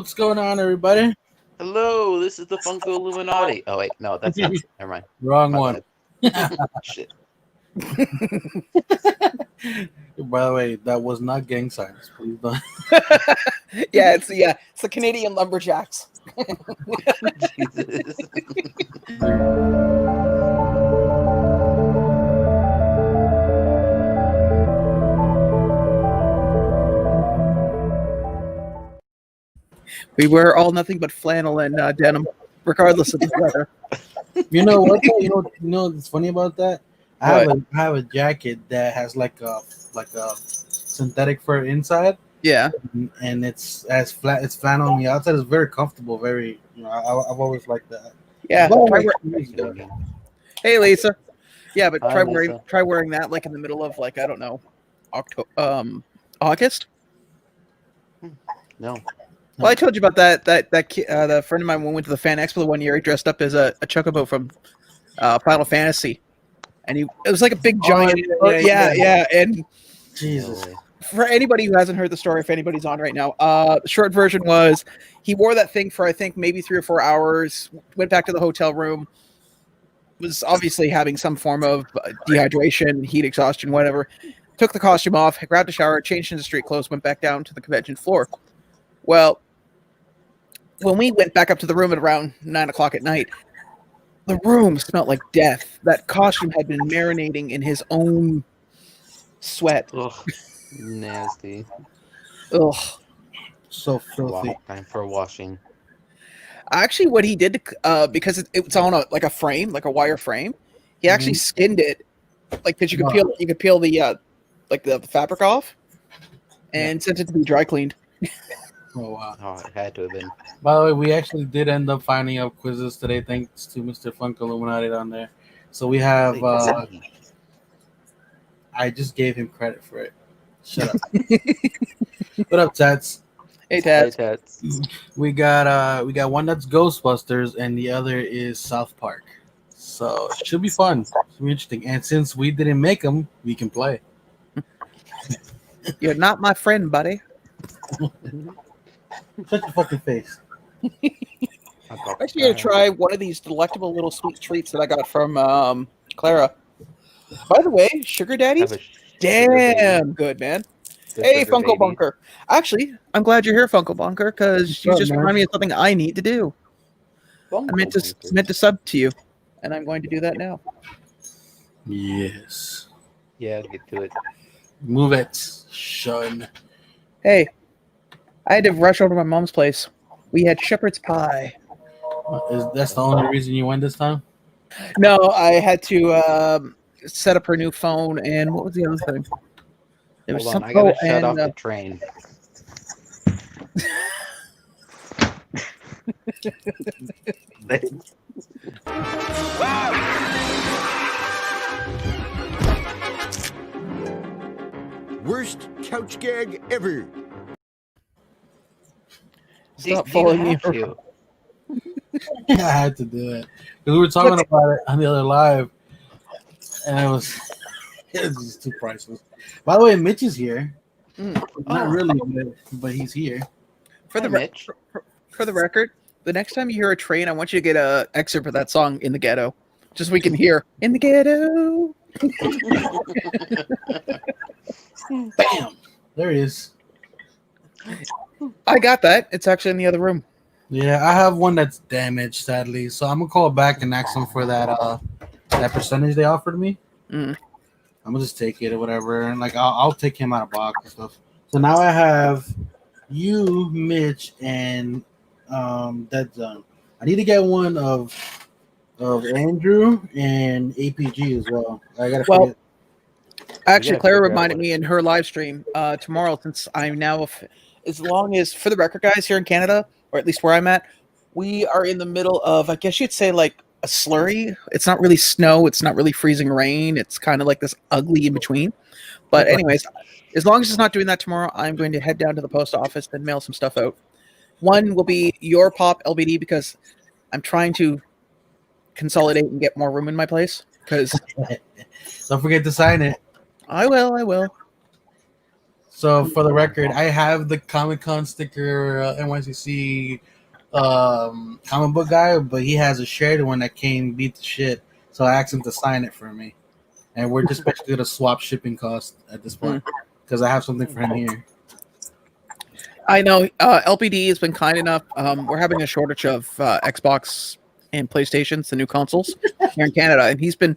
What's going on, everybody? Hello, this is the Funko Illuminati. Oh wait, no, that's not. Never mind. Wrong My one. bad. Shit. By the way, that was not gang signs. Please don't. It's the Canadian lumberjacks. Jesus. We wear all nothing but flannel and denim, regardless of the weather. You know what? You know what's funny about that? I What? have a jacket that has like a synthetic fur inside, Yeah. and it's as flat. It's flannel on the outside. It's very comfortable. Very. I've always liked that. Yeah. But Try like, Hey, Lisa. Yeah, but Hi, try Lisa. wearing that like in the middle of like I don't know, August. No. Well, I told you about the friend of mine went to the Fan Expo one year. He dressed up as a chocobo from Final Fantasy, and it was like a big giant. yeah. And Jesus. No way. for anybody who hasn't heard the story, if anybody's on right now, the short version was he wore that thing for I think maybe 3 or 4 hours. Went back to the hotel room. Was obviously having some form of dehydration, heat exhaustion, whatever. Took the costume off, grabbed a shower, changed into street clothes, went back down to the convention floor. Well, when we went back up to the room at around 9 o'clock at night, the room smelled like death. That costume had been marinating in his own sweat. Ugh. Nasty. Ugh. So filthy. Wow. Time for washing. Actually, what he did, because it was on a frame, like a wire frame, he actually skinned it, like that you could peel the like the fabric off, and sent it to be dry cleaned. Oh wow. Oh, it had to have been. By the way, we actually did end up finding out quizzes today, thanks to Mr. Funko Illuminati down there. So we have. I just gave him credit for it. Shut up. What up, Tats? Hey, Tats. Hey, Tats. We got one that's Ghostbusters and the other is South Park. So it should be fun. Should be interesting. And since we didn't make them, we can play. You're not my friend, buddy. Shut your fucking face. I'm actually gonna try one of these delectable little sweet treats that I got from Clara. By the way, sugar daddies, damn good, man. Hey, Funko Bunker. Actually, I'm glad you're here, Funko Bunker, because you just remind me of something I need to do. I meant to sub to you, and I'm going to do that now. Yes. Yeah, get to it. Move it, Shun. Hey, I had to rush over to my mom's place. We had shepherd's pie. That's the only reason you went this time? No, I had to set up her new phone, and what was the other thing? There was Hold on, I gotta shut off the train. Worst couch gag ever. Stop following me. I had to do it because we were talking about it on the other live, and it was just too priceless. By the way, Mitch is here. Not really, but he's here. For the record, the next time you hear a train, I want you to get a excerpt of that song "In the Ghetto," just so we can hear "In the Ghetto." Bam! There he is. I got that. It's actually in the other room. Yeah, I have one that's damaged, sadly. So I'm gonna call back and ask them for that percentage they offered me. I'm gonna just take it or whatever, and like I'll take him out of box and stuff. So now I have you, Mitch, and Dead Zone. I need to get one of Andrew and APG as well. I gotta. Well, actually, Clara reminded me in her live stream tomorrow, since I'm now, as long as for the record, guys, here in Canada, or at least where I'm at, we are in the middle of, I guess you'd say, like a slurry. It's not really snow. It's not really freezing rain. It's kind of like this ugly in between. But anyways, as long as it's not doing that tomorrow, I'm going to head down to the post office and mail some stuff out. One will be your pop LBD because I'm trying to consolidate and get more room in my place. Because don't forget to sign it. I will. So for the record, I have the Comic Con sticker NYCC comic book guy, but he has a shared one that came beat the shit. So I asked him to sign it for me, and we're just basically gonna swap shipping costs at this point because I have something for him here. I know LBD has been kind enough. We're having a shortage of Xbox and PlayStations, the new consoles here in Canada, and he's been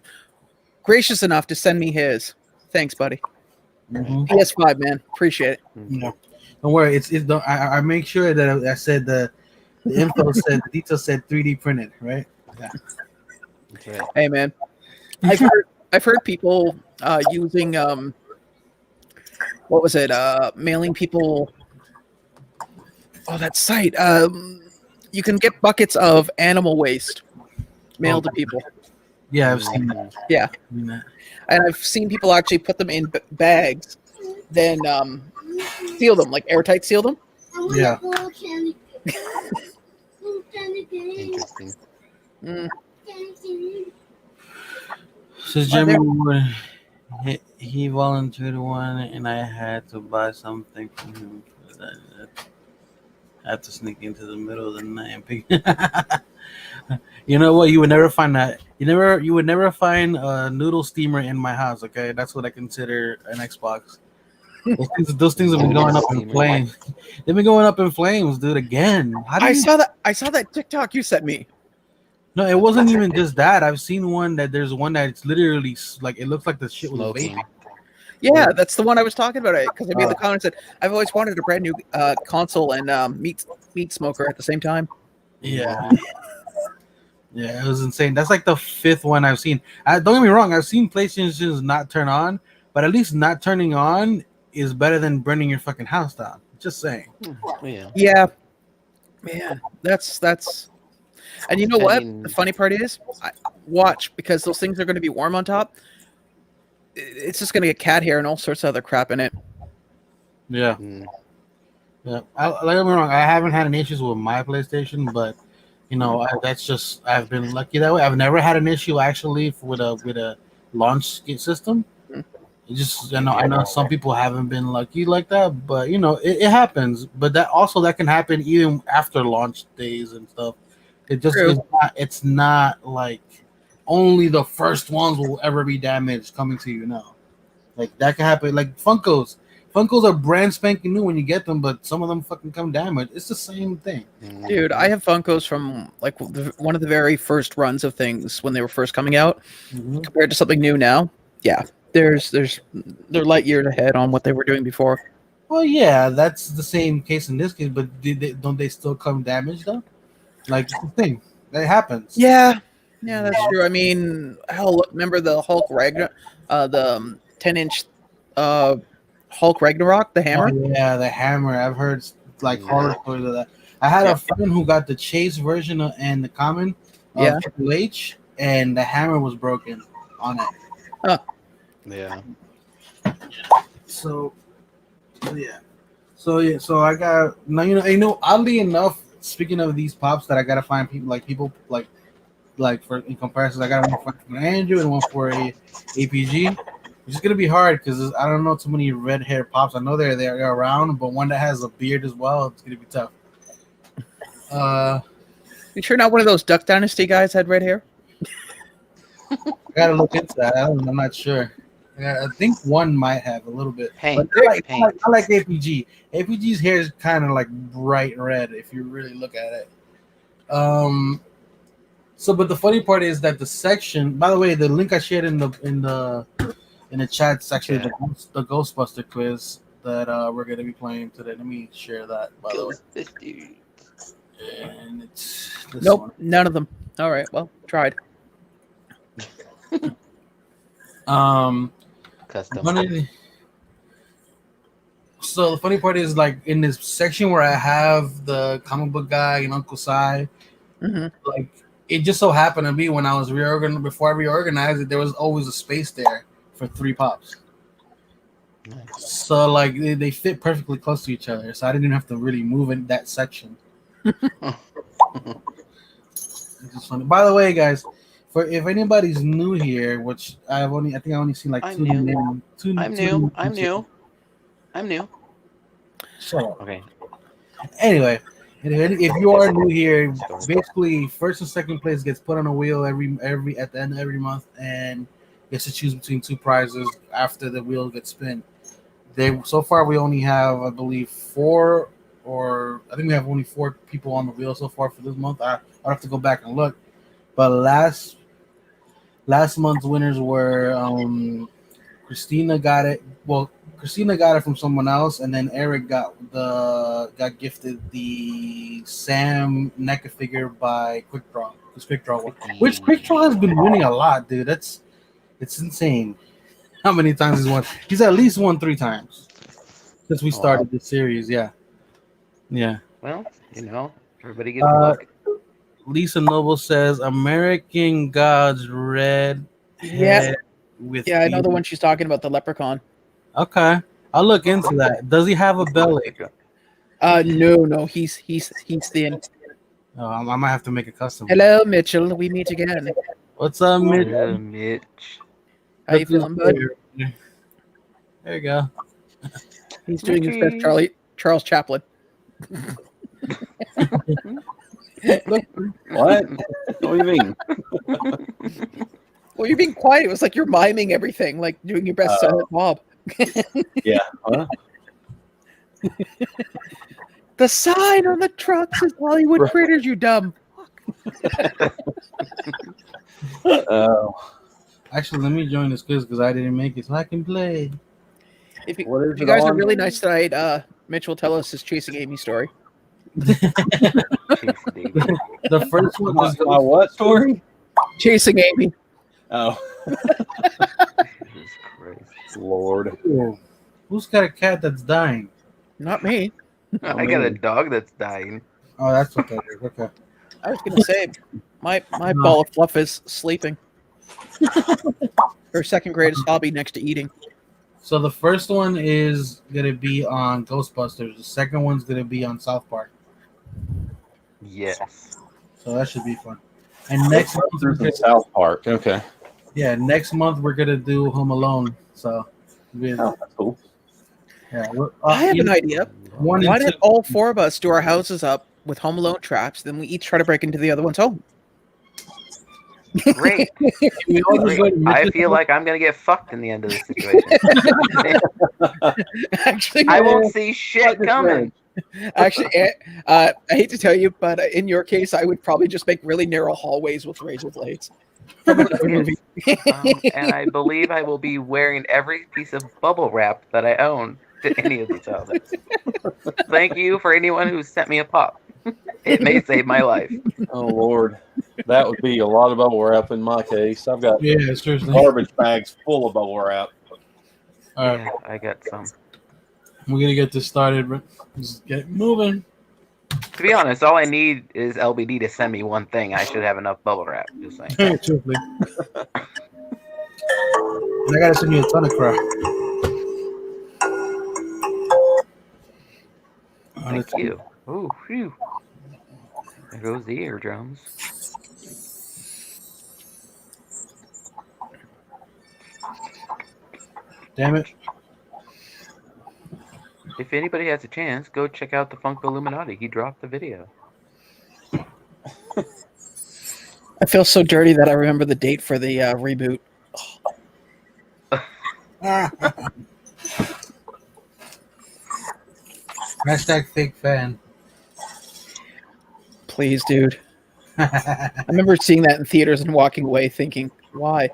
gracious enough to send me his. Thanks, buddy. PS5, man, appreciate it. Yeah. Don't worry, I make sure that I said the info said the details said 3D printed, right? Yeah. Okay. Hey, man, I've heard people using what was it? Mailing people. Oh, that site. You can get buckets of animal waste mailed to people. Yeah, I've seen that. Yeah, Seen that. and I've seen people actually put them in bags, then seal them, like airtight seal them. Yeah. Interesting. So Jim, he volunteered one, and I had to buy something for him. For that. I had to sneak into the middle of the night and pick. You know what? You would never find that. You would never find a noodle steamer in my house. Okay, that's what I consider an Xbox. Those things have been going up in flames. They've been going up in flames, dude. Again, I saw that TikTok you sent me. No, it wasn't even just that. I've seen one that there's one that's literally like it looks like the shit was Smoking. vaping. Yeah, that's the one I was talking about. Because I made the comment that I've always wanted a brand new console and meat smoker at the same time. Yeah. Yeah, it was insane. That's like the fifth one I've seen. Don't get me wrong, I've seen PlayStations not turn on, but at least not turning on is better than burning your fucking house down. Just saying. Yeah. Yeah, man, that's. And you know what? The funny part is, watch, because those things are going to be warm on top. It's just going to get cat hair and all sorts of other crap in it. Yeah. Yeah. Don't get me wrong, I haven't had any issues with my PlayStation, but you know, I've been lucky that way. I've never had an issue actually with a launch system. It just, I know some people haven't been lucky like that, but you know, it happens. But that can happen even after launch days and stuff. It just it's not like only the first ones will ever be damaged coming to you now. Like that can happen. Like Funkos are brand spanking new when you get them, but some of them fucking come damaged. It's the same thing. Dude, I have Funkos from like one of the very first runs of things when they were first coming out, compared to something new now. Yeah, they're light years ahead on what they were doing before. Well, yeah, that's the same case in this case, but don't they still come damaged though? Like the thing that happens. Yeah, that's true. I mean, hell, look, remember the Hulk Ragnar, the 10-inch Hulk Ragnarok, the hammer? Oh, yeah, the hammer. I've heard like horror stories of that. I had a friend who got the chase version and the common of Triple H, and the hammer was broken on it. Huh. Yeah. So I got now. You know. Oddly enough, speaking of these pops, that I gotta find people like for in comparison, I got one for an Andrew and one for a APG. It's gonna be hard because I don't know too many red hair pops. I know they're around, but one that has a beard as well, it's gonna be tough. You sure not one of those Duck Dynasty guys had red hair? I gotta look into that. I'm not sure. I think one might have a little bit. Paint. I like APG. APG's hair is kind of like bright red if you really look at it. But the funny part is that the section. By the way, the link I shared in the chat is actually the Ghostbuster quiz that we're gonna be playing today. Let me share that. By the way. And it's nope, one. None of them. All right, well, tried. Custom. So the funny part is, like, in this section where I have the comic book guy and Uncle Si, like, it just so happened to be when I was before I reorganized it, there was always a space there for 3 pops. Nice. So like they fit perfectly close to each other, so I didn't even have to really move in that section. It's just funny. By the way, guys, for if anybody's new here, which I think I only seen like I'm two. new. I'm new. I'm new. So Okay. anyway, if you are new here, basically first and second place gets put on a wheel every at the end of every month, and gets to choose between two prizes after the wheel gets spin. So far we only have, I believe, I think we have only 4 people on the wheel so far for this month. I'll have to go back and look, but last month's winners were Christina got it. Well, Christina got it from someone else, and then Eric got gifted the Sam NECA figure by Quick Draw. This Quick Draw one, which Quick Draw has been winning a lot, dude. It's insane how many times he's won. He's at least won 3 times since we started this series. Yeah. Well, everybody gets a Uh, look. Lisa Noble says American Gods Red Head with Yeah, I know the feet. one she's talking about, the leprechaun. Okay, I'll look into that. Does he have a belly? No, he's thin. Oh, I might have to make a custom. Hello, Mitchell. We meet again. What's up, Mitch? Mitch. How you feeling, bud? There you go. He's doing his best, Charles Chaplin. What? What do you mean? Well, you're being quiet. It was like you're miming everything, like doing your best Silent Bob. Yeah. Huh? The sign on the truck says Hollywood Critters, you dumb. Actually, let me join this quiz because I didn't make it, so I can play. If you guys are really nice tonight, Mitch will tell us his Chasing Amy story. The first one was my what story? Chasing Amy. Oh. Jesus Christ. Lord. Who's got a cat that's dying? Not me. I got a dog that's dying. Oh, that's what that is. Okay. I was gonna say my ball of fluff is sleeping. Her second greatest hobby next to eating. So the first one is gonna be on Ghostbusters. The second one's gonna be on South Park. Yes. So that should be fun. And next month, There's in South Park. Okay. yeah, next month we're gonna do Home Alone. So Oh, that's cool. yeah, I have an idea. One Why and don't two. all 4 of us do our houses up with Home Alone traps? Then we each try to break into the other one's home. Great. We all just go to I Mitch's feel house. like I'm gonna get fucked in the end of this situation. Actually, I won't see shit coming. Actually, I hate to tell you, but in your case, I would probably just make really narrow hallways with razor blades. From another movie. And I believe I will be wearing every piece of bubble wrap that I own to any of these houses. Thank you for anyone who sent me a pop. It may save my life. Oh Lord, that would be a lot of bubble wrap in my case. I've got Yeah, seriously. garbage bags full of bubble wrap. All right, Yeah, I got some. we're gonna get this started, but just get moving. To be honest, all I need is LBD to send me one thing. I should have enough bubble wrap. Just saying. Truthfully. And I gotta send you a ton of crap. Thank you. Oh, phew. There goes the eardrums. Damn it. If anybody has a chance, go check out the Funko Illuminati. He dropped the video. I feel so dirty that I remember the date for the reboot. Hashtag fake fan. Please, dude. I remember seeing that in theaters and walking away thinking, why?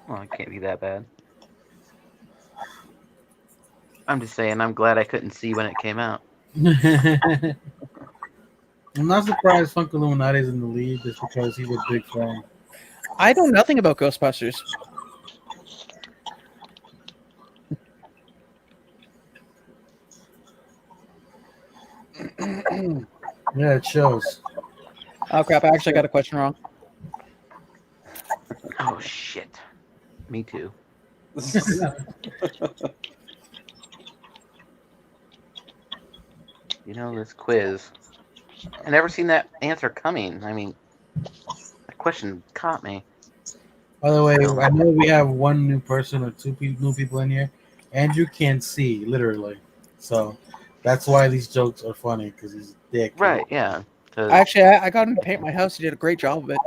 Well, it can't be that bad. I'm just saying, I'm glad I couldn't see when it came out. I'm not surprised Funko Illuminati is in the lead just because he's a big fan. I know nothing about Ghostbusters. Yeah, it shows. Oh crap, I actually got a question wrong. Oh, shit. Me too. You know, this quiz. I never seen that answer coming. I mean, that question caught me. By the way, I know we have one new person or new people in here. Andrew can't see, literally. So that's why these jokes are funny, because he's dick. Right, yeah. 'Cause, Actually, I got him to paint my house. He did a great job of it.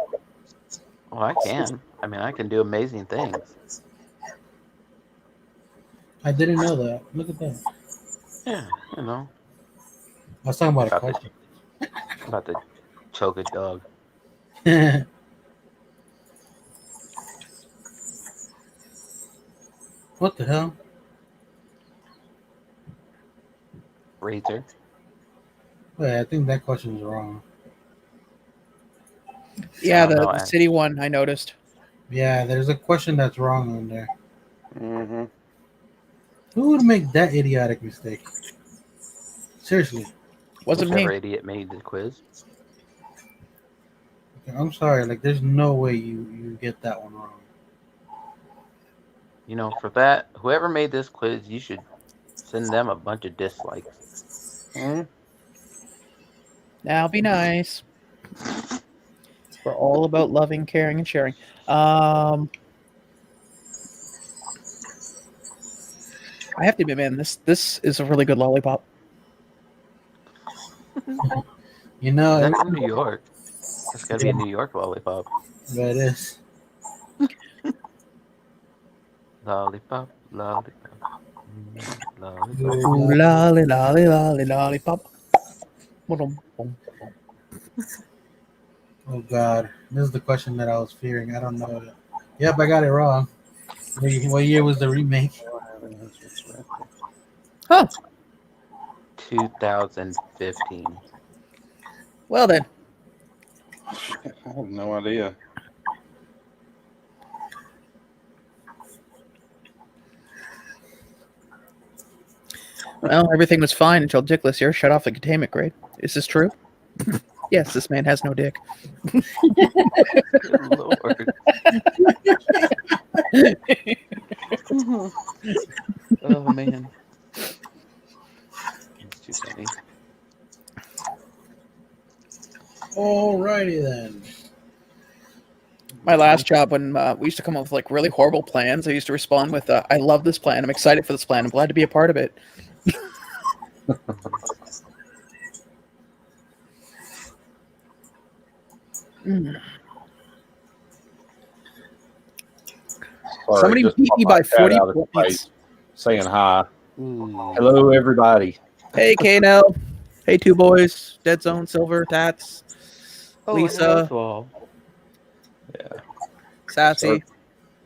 well, I can. I mean, I can do amazing things. I didn't know that. Look at that. Yeah, you know. I was talking about a About question. I'm about to choke a dog. What the hell? Razor. Wait, I think that question is wrong. Yeah, No, the city one I noticed. Yeah, there's a question that's wrong on there. Mm-hmm. Who would make that idiotic mistake? Seriously. Wasn't me. Whichever idiot made the quiz. I'm sorry, like there's no way you get that one wrong. You know, for that, whoever made this quiz, you should send them a bunch of dislikes. Now be nice. We're all about loving, caring, and sharing. I have to admit, man, this is a really good lollipop. You know, That's from New York. That's gotta be a New York lollipop. that is. Lollipop, lollipop. Lollipop. Ooh, lolly, lolly, lolly, lollipop. Boom, boom. Oh God, this is the question that I was fearing. I don't know it. Yep, I got it wrong. What year was the remake? Huh. 2015. Well then, I have no idea. well, everything was fine until Dickless here shut off the containment grade. Is this true? Yes, this man has no dick. Good Lord. Oh man. It's too funny. Alrighty then. My last job, when we used to come up with like really horrible plans, I used to respond with, "I love this plan. I'm excited for this plan. I'm glad to be a part of it." Sorry, Somebody just beat me popped my by cat 40 out of points. space, saying hi. Ooh. Hello, everybody. Hey, Kano. Hey, two boys. Dead Zone, Silver, Tats, Oh, Lisa, Lisa. Yeah. Sassy,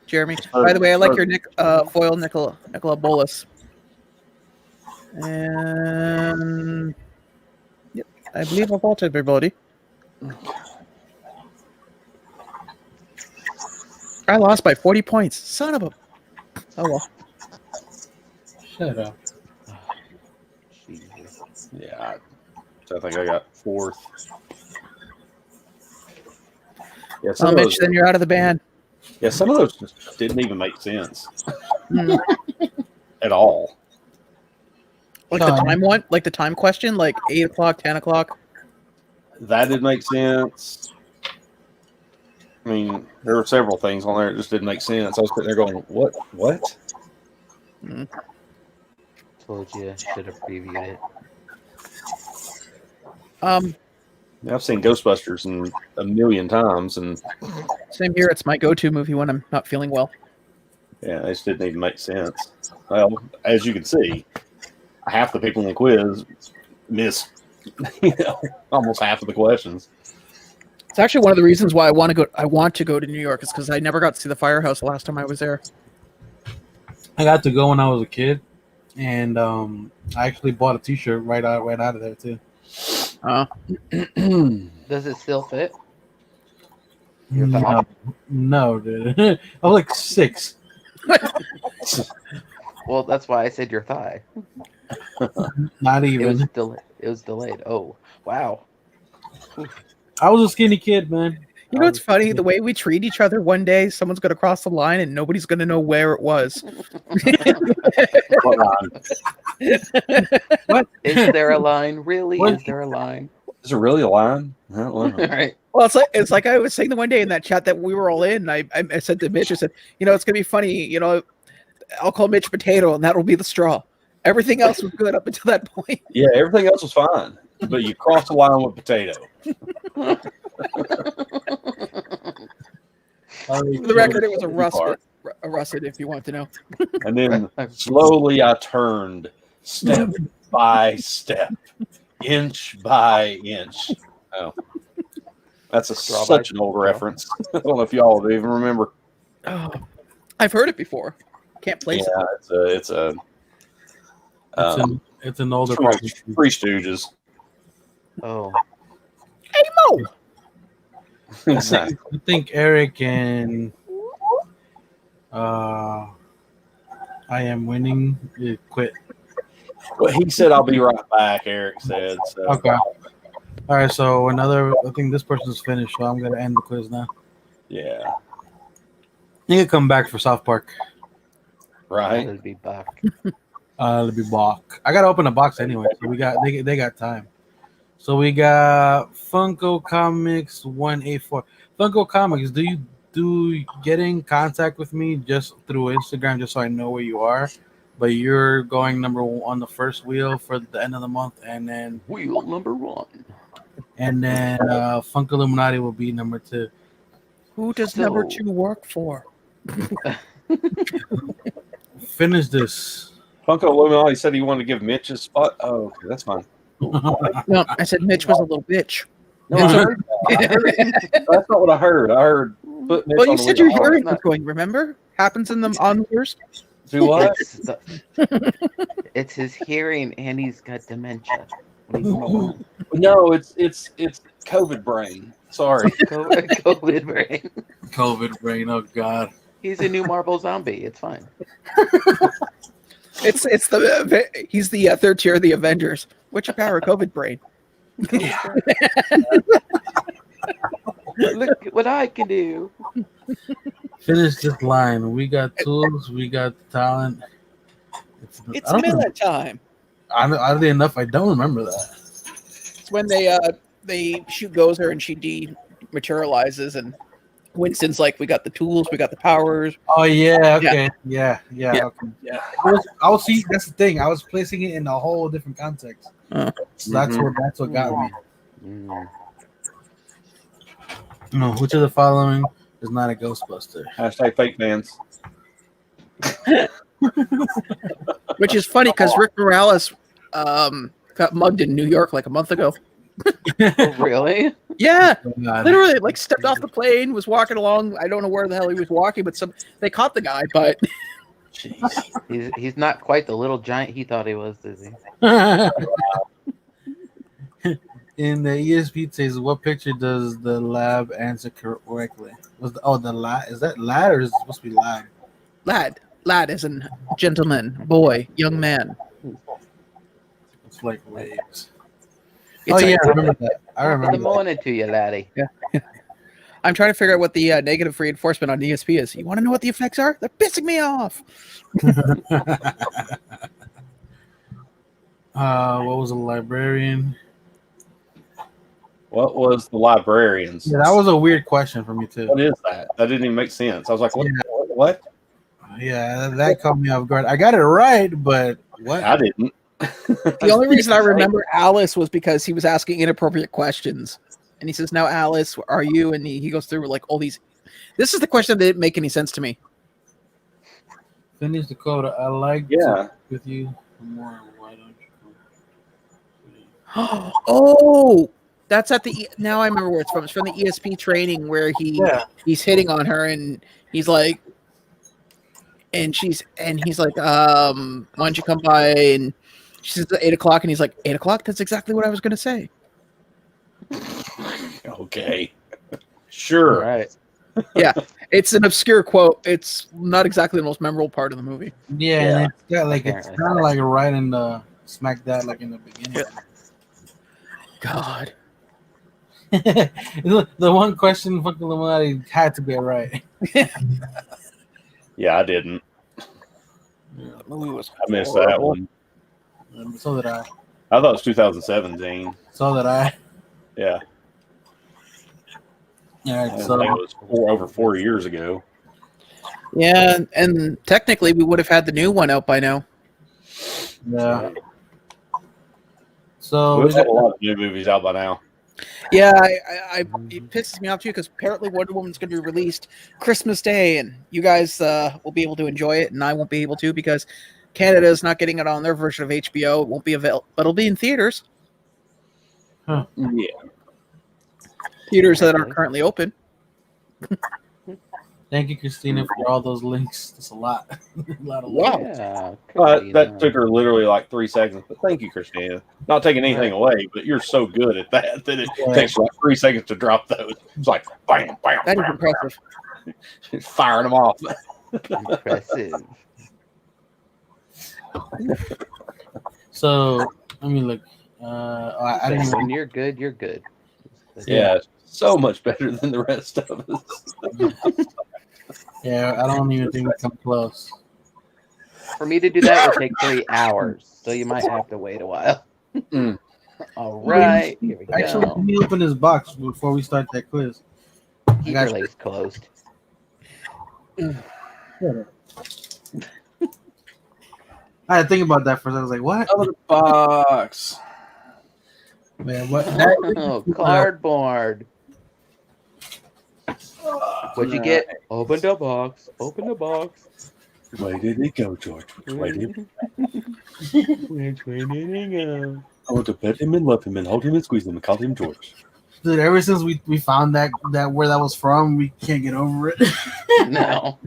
Jeremy. Start- By the way, I like start- your foil Nicola Bolus. And yep, I believe I've altered everybody. I lost by 40 points. Son of a. Oh well. Shut up. Jesus. Yeah, I think I got fourth. Yeah, Well, of Mitch, those, then you're out of the band. yeah, some of those just didn't even make sense Hmm. at all. Like the time one, like the time question, like 8 o'clock, 10 o'clock. That didn't make sense. I mean, there were several things on there that just didn't make sense. I was sitting there going, "What? What?" Told you I should have previewed it. I've seen Ghostbusters a million times, and Same here. It's my go-to movie when I'm not feeling well. yeah, it just didn't even make sense. Well, as you can see, half the people in the quiz missed almost half of the questions. It's actually one of the reasons why I want to go to New York is because I never got to see the firehouse the last time I was there. I got to go when I was a kid, and I actually bought a T-shirt right out of there too. Does it still fit? Your thigh? No, dude. I was like 6. Well, that's why I said your thigh. Not It even. was delayed. Oh, wow. I was a skinny kid, man. You know what's funny? The way we treat each other, one day someone's going to cross the line and nobody's going to know where it was. What line? What? Is there a line? Really? What? Is there a line? Is it really a line? I don't know. Right. Well, it's like I was saying the one day in that chat that we were all in. I said to Mitch, I said, it's gonna be funny. I'll call Mitch Potato, and that'll be the straw. Everything else was good up until that point. Yeah, everything else was fine, but you crossed the line with Potato. For the record, it was a russet, if you want to know. And then slowly I turned, step by step, inch by inch. Oh, that's such an old reference. I don't know if y'all would even remember. Oh, I've heard it before. Can't place it. It's an older Three Stooges. Oh. Hey Mo. Exactly. I think Eric and I Am Winning quit. Well, he said, "I'll be right back." Eric said. So. Okay. All right. So I think this person's finished. So I'm gonna end the quiz now. Yeah. You can come back for South Park. Right. It'll be back. It'll be back. I gotta open a box anyway. So they got time. So we got Funko Comics 184. Funko Comics, do you get in contact with me just through Instagram just so I know where you are? But you're going number one on the first wheel for the end of the month, and then Wheel number 1. and then Funko Illuminati will be number 2. Who does number 2 work for? Finish this. Funko Illuminati said he wanted to give Mitch a spot. Oh, okay, that's fine. No, I said Mitch was a little bitch. No, I heard that. That's not what I heard. I heard. Put Mitch Well, you on the said wheel. your hearing was going. Remember? Happens in the onwards. Do what? It's his hearing, and he's got dementia. He's normal. No, it's COVID brain. Sorry. COVID brain. COVID brain. Oh God. He's a new Marvel zombie. It's fine. He's the third tier of the Avengers. What's your power, COVID brain? Look what I can do. Finish this line. We got tools. We got talent. It's Miller time. Oddly enough, I don't remember that. It's when they shoot Gozer and she dematerializes, and Winston's like, "We got the tools. We got the powers." Oh yeah. Okay. Yeah. Okay. Yeah. I was see. That's the thing. I was placing it in a whole different context. So that's what got me. No, which of the following is not a Ghostbuster? Hashtag fake fans. Which is funny because Rick Morales got mugged in New York like a month ago. Oh, really? Yeah, God. literally, like stepped off the plane, was walking along. I don't know where the hell he was walking, but they caught the guy. But He's not quite the little giant he thought he was, is he? In the ESP says, what picture does the lab answer correctly? The lad? Is that lad or is it supposed to be lad? lad as in gentleman, boy, young man. It's like waves. It's I remember that. I remember Good that. morning to you, laddie. Yeah. I'm trying to figure out what the negative reinforcement on ESP is. You want to know what the effects are? They're pissing me off. What was a librarian? What was the librarians? Yeah, that was a weird question for me too. What is that? That didn't even make sense. I was like, what? Yeah. What? Yeah, that caught me off guard. I got it right, but what? I didn't. The only reason I remember Alice was because he was asking inappropriate questions. And he says, now, Alice, are you? And he goes through like all these. This is the question that didn't make any sense to me. Finish the quota. I like Yeah. with you more. Why don't you? Oh, that's at the. Now I remember where it's from. It's from the ESP training where he's hitting on her and he's like, and he's like, why don't you come by? And she says 8:00, and he's like, 8:00. That's exactly what I was going to say. Okay. Sure. All right. Yeah, it's an obscure quote. It's not exactly the most memorable part of the movie. Yeah, Yeah. and it's got like it's kind of like right in the smack that like in the beginning. God. The one question fucking Illuminati had to get right. Yeah, I didn't. The movie was I missed that one. So did I. I thought it was 2017. So did I. Yeah. Yeah, I so think it was over 4 years ago. Yeah, and technically we would have had the new one out by now. yeah. So We've we had got, a lot of new movies out by now. Yeah, it pisses me off too because apparently Wonder Woman's going to be released Christmas Day, and you guys will be able to enjoy it, and I won't be able to because Canada is not getting it on their version of HBO. It won't be available, but it'll be in theaters. Yeah. Theaters that are currently open. thank you, Christina, for all those links. That's a lot. A lot of Wow. links. Yeah. That took her literally like 3 seconds. But thank you, Christina. Not taking anything away, but you're so good at that it takes like 3 seconds to drop those. It's like bam, bam, That is bam, impressive. bam. Firing them off. Impressive. So I mean, look, I didn't. When Even, you're good, you're good. Yeah, so much better than the rest of us. yeah, I don't even think we come close. For me to do that would take 3 hours, so you might have to wait a while. Mm. All right, here we Actually, go. let me open this box before we start that quiz. Keep got your you. legs closed. I had to think about that for a second. I was like, what? Out of the box. Man, what? Oh, cardboard. What'd you get? Open the box. Open the box. Where did it go, George? Which way did Which way did it go? I want to pet him and love him and hold him and squeeze him and call him George. Dude, ever since we found that where that was from, we can't get over it. No.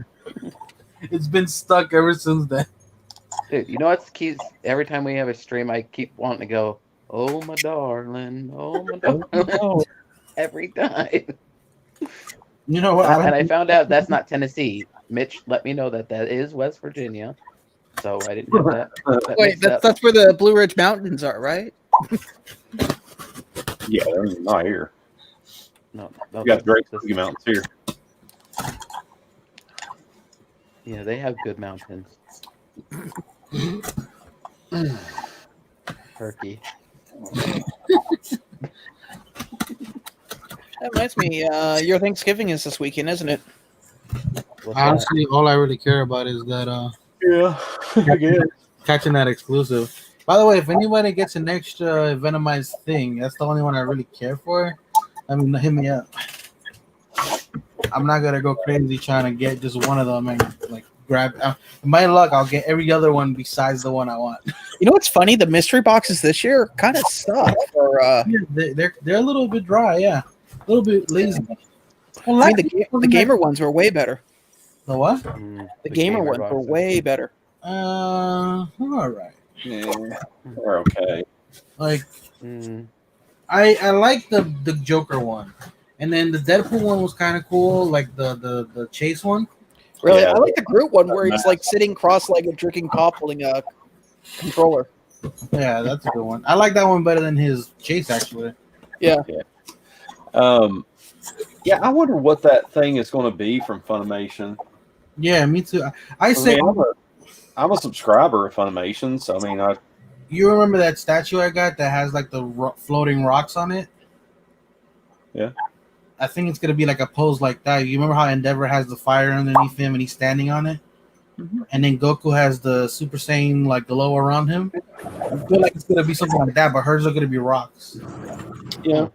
It's been stuck ever since then. Dude, you know what's key? Every time we have a stream, I keep wanting to go, oh, my darling. Oh, my darling. Every time. You know what? And I found out that's not Tennessee. Mitch let me know that is West Virginia. So I didn't have that. Wait, that's where the Blue Ridge Mountains are, right? Yeah, they're not here. No, We got Great Smoky Mountains here. Yeah, they have good mountains. Turkey. That reminds me, your Thanksgiving is this weekend, isn't it? Honestly, all I really care about is that Yeah, I guess. catching that exclusive. By the way, if anybody gets an extra Venomized thing, that's the only one I really care for. I mean, hit me up. I'm not gonna go crazy trying to get just one of them and like grab. My luck, I'll get every other one besides the one I want. You know what's funny? The mystery boxes this year kind of suck. For They're a little bit dry, yeah, a little bit lazy. Well, I mean, the gamer ones were way better. The what? The gamer ones were way better. All right. Yeah, we're okay. Like, I like the Joker one, and then the Deadpool one was kind of cool, like the Chase one. Really, Yeah. I like the Groot one where he's like sitting cross-legged, drinking pop, holding a controller. Yeah, that's a good one. I like that one better than his Chase, actually. Yeah. Yeah, I wonder what that thing is going to be from Funimation. Yeah, me too. I say, I'm a subscriber of Funimation, so I mean, you remember that statue I got that has like the floating rocks on it? Yeah. I think it's gonna be like a pose like that. You remember how Endeavor has the fire underneath him and he's standing on it, and then Goku has the Super Saiyan like glow around him. I feel like it's gonna be something like that, but hers are gonna be rocks. yeah,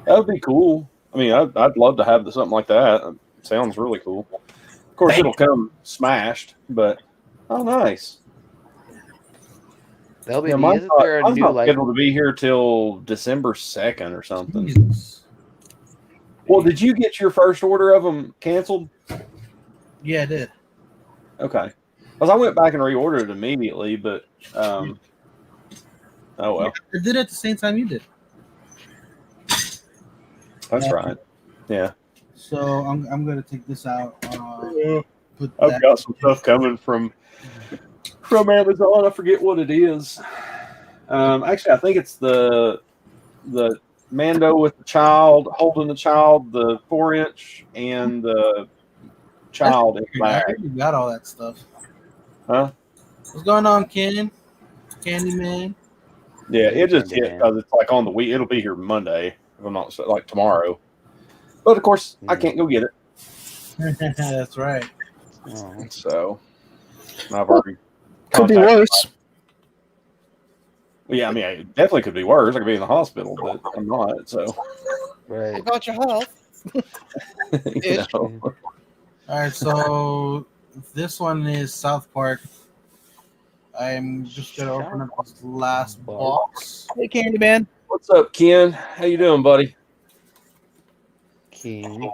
that would be cool. I mean, I'd love to have something like that. It sounds really cool. Of course, it'll come smashed, but oh, nice. They'll be. Yeah, Isn't there a I'm new not like? scheduled to be here till December 2nd or something. Jesus. Well, did you get your first order of them canceled? Yeah, I did. Okay. Because I went back and reordered it immediately, but oh well. I did it at the same time you did. That's right. Yeah. So I'm gonna take this out. Put I've that. got some stuff coming from Amazon. I forget what it is. Actually, I think it's the Mando with the child, holding the child, the 4-inch, and the child in the I bag. already got all that stuff. Huh? What's going on, Candyman? Yeah, it just hit because it's like on the week. It'll be here Monday if I'm not like tomorrow. But of course, I can't go get it. That's right. Oh, So I've already Could be contacted worse. Yeah, I mean, it definitely could be worse. I could be in the hospital, but I'm not. So, right. About your health. you Ish. know. All right, so this one is South Park. I'm just gonna open up this last box. Hey, Candyman. What's up, Ken? How you doing, buddy? King,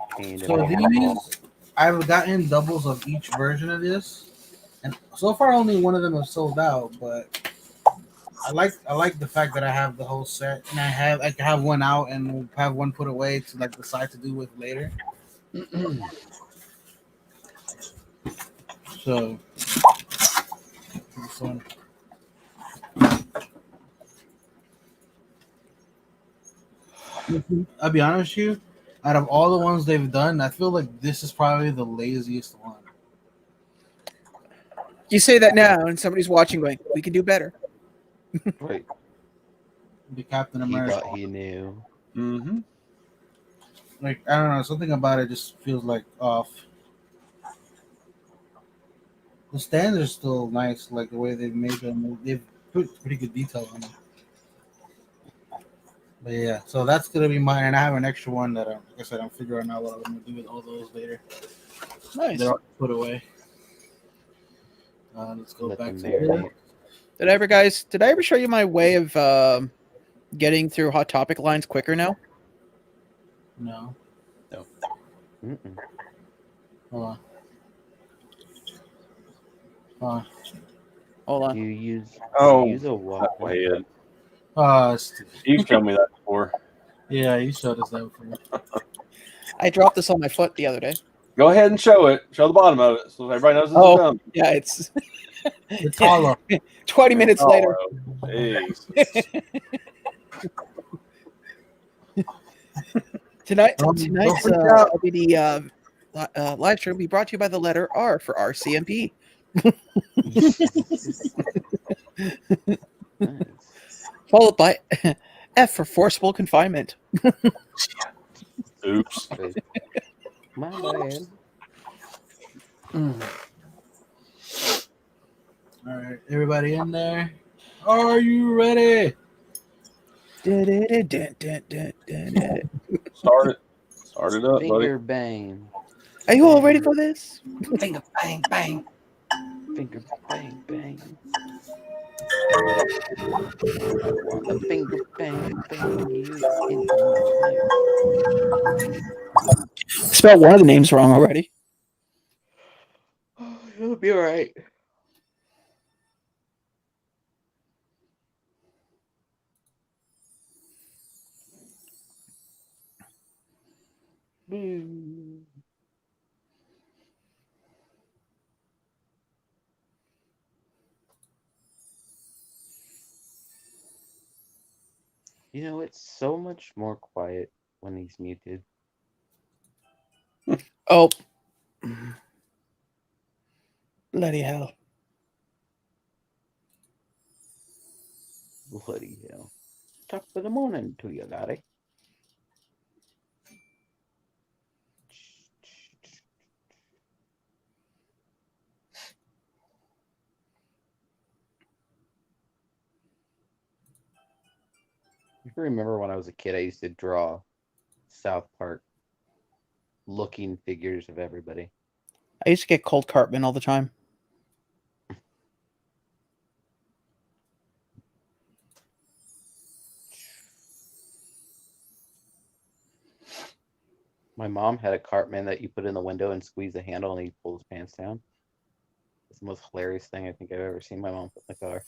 So these, I've gotten doubles of each version of this, and so far only one of them have sold out. But I like the fact that I have the whole set, and I can have one out and have one put away to like decide to do with later. So this one. I'll be honest with you. Out of all the ones they've done, I feel like this is probably the laziest one. You say that now, and somebody's watching going, we can do better. Right. The Captain He America. thought he knew. Mm-hmm. Like I don't know, something about it just feels like off. The stands are still nice, like the way they've made them. They've put pretty good detail on them. But yeah, so that's gonna be mine, and I have an extra one that, like I said, I'm figuring out what I'm gonna do with all those later. Nice. They're all put away. Let's go Let back them to marinate. Did I ever show you my way of getting through Hot Topic lines quicker now? No. Mm-mm. Hold on. Hold on. Hold on. You use a Go walker. ahead. Stupid. You've shown me that before. Yeah, you showed us that before. I dropped this on my foot the other day. Go ahead and show it. Show the bottom of it, so everybody knows it's Oh. a dumb. Yeah, it's It's hollow. 20 minutes later. Jesus. Tonight's Don't freak out. LBD live stream will be brought to you by the letter R for RCMP. Nice. Followed by F for forcible confinement. Oops. Right. My bad. All right, everybody in there? Are you ready? Start it. Start it up, buddy. Finger bang. Are you all ready for this? Finger bang bang. Finger bang bang. I want a finger bang bang you into my life. Spelled one of the names wrong already. Oh, you'll be all right. Boo. You know, it's so much more quiet when he's muted. Oh. Bloody hell. Bloody hell. Top of the morning to you, laddie. I remember when I was a kid, I used to draw South Park looking figures of everybody. I used to get cold Cartman all the time. My mom had a Cartman that you put in the window and squeeze the handle and he'd pull his pants down. It's the most hilarious thing I think I've ever seen my mom put in the car.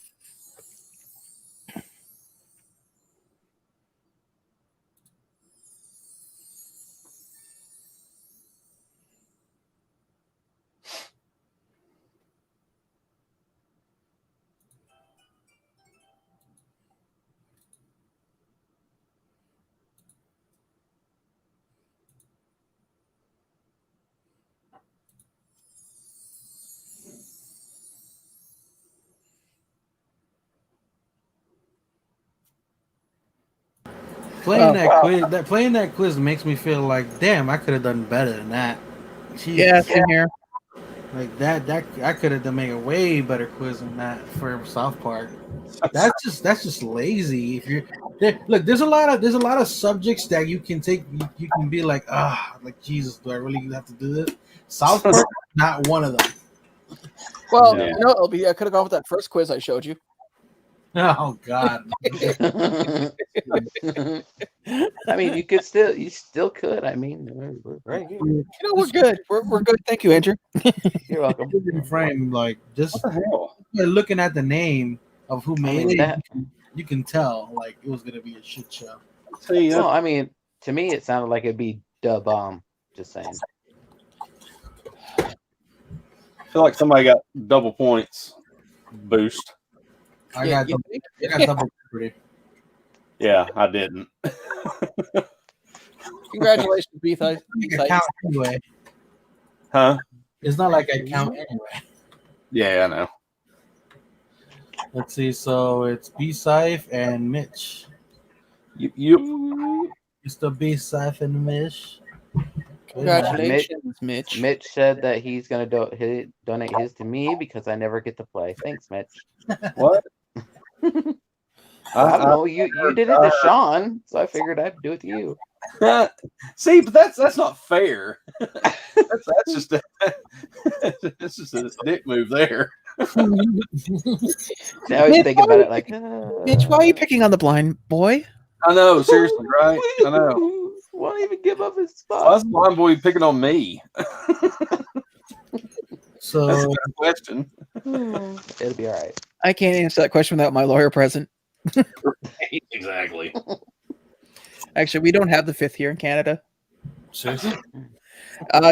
Playing that quiz makes me feel like, damn, I could have done better than that. Jeez. Yeah, same here. Like that I could have done make a way better quiz than that for South Park. That's just lazy. If you're look, there's a lot of subjects that you can take. You can be like, like Jesus, do I really have to do this? South Park, not one of them. Well, Yeah. LB, I could have gone with that first quiz I showed you. Oh God. I mean, you still could. I mean, we're right here. We're good. We're good. Thank you, Andrew. You're welcome. Frame like just What the hell? looking at the name of who made mean, it, that- you can tell like it was gonna be a shit show. See, Well, I mean, to me, it sounded like it'd be da bomb. Just saying. I feel like somebody got double points boost. I Yeah, got double pretty. Yeah, I didn't. Congratulations, Beef. I count anyway. Huh? It's not like I count anyway. Yeah, I know. Let's see. So it's B Scythe and Mitch. You It's the B Scythe and Mitch. Congratulations, Mitch. Mitch said that he's gonna donate his to me because I never get to play. Thanks, Mitch. what? I don't know. You did it to Sean, so I figured I'd do it to you. See, but that's not fair. that's just that's just a dick move there. Now I think about it like, Mitch, why are you picking on the blind boy? I know, seriously, right? I know. Won't even give up his spot. Why is the blind boy picking on me? So That's a good question. It'll be all right. I can't answer that question without my lawyer present. Exactly. Actually, we don't have the fifth here in Canada. seriously?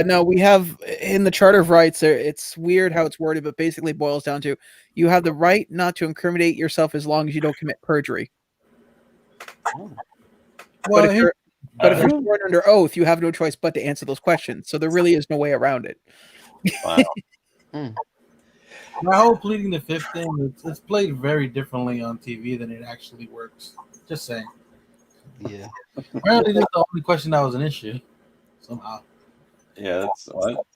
No, we have in the Charter of Rights. It's weird how it's worded, but basically it boils down to you have the right not to incriminate yourself as long as you don't commit perjury. Well, But if you're sworn under oath, you have no choice but to answer those questions. So there really is no way around it. Wow. my whole pleading the fifth thing, it's played very differently on TV than it actually works. Just saying. Yeah. Apparently, this is the only question that was an issue. Somehow. Yeah, that's what.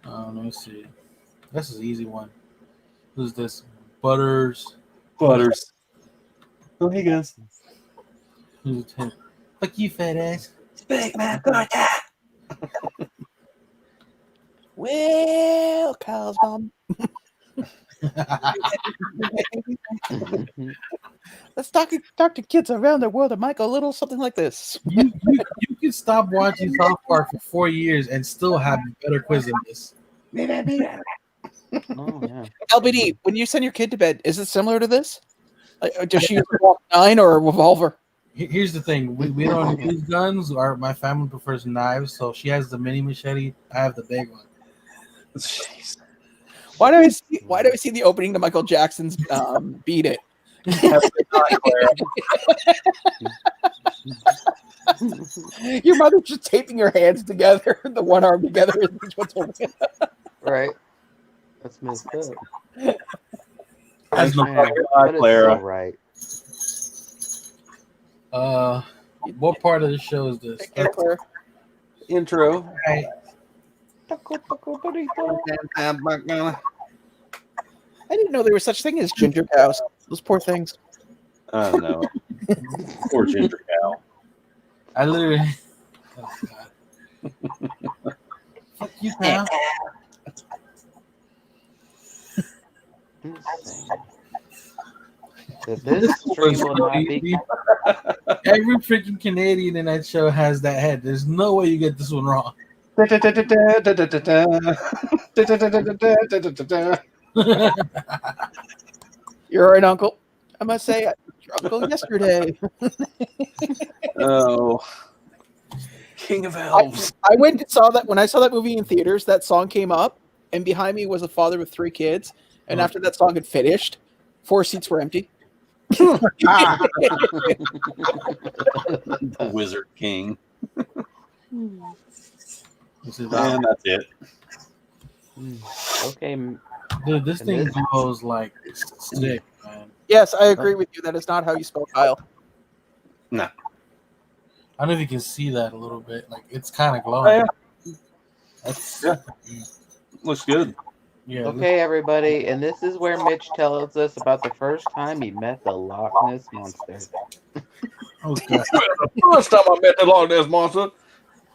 Let me see. This is an easy one. Who's this? Butters. Butters. Oh, hey guys. Who's it? Fuck you, fat ass. Big man, butter. Well, Kyle's mom. Let's talk to kids around the world and might go a little something like this. you can stop watching South Park for 4 years and still have a better quiz than this. Oh yeah. LBD, when you send your kid to bed, is it similar to this? Like, does she use a Glock 9 or a revolver? Here's the thing: we don't use guns. My family prefers knives, so she has the mini machete. I have the big one. Jeez. Why do I see the opening to Michael Jackson's "Beat It"? Have a good night, Clara. Your mother's just taping your hands together, the one arm together. Is what's holding it. Right. That's messed up. Has no Man, problem. Hi, but it's Clara. so right. What part of the show is this? Take care, Claire. Intro. Right. I didn't know there was such thing as ginger cows. Those poor things. I don't know. Poor ginger cow. I literally. Oh, God. Fuck you, pal. This stream will not be. Every freaking Canadian in that show has that head. There's no way you get this one wrong. You're right, Uncle. I must say, your uncle yesterday. Oh, King of Elves. I went and saw that when I saw that movie in theaters. That song came up, and behind me was a father with 3 kids. And after that song had finished, 4 seats were empty. The Wizard King. This is And that's it. Okay. dude, this thing goes like sick, man. Yes, I agree with you. That is not how you spell Kyle. I don't know if you can see that a little bit. Like it's kind of glowing. Yeah. That's Looks good. yeah. Okay, everybody, and this is where Mitch tells us about the first time he met the Loch Ness Monster. Oh god. The first time I met the Loch Ness Monster,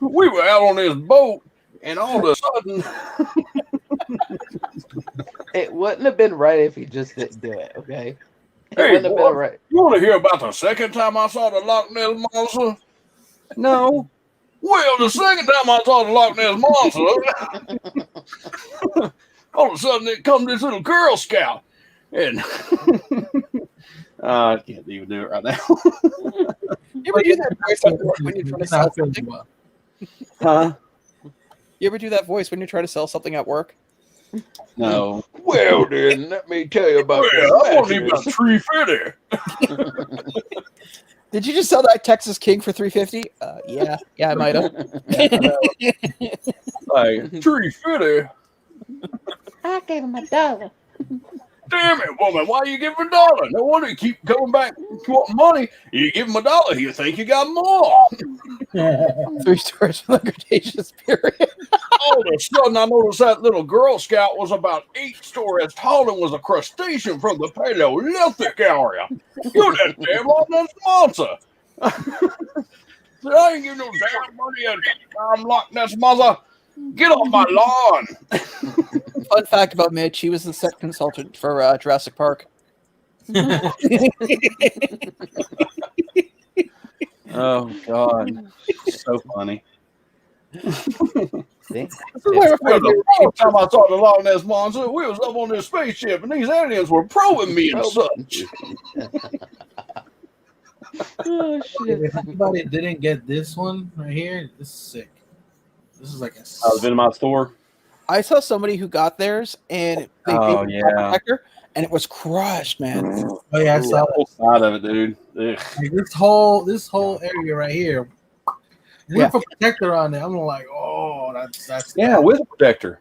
we were out on this boat, and all of a sudden, It wouldn't have been right if he just didn't do it, okay? It hey, wouldn't have boy, been right. you want to hear about the second time I saw the Loch Ness Monster? No. Well, the second time I saw the Loch Ness Monster, all of a sudden it comes this little Girl Scout, and I can't even do it right now. You ever do that voice at work when you're trying to sell something? Huh? You ever do that voice when you're trying to sell something at work? No. Well, then, let me tell you about Well, I wasn't even a tree fitter. Did you just sell that Texas King for $350? Yeah, I might have. Like, tree fitter. I gave him $1. Damn it, woman, why you give him $1? No wonder you keep coming back wanting money. You give him $1, you think you got more. 3 stories from the Cretaceous period. All of a sudden, I noticed that little Girl Scout was about 8 stories tall and was a crustacean from the Paleolithic area. You're that damn Loch Ness Monster. I ain't giving no damn money a damn Loch Ness Monster. Get off my lawn. Fun fact about Mitch, he was the set consultant for Jurassic Park. Oh, God. So funny. See? Well, the first time I saw the Loch Ness Monster, we was up on this spaceship, and these aliens were probing me and such. Oh, shit. If anybody didn't get this one right here, this is sick. This is like a. I've been in my store. I saw somebody who got theirs, and they Oh, paid yeah. protector, and it was crushed, man. Oh yeah, I saw The whole side of it, dude. Ugh. like, this whole area right here. Yeah. With a protector on it, I'm like, oh, that's Yeah, with a protector.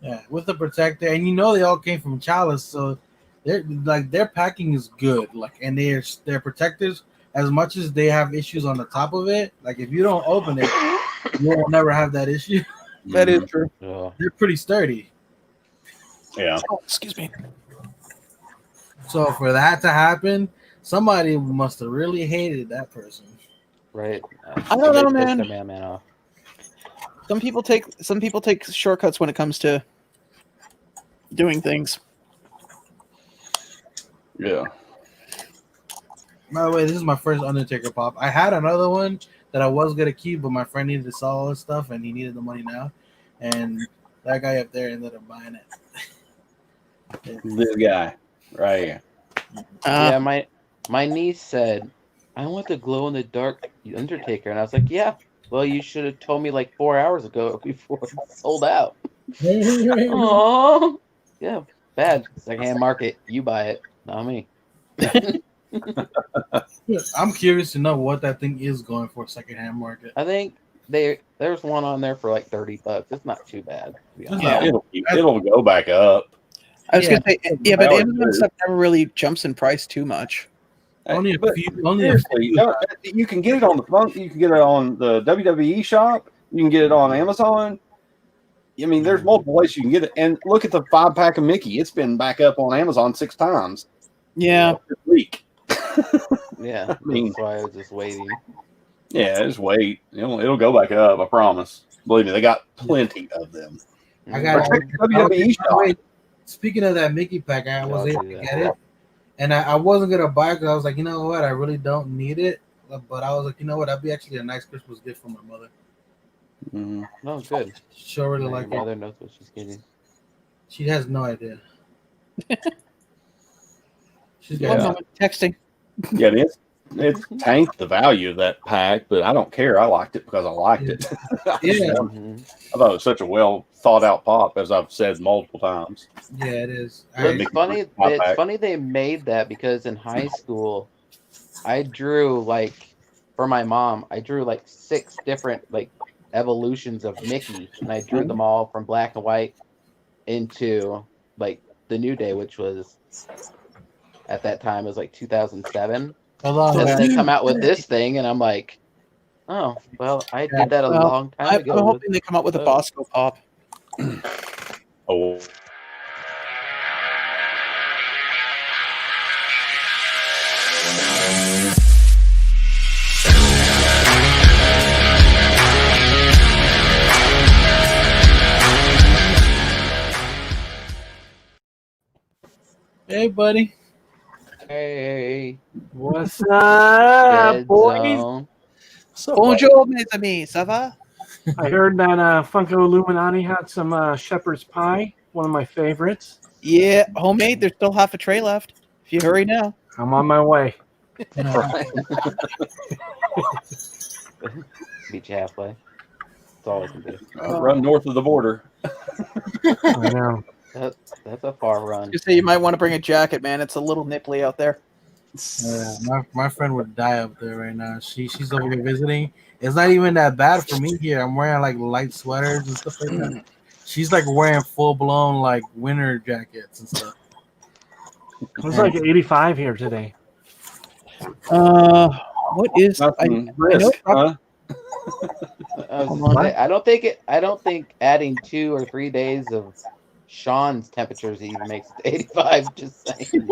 yeah, with a protector, and you know they all came from Chalice, so they're like their packing is good, like, and their protectors. As much as they have issues on the top of it, like if you don't open it, you will never have that issue. That is true. They're pretty sturdy. Yeah. Oh, excuse me. So for that to happen, somebody must have really hated that person. Right. I don't know, They pissed man. their man off. Some people take shortcuts when it comes to doing things. Yeah. By the way, this is my first Undertaker pop. I had another one that I was gonna keep, but my friend needed to sell all his stuff and he needed the money now. And that guy up there ended up buying it. This guy. Right here. Yeah, my niece said, I want the glow in the dark Undertaker. And I was like, yeah, well, you should have told me like 4 hours ago before it sold out. Oh, yeah, bad. Secondhand market. You buy it, not me. I'm curious to know what that thing is going for secondhand market. I think there's one on there for like $30. It's not too bad. To be honest. Yeah. It'll go back up. I was Yeah. gonna say, yeah, but That was Amazon good. stuff never really jumps in price too much. Only a But few. Only a seriously, few. you can get it on the phone. You can get it on the WWE shop. You can get it on Amazon. I mean, there's multiple ways you can get it. And look at the 5-pack of Mickey. It's been back up on Amazon 6 times Yeah. this week. Yeah, mean- that's why I was just waiting. Yeah, just wait. It'll go back up. I promise. Believe me, they got plenty of them. I got Check the WWE shop. wait. Speaking of that Mickey pack, I was I'll able do to that. get it, and I wasn't gonna buy it because I was like, you know what, I really don't need it. But I was like, you know what, that'd be actually a nice Christmas gift for my mother. Mhm. No, good. She'll really Now like your it. mother knows what she's getting. She has no idea. She's One got moment, texting. Yeah, it's tanked the value of that pack, but I don't care. I liked it because I liked it. Yeah. Mhm. I thought it was such a well thought out pop, as I've said multiple times. yeah, it is. Well, I, it's funny. It's funny they made that because in high school, I drew like for my mom. I drew like 6 different like evolutions of Mickey, and I drew them all from black and white into like the New Day, which was at that time. It was like 2007. Hold And on. then they come out with this thing, and I'm like, oh, well, I did that a long time I'm ago. hoping they come up with a Bosco Pop. Oh, Hey, buddy. Hey, What's up, Dead boys? Zone. so Bonjour, mes amis. Ça va? I heard that Funko Illuminati had some shepherd's pie, one of my favorites. Yeah, homemade. There's still half a tray left. If you hurry now. I'm on my way. Beat you halfway. That's all I can do. run north of the border. I know. That's a far run. Just say you might want to bring a jacket, man. It's a little nipply out there. My friend would die up there right now. She's over here visiting. It's not even that bad for me here. I'm wearing like light sweaters and stuff like that. She's like wearing full blown like winter jackets and stuff. It was like 85 here today. What is? Nothing I brisk, know- huh? I was gonna say, I don't think adding 2 or 3 days of Sean's temperatures even makes it to 85. Just saying.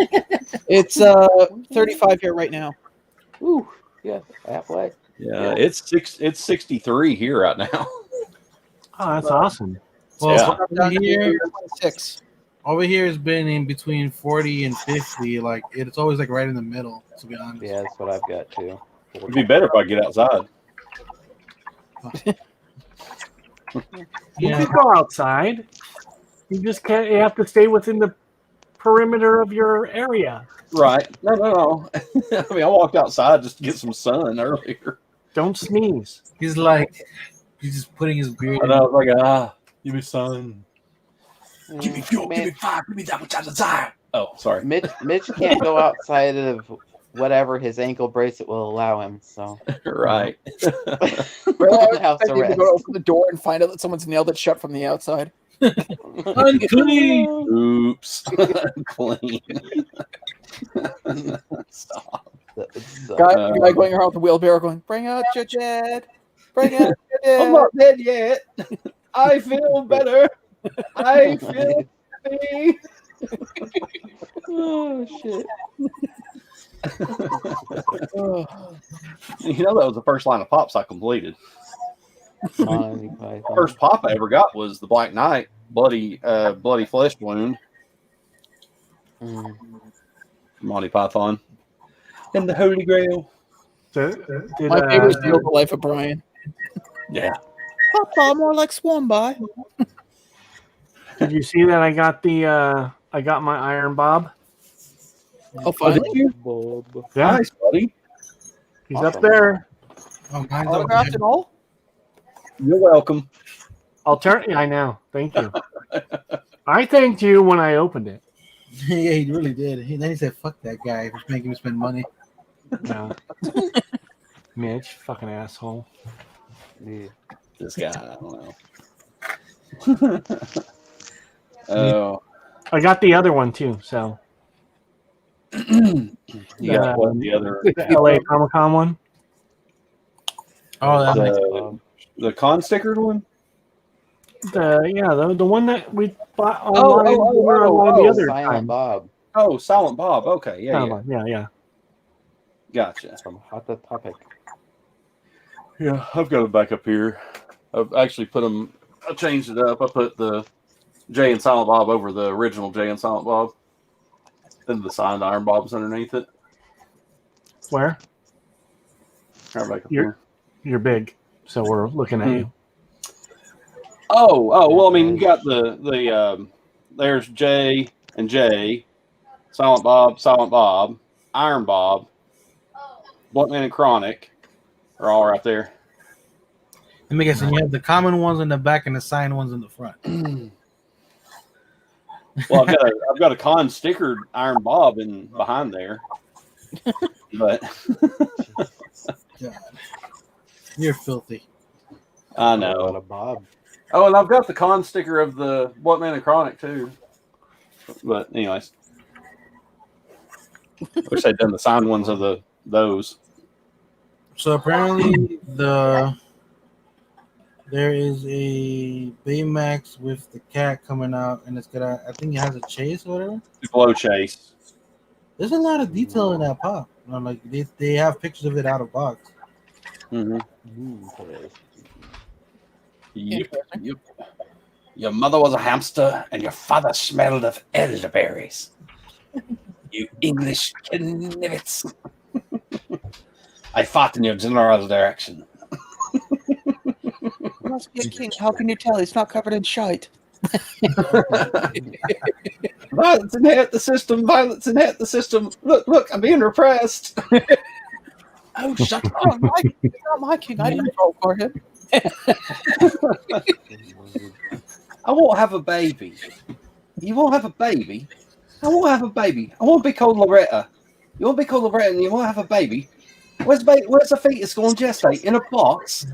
It's 35 here right now. Ooh, yeah, halfway. Yeah, it's 63 here right now. Oh, that's awesome. Well, Yeah. over here, 26. over here has been in between 40 and 50. Like it's always like right in the middle. To be honest. Yeah, that's what I've got too. It'd be better if I get outside. You Yeah. can go outside. You just can't. You have to stay within the perimeter of your area. Right. No. I mean, I walked outside just to get some sun earlier. Don't sneeze. He's like, he's just putting his beard. And I was like, give me sun. Give me fuel, give me fire, give me that which I desire. Oh, sorry. Mitch can't go outside of whatever his ankle bracelet will allow him. So Right. house I need to arrest. go open the door and find out that someone's nailed it shut from the outside. Unclean. Oops. Clean. Stop. Guy going around with the wheelbarrow going, bring out your dead. Bring out your dead. I'm not dead yet. I feel better. I feel happy. Oh shit! You know that was the first line of pops I completed. Monty Python. First pop I ever got was the Black Knight bloody flesh wound. Mm. Monty Python and the Holy Grail. Did, My favorite is the life of Brian. Yeah. Papa, more like Swan Boy. did you see that I got my Iron Bob? Oh, finally. Bob. Yeah, Nice, buddy. he's Awesome. up there. Oh, mine's over Autographed there. and all? You're welcome. I know. Thank you. I thanked you when I opened it. Yeah, he really did. Then he said, "Fuck that guy for making me spend money." No. Mitch, fucking asshole. Yeah. This guy, I don't know. Oh, I got the other one too. So you got what, the other the LA Comic Con one. Oh, that makes the con stickered one? The one that we bought Oh, online. The other Silent time. Bob Oh, Silent Bob. Okay, yeah. Yeah. Gotcha. from Hot Topic. Yeah, I've got it back up here. I've actually put them. I changed it up. I put the Jay and Silent Bob over the original Jay and Silent Bob. Then the signed Iron Bob's underneath it. Where? Right back up You're- here. You're big, so we're looking at you. Oh, well, I mean, you got the there's Jay and Jay, Silent Bob, Iron Bob, Bluntman and Chronic are all right there. Let me guess. And you have the common ones in the back and the signed ones in the front. Well, I've got a con stickered Iron Bob in behind there, but God. You're filthy. I What know. a Bob. Oh, and I've got the con sticker of the Bluntman and Chronic too. But anyways, Wish they'd done the signed ones of those. So apparently there is a Baymax with the cat coming out, and it's gonna. I think it has a chase or whatever. Blow chase. There's a lot of detail in that pop. Like they have pictures of it out of box. Mm-hmm. Yep. Your mother was a hamster, and your father smelled of elderberries. You English knibbits. I fought in your general direction. He must be a king. How can you tell? He's not covered in shite. Violence inherit the system. Violence inherit the system. Look, I'm being repressed. Oh, shut up. He's not my king. I didn't vote for him. I won't have a baby. You won't have a baby? I won't have a baby. I won't be called Loretta. You won't be called Loretta and you won't have a baby. Where's the fetus going to gestate? In a box?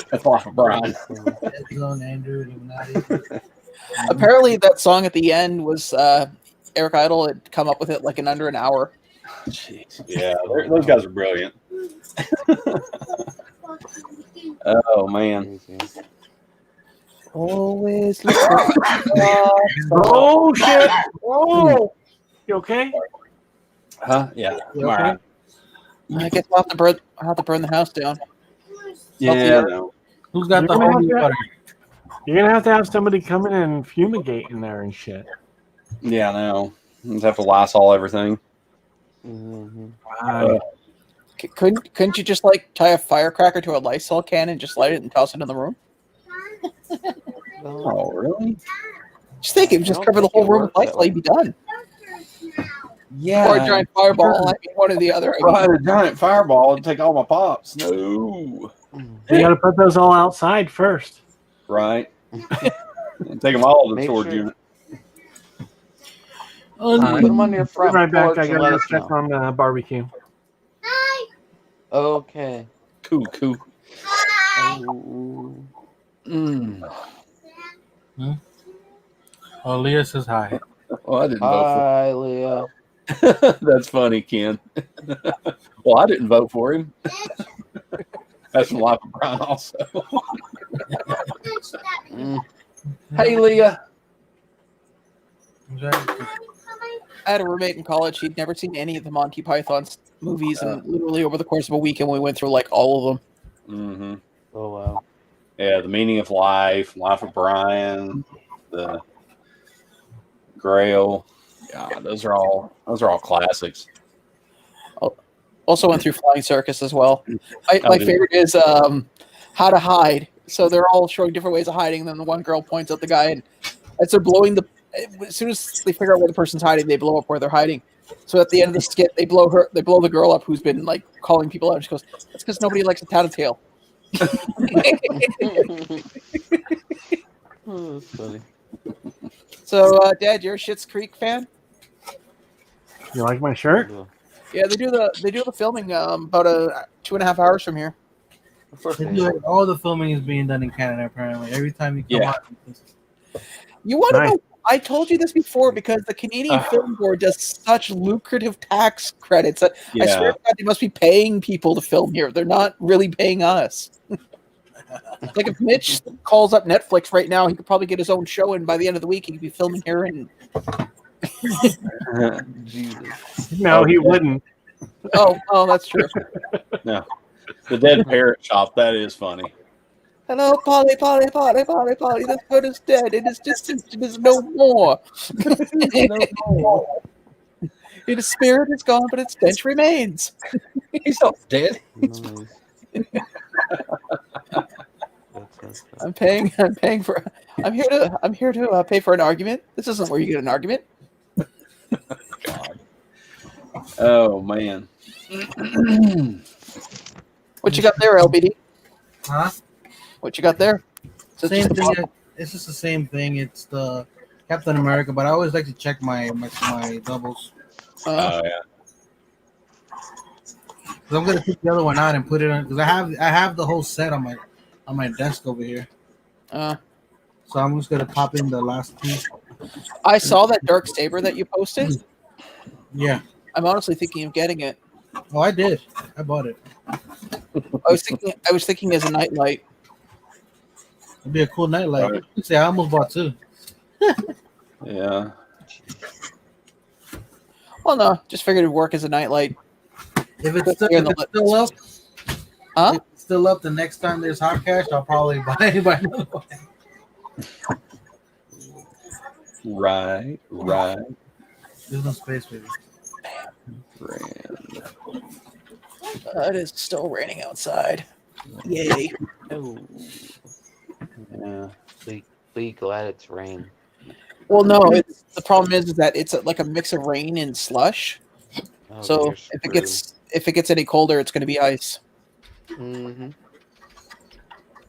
That's Life of Brian. Apparently, that song at the end was Eric Idle had come up with it like in under an hour. Jeez. Yeah, those guys are brilliant. Oh, man. Always look Oh, shit. Oh. You okay? Huh? Yeah. You All right. I guess I'll have to burn the house down. Yeah, no. Who's got You're the gonna holy have to- water? You're going to have somebody come in and fumigate in there and shit. Yeah, no. Just have to Lysol everything. Couldn't you just like tie a firecracker to a Lysol can and just light it and toss it in the room? Oh, really? Just think, it would just cover the whole room with Lysol. You'd be done. Yeah. Or a giant fireball. I mean, one or the other. I mean, Right, a giant fireball and take all my pops. No. You got to put those all outside first. Right. Take them all to the Make storage sure- unit. Put them on your Be front right back. porch I and got let to us check know. on the barbecue. Okay. Cool. Oh. Oh, Leah says hi. Well, I didn't vote Hi, Leah. for That's funny, Ken. Well, I didn't vote for him. That's from Life of Brian also. Hey, Leah. I had a roommate in college. He'd never seen any of the Monty Python movies, and literally over the course of a weekend, we went through like all of them. Mm-hmm. Oh, wow. Yeah, The Meaning of Life, Life of Brian, the Grail. Yeah, those are all classics. Also went through Flying Circus as well. My did. favorite is How to Hide. So they're all showing different ways of hiding. And then the one girl points at the guy, and as they're blowing as soon as they figure out where the person's hiding, they blow up where they're hiding. So at the end of the skit, they blow the girl up who's been like calling people out. And she goes, "That's because nobody likes a tattletale." Oh, that's funny. So, Dad, you're a Schitt's Creek fan? You like my shirt? Yeah, they do the filming about 2.5 hours from here. Of course They they do, like, all the filming is being done in Canada apparently. Every time you come Yeah. out, You want to Nice. know? I told you this before because the Canadian Film Board does such lucrative tax credits that I swear to God, they must be paying people to film here. They're not really paying us. Like if Mitch calls up Netflix right now, he could probably get his own show, and by the end of the week, he could be filming here. And Jesus. No, he wouldn't. oh, that's true. No. The Dead Parrot Shop, that is funny. Hello, Polly. This bird is dead. It is distant. It is no more. Its spirit is gone, but its stench remains. He's not dead. Nice. I'm here to pay for an argument. This isn't where you get an argument. God. Oh, man. What you got there, LBD? huh? What you got there? So Same thing. It's just the same thing. It's the Captain America, but I always like to check my doubles. Oh, yeah. 'Cause I'm gonna pick the other one out and put it on because I have the whole set on my desk over here. So I'm just gonna pop in the last two. I saw that dark saber that you posted. Yeah. I'm honestly thinking of getting it. Oh, I did. I bought it. I was thinking as a nightlight. It'd be a cool nightlight. Right. See, I almost bought 2. Yeah. Well, no, just figured it'd work as a nightlight. If it's still, Here in the still up, Huh? if it's still up, the next time there's hot cash, I'll probably buy another one. Right. There's no space, baby. Grand. It is still raining outside. Yay! Oh. Yeah. Be glad it's rain. Well, no, the problem is that it's like a mix of rain and slush. Oh, So you're if it gets any colder, it's going to be ice. Mm-hmm.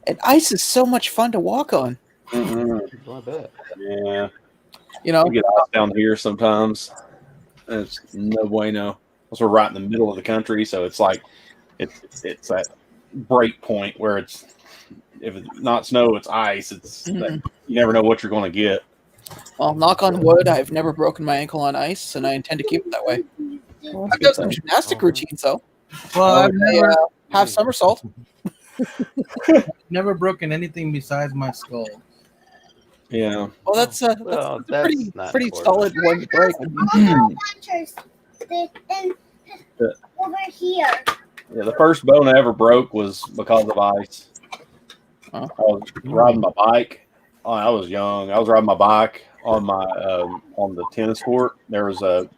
And ice is so much fun to walk on. Mm-hmm. I bet. Yeah. You know, We get ice down here sometimes. And it's no bueno. We're right in the middle of the country, so it's like it's that break point where it's if it's not snow, it's ice. It's that, you never know what you're going to get. well, knock on wood, I've never broken my ankle on ice, and I intend to keep it that way. Well, I've done some gymnastic routines though. Well, I've never, Half somersault. never broken anything besides my skull. Yeah. Well, that's Well, that's pretty not pretty important. solid one to break. Over here. Yeah, the first bone I ever broke was because of ice. Oh. I was riding my bike. Oh, I was young. I was riding my bike on my on the tennis court. There was a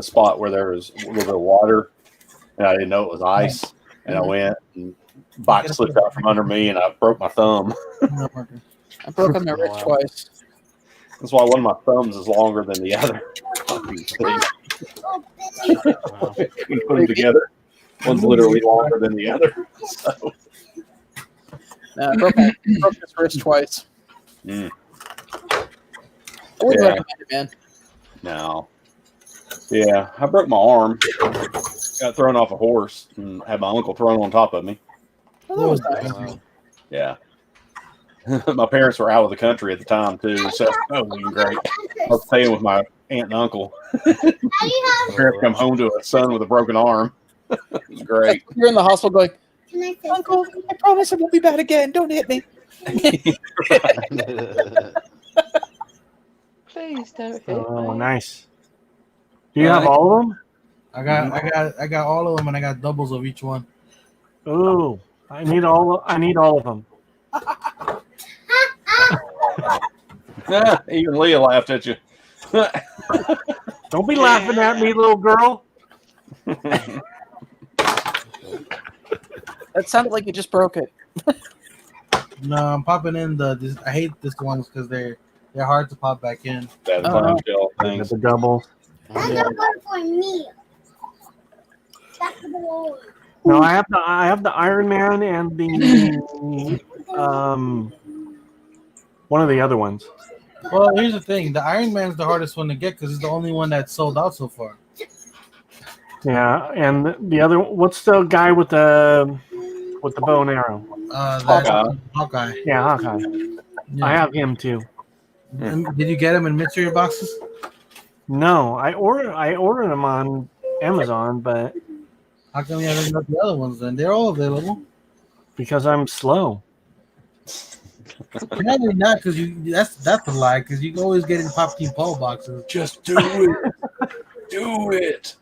spot where there was a little bit of water, and I didn't know it was ice. And I went, and bike slipped out from under me, and I broke my thumb. I broke on my wrist twice. That's why one of my thumbs is longer than the other. Wow. We put them together. One's literally longer than the other. So. I broke his wrist twice. Mm. I wouldn't Yeah. recommend it, man. No. Yeah, I broke my arm. Got thrown off a horse and had my uncle thrown on top of me. Well, that was nice. Wow. Yeah. My parents were out of the country at the time too, so that was even great. I was staying with my aunt and uncle. My parents come home to a son with a broken arm. It was great. You're in the hospital going, Can I say Uncle, I promise it won't be bad again. Don't hit me. Please don't hit Oh, me. nice. Do you have all of them? I got all of them, and I got doubles of each one. Oh, I need all of them. Even Leah laughed at you. Don't be laughing at me, little girl. That sounded like you just broke it. No, I'm popping in I hate this ones because they're hard to pop back in. That clamshell things. The double. that's Yeah. the one for me? That's the one. No, I have the Iron Man and the one of the other ones. Well, here's the thing: the Iron Man's the hardest one to get because it's the only one that's sold out so far. Yeah, and the other, what's the guy with the bow and arrow? Hawkeye. Yeah, Hawkeye. Yeah. I have him too. Did you get them in mystery boxes? No, I ordered them on Amazon, but How come you haven't got the other ones? Then they're all available. because I'm slow. Probably not because that's a lie because you can always get in Pop Team Paul boxes. Just do it. Do it.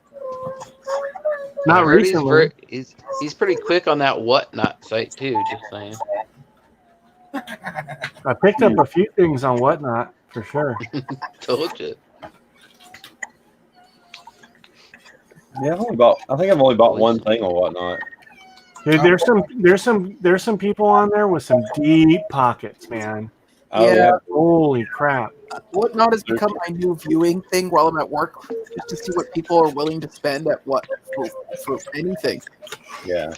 Not I heard recently. He's pretty quick on that whatnot site too. Just saying. I picked up a few things on Whatnot for sure. Told you. Yeah, I think I've only bought one thing or whatnot. Dude, there's some people on there with some deep pockets, man. Oh, Yeah. Holy crap! Whatnot has become my new viewing thing while I'm at work, just to see what people are willing to spend at for anything. Yeah.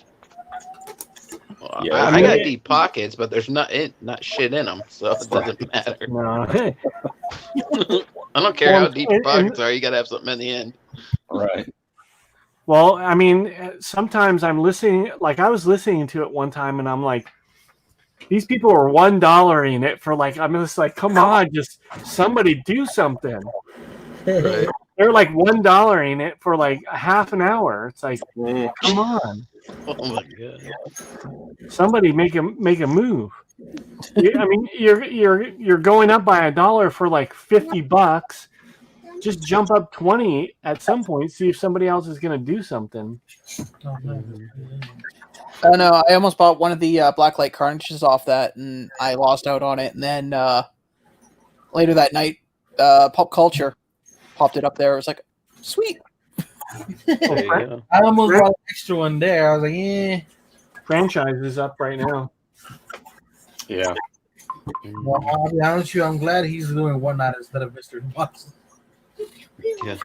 Well, Yeah, I got deep pockets, but there's not shit in them, so it doesn't matter. No, I don't care how Well, deep your pockets are. You gotta have something in the end. Right. well, I mean, sometimes I'm listening. Like I was listening to it one time, and I'm like, These people are $1 it for like. I'm just like, come on, just somebody do something. Right. They're like $1 it for like a half an hour. It's like, come on, Oh my god. somebody make a move. I mean, you're going up by $1 for like $50. Just jump up 20 at some point. See if somebody else is going to do something. Oh no, I almost bought one of the Blacklight Carnages off that, and I lost out on it. And then later that night, Pop Culture popped it up there. It was like, sweet. There you go. I almost bought an extra one there. I was like, yeah. Franchise is up right now. Yeah. Well, I'll be honest with you, I'm glad he's doing whatnot instead of Mystery Box. Yeah.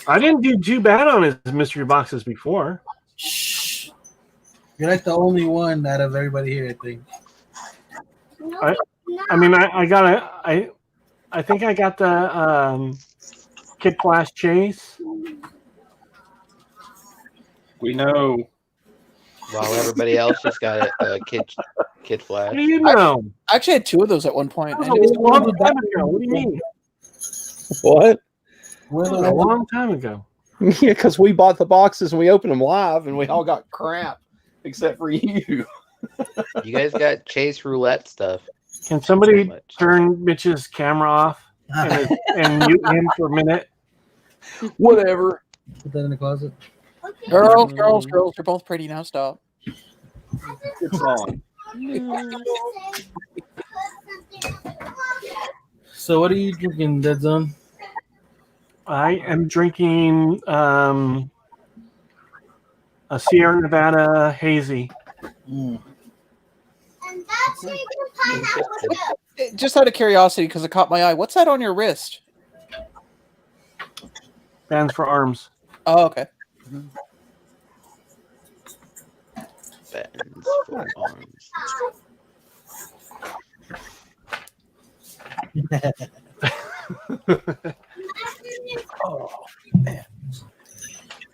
I didn't do too bad on his mystery boxes before. Shh. You're like the only one out of everybody here, I think. I mean, I think I got the Kid Flash Chase. We know. While everybody else just got a Kid Flash. What do you know? I actually had two of those at one point. That And was a long time ago. What do you mean? What? That was a long time ago. Yeah, because we bought the boxes and we opened them live, and we all got crap except for you. You guys got Chase Roulette stuff. Can somebody So much. turn Mitch's camera off and mute him for a minute? Whatever. Put that in the closet. girls, you're both pretty now. Stop. Good song. So what are you drinking, Dead Zone? I am drinking a Sierra Nevada hazy. Just out of curiosity, because it caught my eye. What's that on your wrist? Bands for arms. Oh, okay. Bands for arms.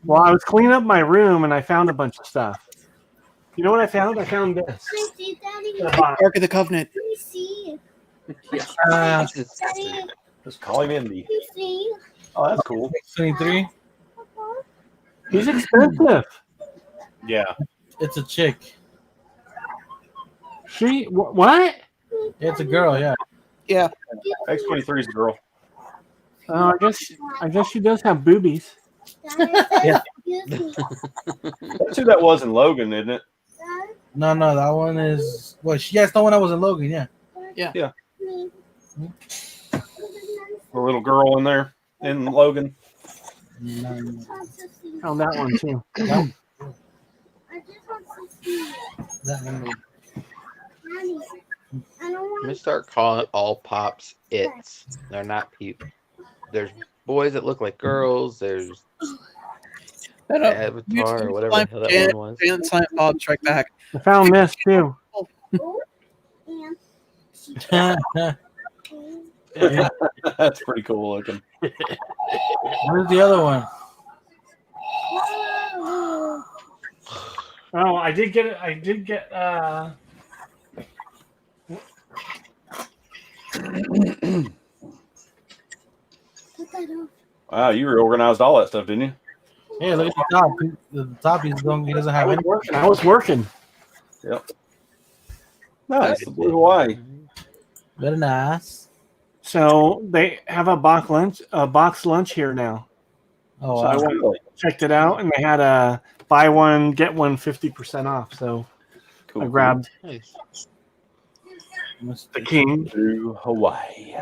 Well, I was cleaning up my room and I found a bunch of stuff. You know what I found? I found this. Ark of the Covenant. Just call him Indy. Oh, that's cool. 23. He's expensive. Yeah. It's a chick. What? It's a girl, yeah. Yeah. X23 is a girl. Oh, I guess she does have boobies. Yeah. That's who that was in Logan, isn't it? No, that one is. Well, yes, the one that was in Logan, yeah. Yeah. A little girl in there in Logan. Found that one too. That one. I'm gonna start calling all pops its. They're not people. There's boys that look like girls. There's Avatar or whatever the hell that one was. Jalen Silent Bob Strike Back. I found this too. That's pretty cool looking. Where's the other one? Oh, I did get it. I did get Wow, you reorganized all that stuff, didn't you? Yeah, look at the top. The top he doesn't have any. I was working. Yep. Nice. The Blue Hawaii. Very nice. So they have a box lunch here now. Oh, So I wow. went checked it out, and they had a buy one get one 50% off. So Cool. I grabbed Nice. the king. Blue Hawaii.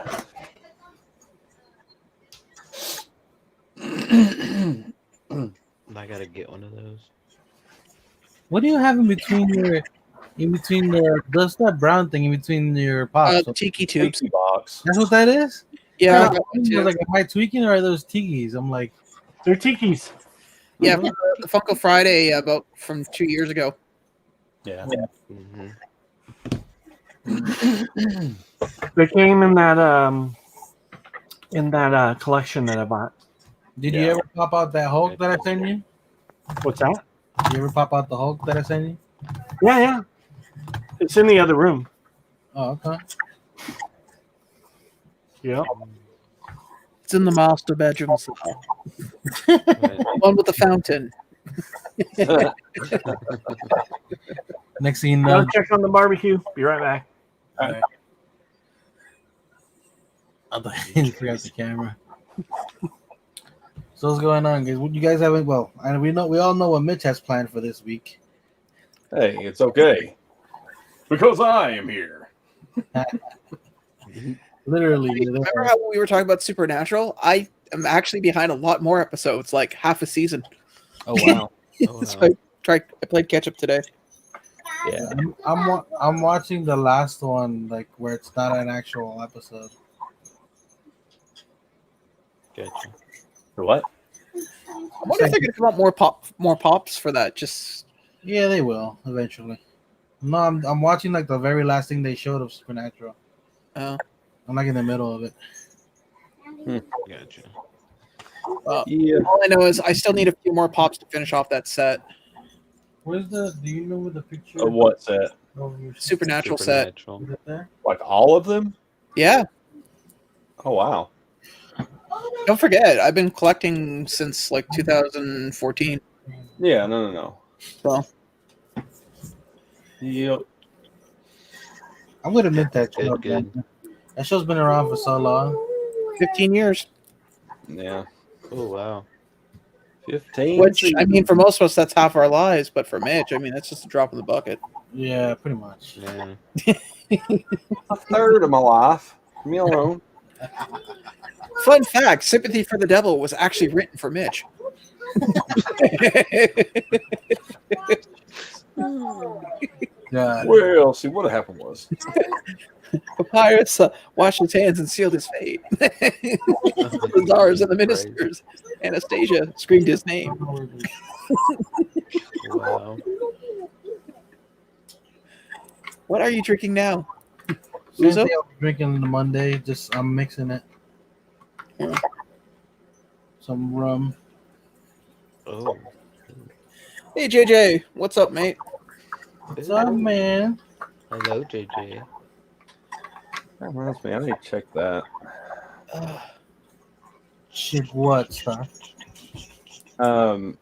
I gotta get one of those. What do you have in between the what's that brown thing in between your pops? Tiki tubes. Pixie box. That's what that is? Yeah. I got I one was too. like, am I tweaking or are those tikis? I'm like, They're tikis. Yeah, from the Funko Friday about from 2 years ago. Yeah. Mm-hmm. They came in that collection that I bought. did you ever pop out that Hulk that I sent you? What's that? Did you ever pop out the Hulk that I sent you? Yeah. It's in the other room. Oh, okay. Yeah. It's in the master bedroom. One with the fountain. Next thing you I'll know, check on the barbecue. Be right back. right. I thought you forgot the camera. So what's going on, guys? What you guys having? Well, and we all know what Mitch has planned for this week. Hey, it's okay. Because I am here. Literally, Remember how we were talking about Supernatural? I am actually behind a lot more episodes, like half a season. Oh wow. So I played catch up today. Yeah. I'm watching the last one, like where it's not an actual episode. Gotcha. For what? I wonder if they're going to come out more pops for that. Just Yeah, they will eventually. No, I'm watching like the very last thing they showed of Supernatural. I'm like in the middle of it. Gotcha. Yeah. all I know is I still need a few more pops to finish off that set. Where's the? Do you know where the picture? Of what set? Of your Supernatural set. Supernatural. Is it there? Like all of them? Yeah. Oh wow. Don't forget, I've been collecting since like 2014. Yeah, no. So Yep. I'm gonna admit that show. Good. Man. That show's been around for so long. 15 years. Yeah. Oh wow. 15. Which, I mean, for most of us, that's half our lives. But for Mitch, I mean, that's just a drop in the bucket. Yeah, pretty much. Yeah. A third of my life. Leave me alone. Fun fact, Sympathy for the Devil was actually written for Mitch. Yeah. Well, see what happened was. Papyrus washed his hands and sealed his fate. The czars and the ministers. Anastasia screamed his name. Wow. What are you drinking now? Same Uzo? thing I was drinking on the Monday. Just I'm mixing it. Yeah. Some rum. Oh. Hey, JJ. What's up, mate? What's up, man? Hello, JJ. That reminds me, I need to check that. Shit, what stuff? That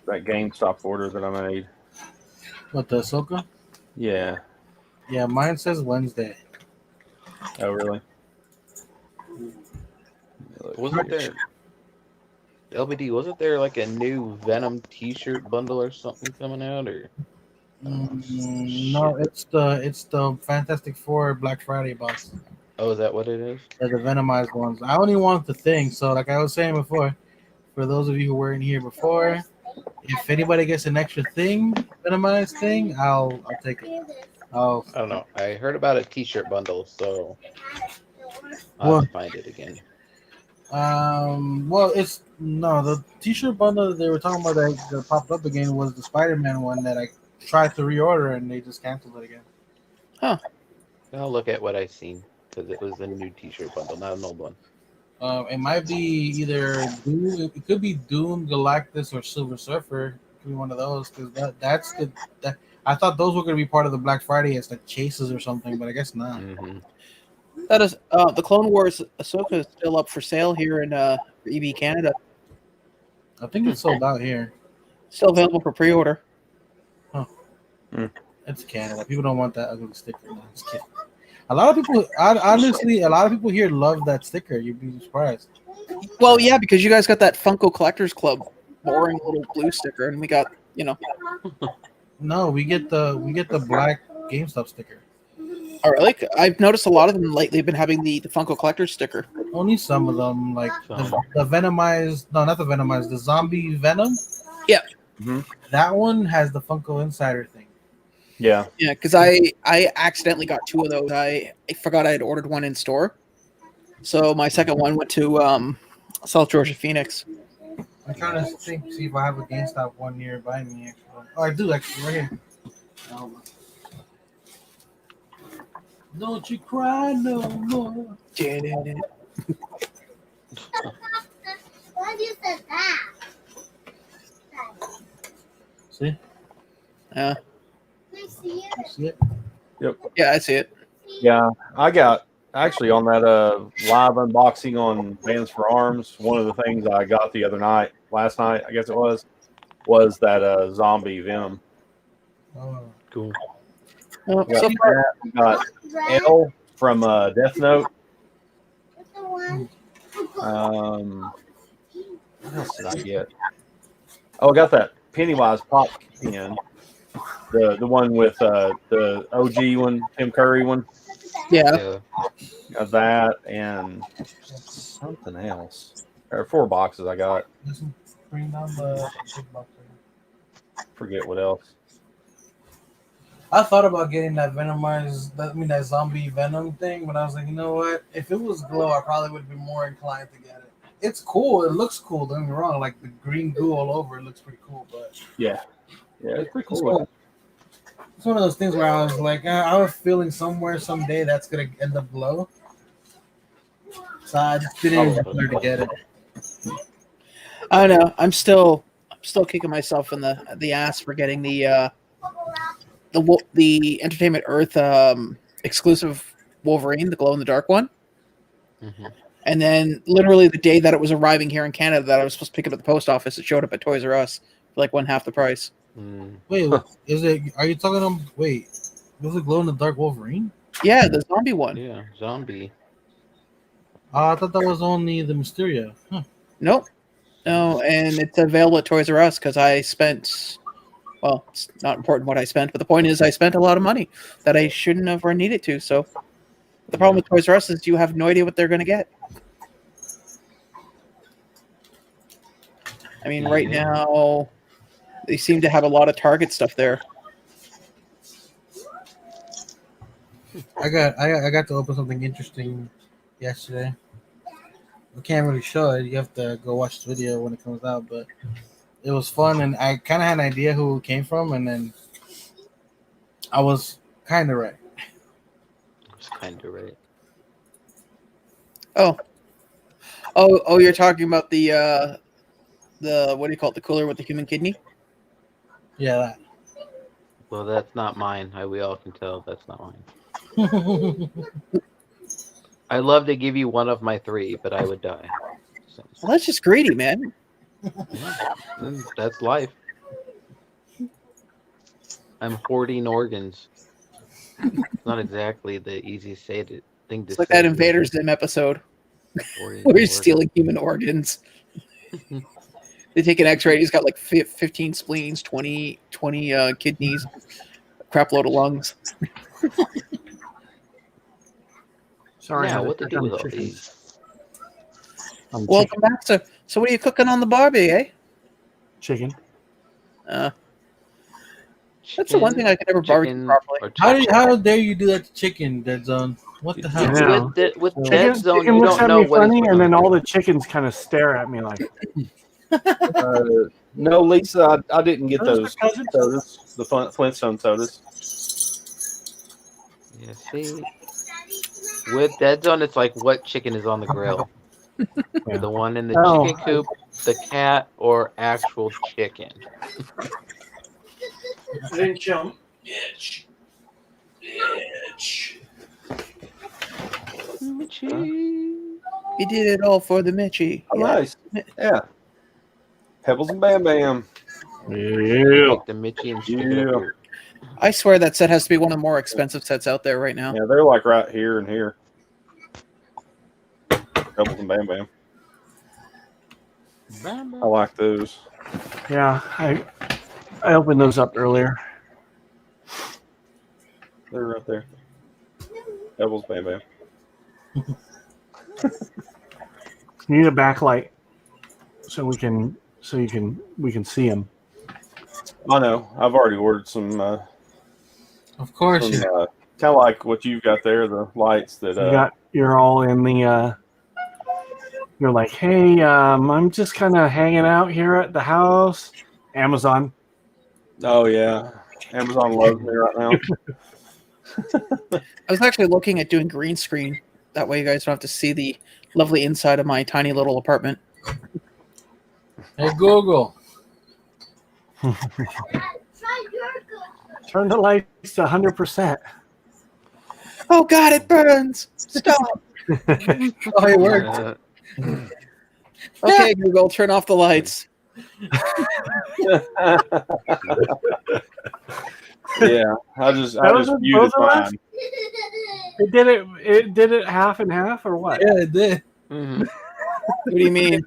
GameStop order that I made. What, the Ahsoka? Yeah. Yeah, mine says Wednesday. Oh really? Wasn't there LBD? Wasn't there like a new Venom T-shirt bundle or something coming out? Or No, it's the Fantastic Four Black Friday box. oh, is that what it is? They're the Venomized ones. I only want the thing, so like I was saying before, for those of you who weren't here before, if anybody gets an extra thing, Venomized thing, I'll take it. I don't know. I heard about a T-shirt bundle, so I'll have to find it again. Well, it's no the T-shirt bundle that they were talking about that popped up again was the Spider-Man one that I tried to reorder and they just canceled it again. I'll look at what I've seen because it was a new T-shirt bundle, not an old one. It might be either Doom, it could be Doom, Galactus, or Silver Surfer. It could be one of those because that's that. I thought those were going to be part of the Black Friday as like chases or something, but I guess not. Mm-hmm. That is the Clone Wars Ahsoka is still up for sale here in EB Canada. I think it's sold out here. Still available for pre-order. It's Canada. People don't want that ugly sticker. No, just kidding. A lot of people, honestly, a lot of people here love that sticker. You'd be surprised. Well, yeah, because you guys got that Funko Collectors Club boring little blue sticker, and we got No, we get the black GameStop sticker. Oh, really? I've noticed a lot of them lately have been having the Funko Collectors sticker. Only some of them, like the Venomized. No, not the Venomized. The Zombie Venom. Yeah. Mm-hmm. That one has the Funko Insider thing. Yeah. Yeah, because I accidentally got two of those. I forgot I had ordered one in store. So my second one went to South Georgia Phoenix. I'm trying to see if I have a GameStop one nearby me. Actually. Oh, I do actually, right here. Don't you cry no more. Why you said that? See? Yeah. Can I see it? See it? Yep. Yeah, I see it. Yeah, I got actually on that live unboxing on Bands for Arms. One of the things I got the other night, last night, I guess it was that zombie Venom. Oh. Cool. Well, We got, so far, that. We got L from Death Note. What else did I get? Oh, I got that Pennywise pop pen. The one with the OG one, Tim Curry one. yeah. Yeah. Got that and something else. There are 4 boxes I got. Bring down the big box. Forget what else. I thought about getting that that zombie Venom thing, but I was like, you know what? If it was glow, I probably would be more inclined to get it. It's cool. It looks cool. Don't get me wrong. Like the green goo all over, it looks pretty cool. But Yeah, it's pretty it's cool. it's one of those things where I was like, I have a feeling somewhere someday that's gonna end up glow. So I just didn't bother to get it. I don't know. I'm still kicking myself in the ass for getting the Entertainment Earth exclusive Wolverine, the glow in the dark one. Mm-hmm. And then literally the day that it was arriving here in Canada, that I was supposed to pick it up at the post office, it showed up at Toys R Us for like 1/2 the price. Wait, is it? Are you talking about? Wait, was it glow in the dark Wolverine? Yeah, the zombie one. Yeah, zombie. I thought that was only the Mysterio. Huh. Nope. No, and it's available at Toys R Us because I spent. Well, it's not important what I spent, but the point is I spent a lot of money that I shouldn't have or needed to. So the problem with Toys R Us is you have no idea what they're going to get. I mean, right now they seem to have a lot of Target stuff there. I got to open something interesting yesterday. I can't really show it. You have to go watch the video when it comes out, but it was fun, and I kind of had an idea who it came from, and then I was kind of right. It's kind of right. Oh, you're talking about the what do you call it? The cooler with the human kidney? Yeah, that. Well, that's not mine. We all can tell that's not mine. I'd love to give you one of my 3, but I would die. So, Well, that's just greedy, man. that's life. I'm hoarding organs. It's not exactly the easiest thing to It's say. like that Invader Zim episode Hoarding where he's organs. stealing human organs. They take an X-ray. He's got like 15 spleens, 20 kidneys, a crap load of lungs. Sorry, I Yeah, had what to check do on with all chickens. these? On Welcome back. So what are you cooking on the barbie, eh? chicken. That's the one thing I can never barbecue properly. How dare you do that to chicken, Dead Zone? What the hell? Yeah. With Chicken, Dead Zone, chicken you looks don't at know me what he's funny, putting and then on all there. the chickens kind of stare at me like, No, Lisa, I didn't get Those those are cousins? sodas, the Flintstone sodas. Yeah, see, with Dead Zone, it's like what chicken is on the grill? Yeah. The one in the Oh, chicken coop, the cat, or actual chicken? Then jump. Itch. He did it all for the Mitchie. Oh, Yeah. nice. Yeah. Pebbles and Bam Bam. Yeah. Take the Mitchie and stick it up your... I swear that set has to be one of the more expensive sets out there right now. Yeah, they're like right here and here. Pebbles and Bam Bam. I like those. Yeah, I opened those up earlier. They're right there. Pebbles, Bam Bam. You need a backlight so we can see them. I know. I've already ordered some. Of course, kind of like what you've got there, the lights that. You're all in the. You're like, hey, I'm just kind of hanging out here at the house. Amazon. Oh yeah, Amazon loves me right now. I was actually looking at doing green screen. That way you guys don't have to see the lovely inside of my tiny little apartment. Hey Google. Turn the lights to 100%. Oh God, it burns! Stop. Oh, it worked. Okay, Google, turn off the lights. Yeah, I just was muted both of us? mine. It did it half and half or what? Yeah, it did. Mhm. What do you mean?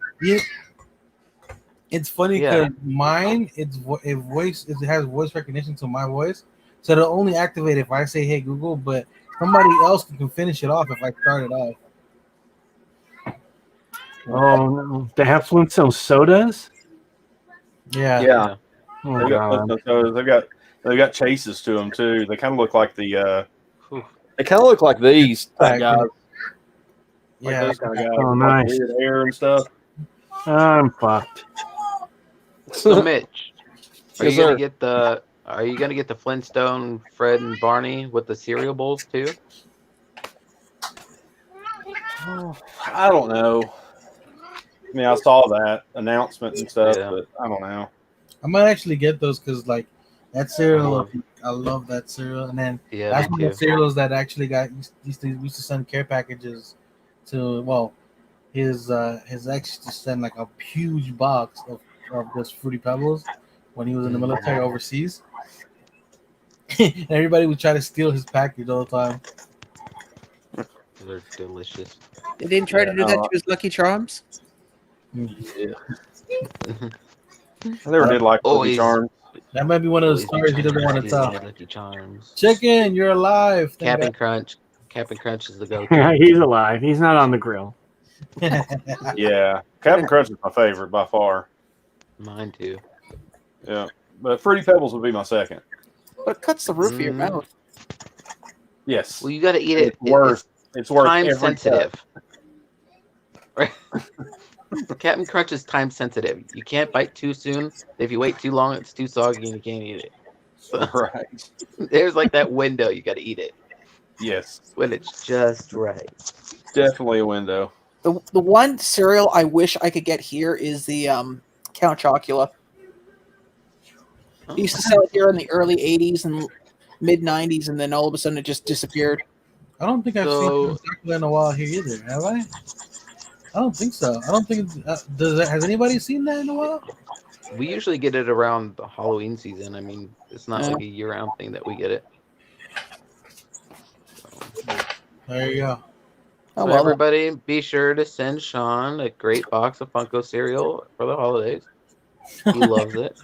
It's funny Yeah. because mine, it has voice recognition to my voice, so it'll only activate if I say, "Hey Google," but somebody else can finish it off if I start it off. Oh no. They have Flintstone sodas? Yeah. Yeah, Oh they've got god. Flintstone sodas. They've got chases to them too. They kind of look like the. Whew. They kind of look like these type guys. Like Yeah. those kind of guys. Oh, with, like, nice. weird hair and stuff. I'm fucked. So Mitch, are Yes, you gonna sir. get the Flintstone Fred and Barney with the cereal bowls too? I don't know. I mean, I saw that announcement and stuff, Yeah. but I don't know. I might actually get those because like that cereal, I I love that cereal, and then Yeah, that's me one of the too. cereals that actually used to send care packages to. Well, his ex used to send like a huge box of those Fruity Pebbles when he was in the military overseas. And everybody would try to steal his package all the time. They're delicious. They didn't try to do that no. to his Lucky Charms. Yeah. I never did like Lucky Always- Charms. That might be one of those Always stories he doesn't want to Lucky tell. Lucky Charms. Chicken, you're alive. Thank Captain God. Crunch. Captain Crunch is the go-to. He's alive. He's not on the grill. Yeah, Captain Crunch is my favorite by far. Mine too. Yeah, but Fruity Pebbles would be my second. But it cuts the roof of your mouth. Yes, Well, you got to eat it. it's worth. It's worth Time every sensitive. cut. Right. Captain Crunch is time sensitive. You can't bite too soon. If you wait too long, it's too soggy and you can't eat it. So Right. there's like that window you got to eat it Yes, when it's just right. definitely a window. The one cereal I wish I could get here is the Count Chocula. He used to sell it here in the early 80s and mid 90s, and then all of a sudden it just disappeared. I don't think I've So- seen chocolate in a while here either. Have I? I don't think so. I don't think. Has anybody seen that in a while? We usually get it around the Halloween season. I mean, it's not Yeah. like a year-round thing that we get it. There you go. Oh, So well, everybody, be sure to send Sean a great box of Funko cereal for the holidays. He loves it.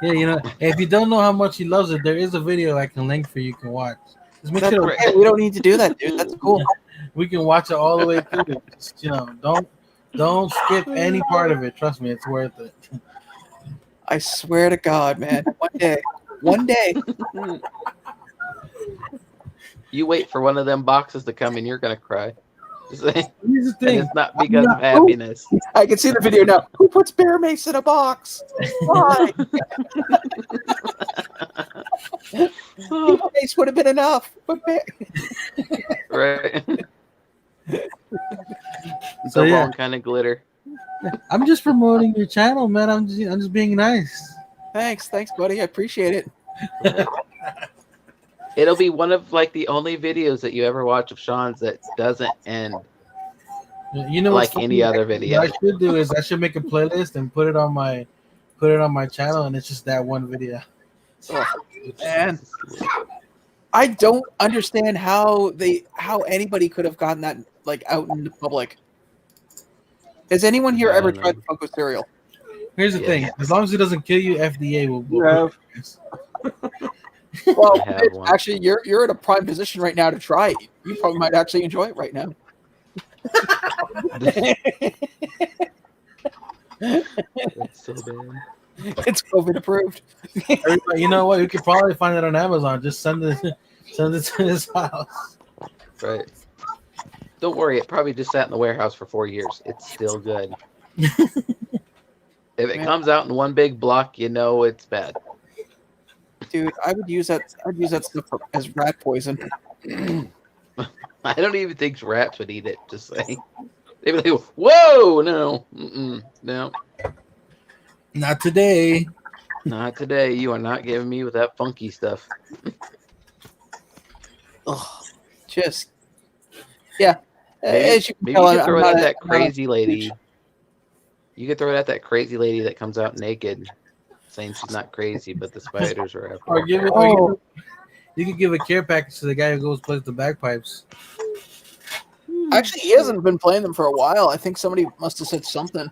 Yeah, you know, if you don't know how much he loves it, there is a video I can link for you can watch. Just make that's sure great. okay. We don't need to do that, dude. That's cool. we can watch it all the way through. Just, you know, don't skip any part of it. Trust me, it's worth it. I swear to God, man. One day. You wait for one of them boxes to come and you're gonna cry. Just saying. Here's the And thing. it's not because of happiness. I can see the video now. Who puts bear mace in a box? Why? Bear mace would have been enough. But Right. So The yeah, wrong kind of glitter. I'm just promoting your channel, man. I'm just being nice. thanks, buddy. I appreciate it. It'll be one of like the only videos that you ever watch of Sean's that doesn't end You know, what's like any funny? other video. What I should do is I should make a playlist and put it on my channel, and it's just that one video. Man, I don't understand how anybody could have gotten that like out in the public. Has anyone here I ever don't tried know. the Funko cereal? Here's the Yeah. thing: as long as it doesn't kill you, FDA will. Yeah. Well, I have one. actually, you're in a prime position right now to try it. You probably might actually enjoy it right now. That's so bad. It's COVID approved. Everybody, you know what? You could probably find it on Amazon. Just send it to his house. Right. Don't worry, it probably just sat in the warehouse for 4 years. It's still good. If it comes out in one big block, you know it's bad. Dude, I'd use that stuff as rat poison. I don't even think rats would eat it. Just saying. They'd be like, "Whoa, no, no, Not today. not today. You are not giving me with that funky stuff." Ugh. Just yeah. Maybe, As you can maybe tell, you could I'm throw it not at a- that I'm not a crazy lady. huge- You could throw it at that crazy lady that comes out naked, saying she's not crazy, but the spiders are after Or her. give it. Oh, You could give a care package to the guy who goes plays the bagpipes. actually, he hasn't been playing them for a while. I think somebody must have said something.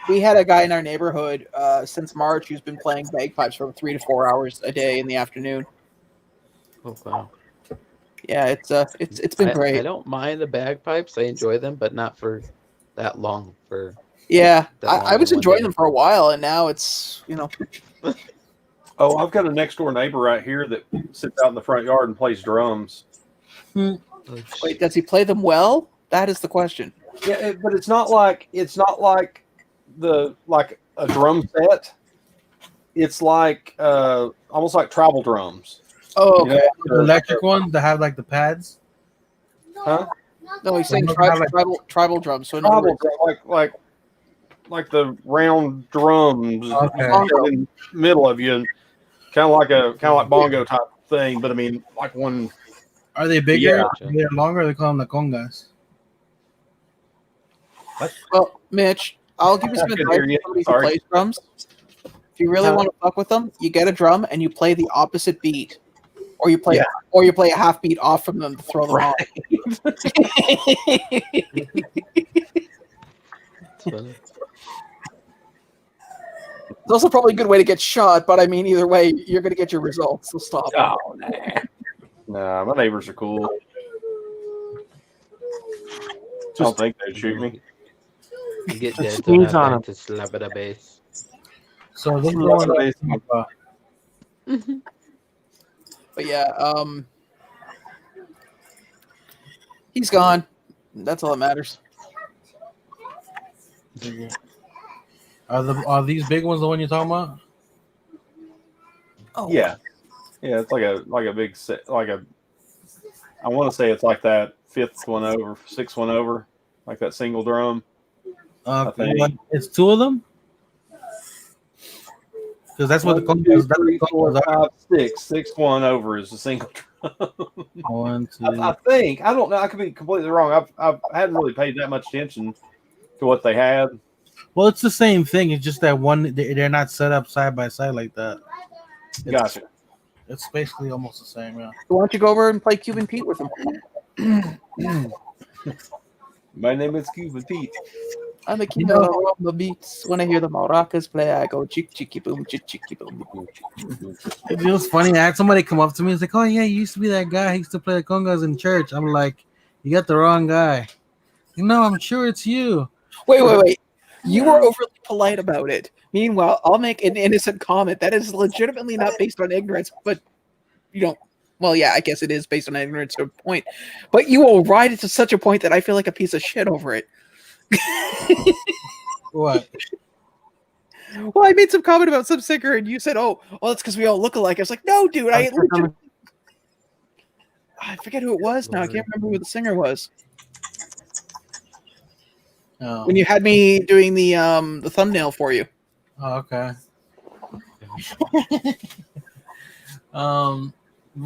We had a guy in our neighborhood since March who's been playing bagpipes for 3 to 4 hours a day in the afternoon. Oh wow! Yeah, it's been I great. don't mind the bagpipes. I enjoy them, but not for that long. Yeah, that long I was in one enjoying day. them for a while, and now it's Oh, I've got a next door neighbor right here that sits out in the front yard and plays drums. Oh, Wait, does he play them well? That is the question. Yeah, but it's not like a drum set. It's like almost like travel drums. Oh, You okay. know, The electric ones that have like the pads. huh? No, he's saying Well, have, like- tribal drums. So in other Travel words, drum, like the round drums Okay. in the middle of you, and kind of like bongo type thing. But I mean, like one. Are they bigger? Yeah. Are they longer? They call them the congas. well, Mitch, I'll give you some I couldn't advice hear for you. somebody who Sorry. plays drums. If you really want to fuck with them, you get a drum and you play the opposite beat, or you play a half beat off from them to throw them off. that's funny. It's also probably a good way to get shot, but I mean, either way, you're going to get your results. So stop. Oh, nah, my neighbors are cool. I don't think they'd shoot me. You get dead to Sneeze have on time 'em. to slap at a base. So this is That's going amazing. But yeah, he's gone. That's all that matters. Are these big ones the one you're talking about? Oh Yeah, it's like a big set, I want to say it's like that sixth one over, like that single drum. Okay, think- it's two of them. Because that's what the One, congas. two, That's three, the four, congas are. 5, 6. Sixth one over is a single drum. 1, 2. I think, I don't know. I could be completely wrong. I hadn't really paid that much attention to what they had. Well, it's the same thing. It's just that one they're not set up side by side like that. Gotcha. It's basically almost the same. Yeah. So why don't you go over and play Cuban Pete with him? My name is Cuban Pete. I'm the king You know- of the beats. When I hear the maracas play, I go chick chicky boom, chick chicky boom. It feels funny. I had somebody come up to me and like, "Oh yeah, you used to be that guy. He used to play the congas in church." I'm like, "You got the wrong guy." No, I'm sure it's you. Wait. You were overly polite about it. Meanwhile, I'll make an innocent comment that is legitimately not based on ignorance, but you don't. Well, yeah, I guess it is based on ignorance to a point. But you will ride it to such a point that I feel like a piece of shit over it. What? Well, I made some comment about some singer, and you said, "Oh, well, that's because we all look alike." I was like, "No, dude, I forget who it was now. I can't remember who the singer was." Oh, When you had me doing the thumbnail for you. oh okay.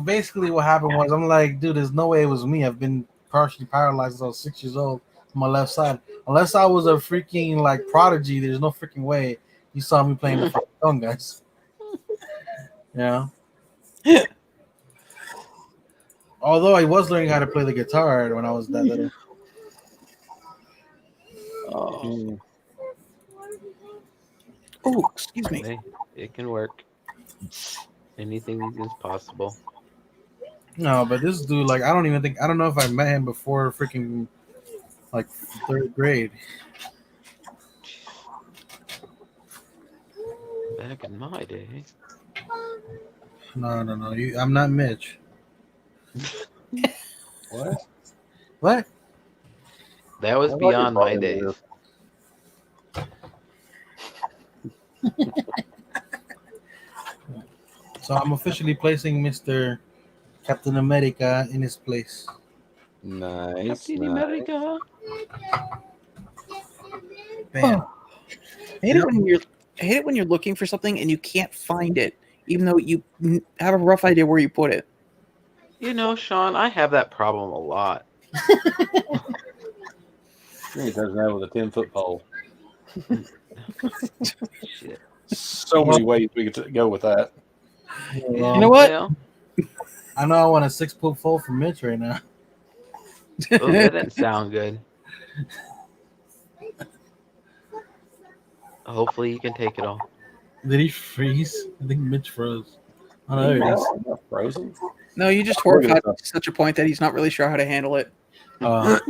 Basically, what happened was I'm like, dude, there's no way it was me. I've been partially paralyzed since I was 6 years old on my left side. Unless I was a freaking like prodigy, there's no freaking way you saw me playing the fucking congas. Yeah. Although I was learning how to play the guitar when I was that little. Oh, excuse me. Hey, it can work. Anything is possible. No, but this dude, like, I don't know if I met him before freaking like third grade. Back in my day. No. I'm not Mitch. What? What? That was I thought beyond you were my talking days. So I'm officially placing Mr. Captain America in his place. Nice. Captain America. Bam. I hate it when you're looking for something and you can't find it, even though you have a rough idea where you put it. You know, Sean, I have that problem a lot. He doesn't have with a 10-foot pole. Shit. So many ways we could go with that. Well, You know what? Well, I know I want a 6-foot pole from Mitch right now. oh, that didn't sound good. Hopefully, you can take it all. Did he freeze? I think Mitch froze. Oh, no, there it is. Not frozen. No, you just horrified him to such a point that he's not really sure how to handle it. What?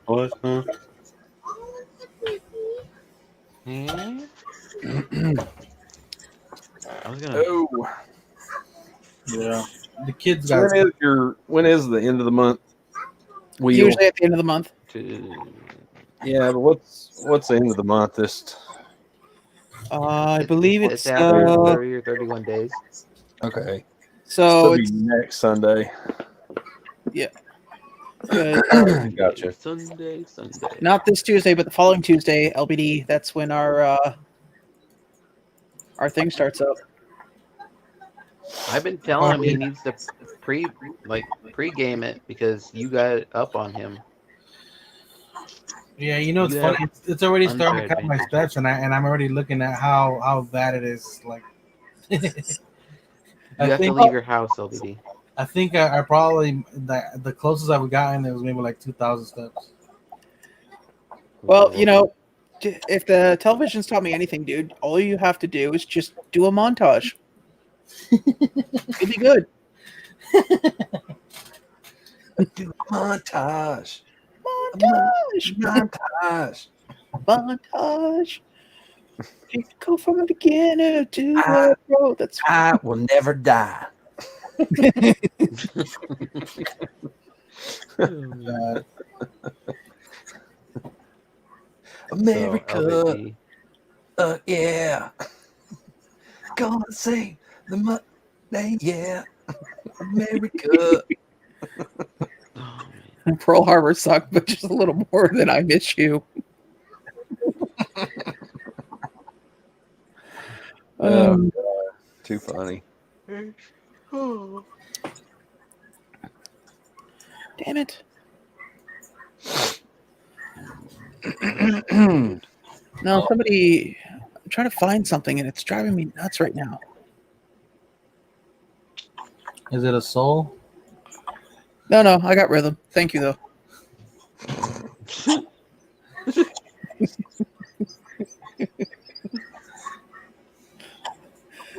What? Huh? I was gonna. Oh. Yeah. The kids So got. when is the end of the month? Wheel? Usually at the end of the month. Yeah, but what's the end of the month? I believe it's after 30 or 31 days. Okay. so It'll be it's next Sunday. Gotcha. Sunday. not this Tuesday, but the following Tuesday, LBD. That's when our thing starts up. I've been telling him he needs to pre-game it because you got it up on him. Yeah, you know it's You funny. have It's already starting to unfair cut my advantage. steps, and I'm already looking at how bad it is. Like, You have to leave your house, LBD. I think I probably the closest I've gotten it was maybe like 2,000 steps. Well, you know, if the television's taught me anything, dude, all you have to do is just do a montage. It'd be good. Montage. Montage. Montage. You go from a beginner to a pro. That's I will never die. America. LBD. Yeah. Gonna sing the Monday, yeah. America. Oh, man. Pearl Harbor sucked, but just a little more than I Miss You. God. Too funny. Damn it. No, somebody. I'm trying to find something and it's driving me nuts right now. Is it a soul? No, I got rhythm. Thank you, though.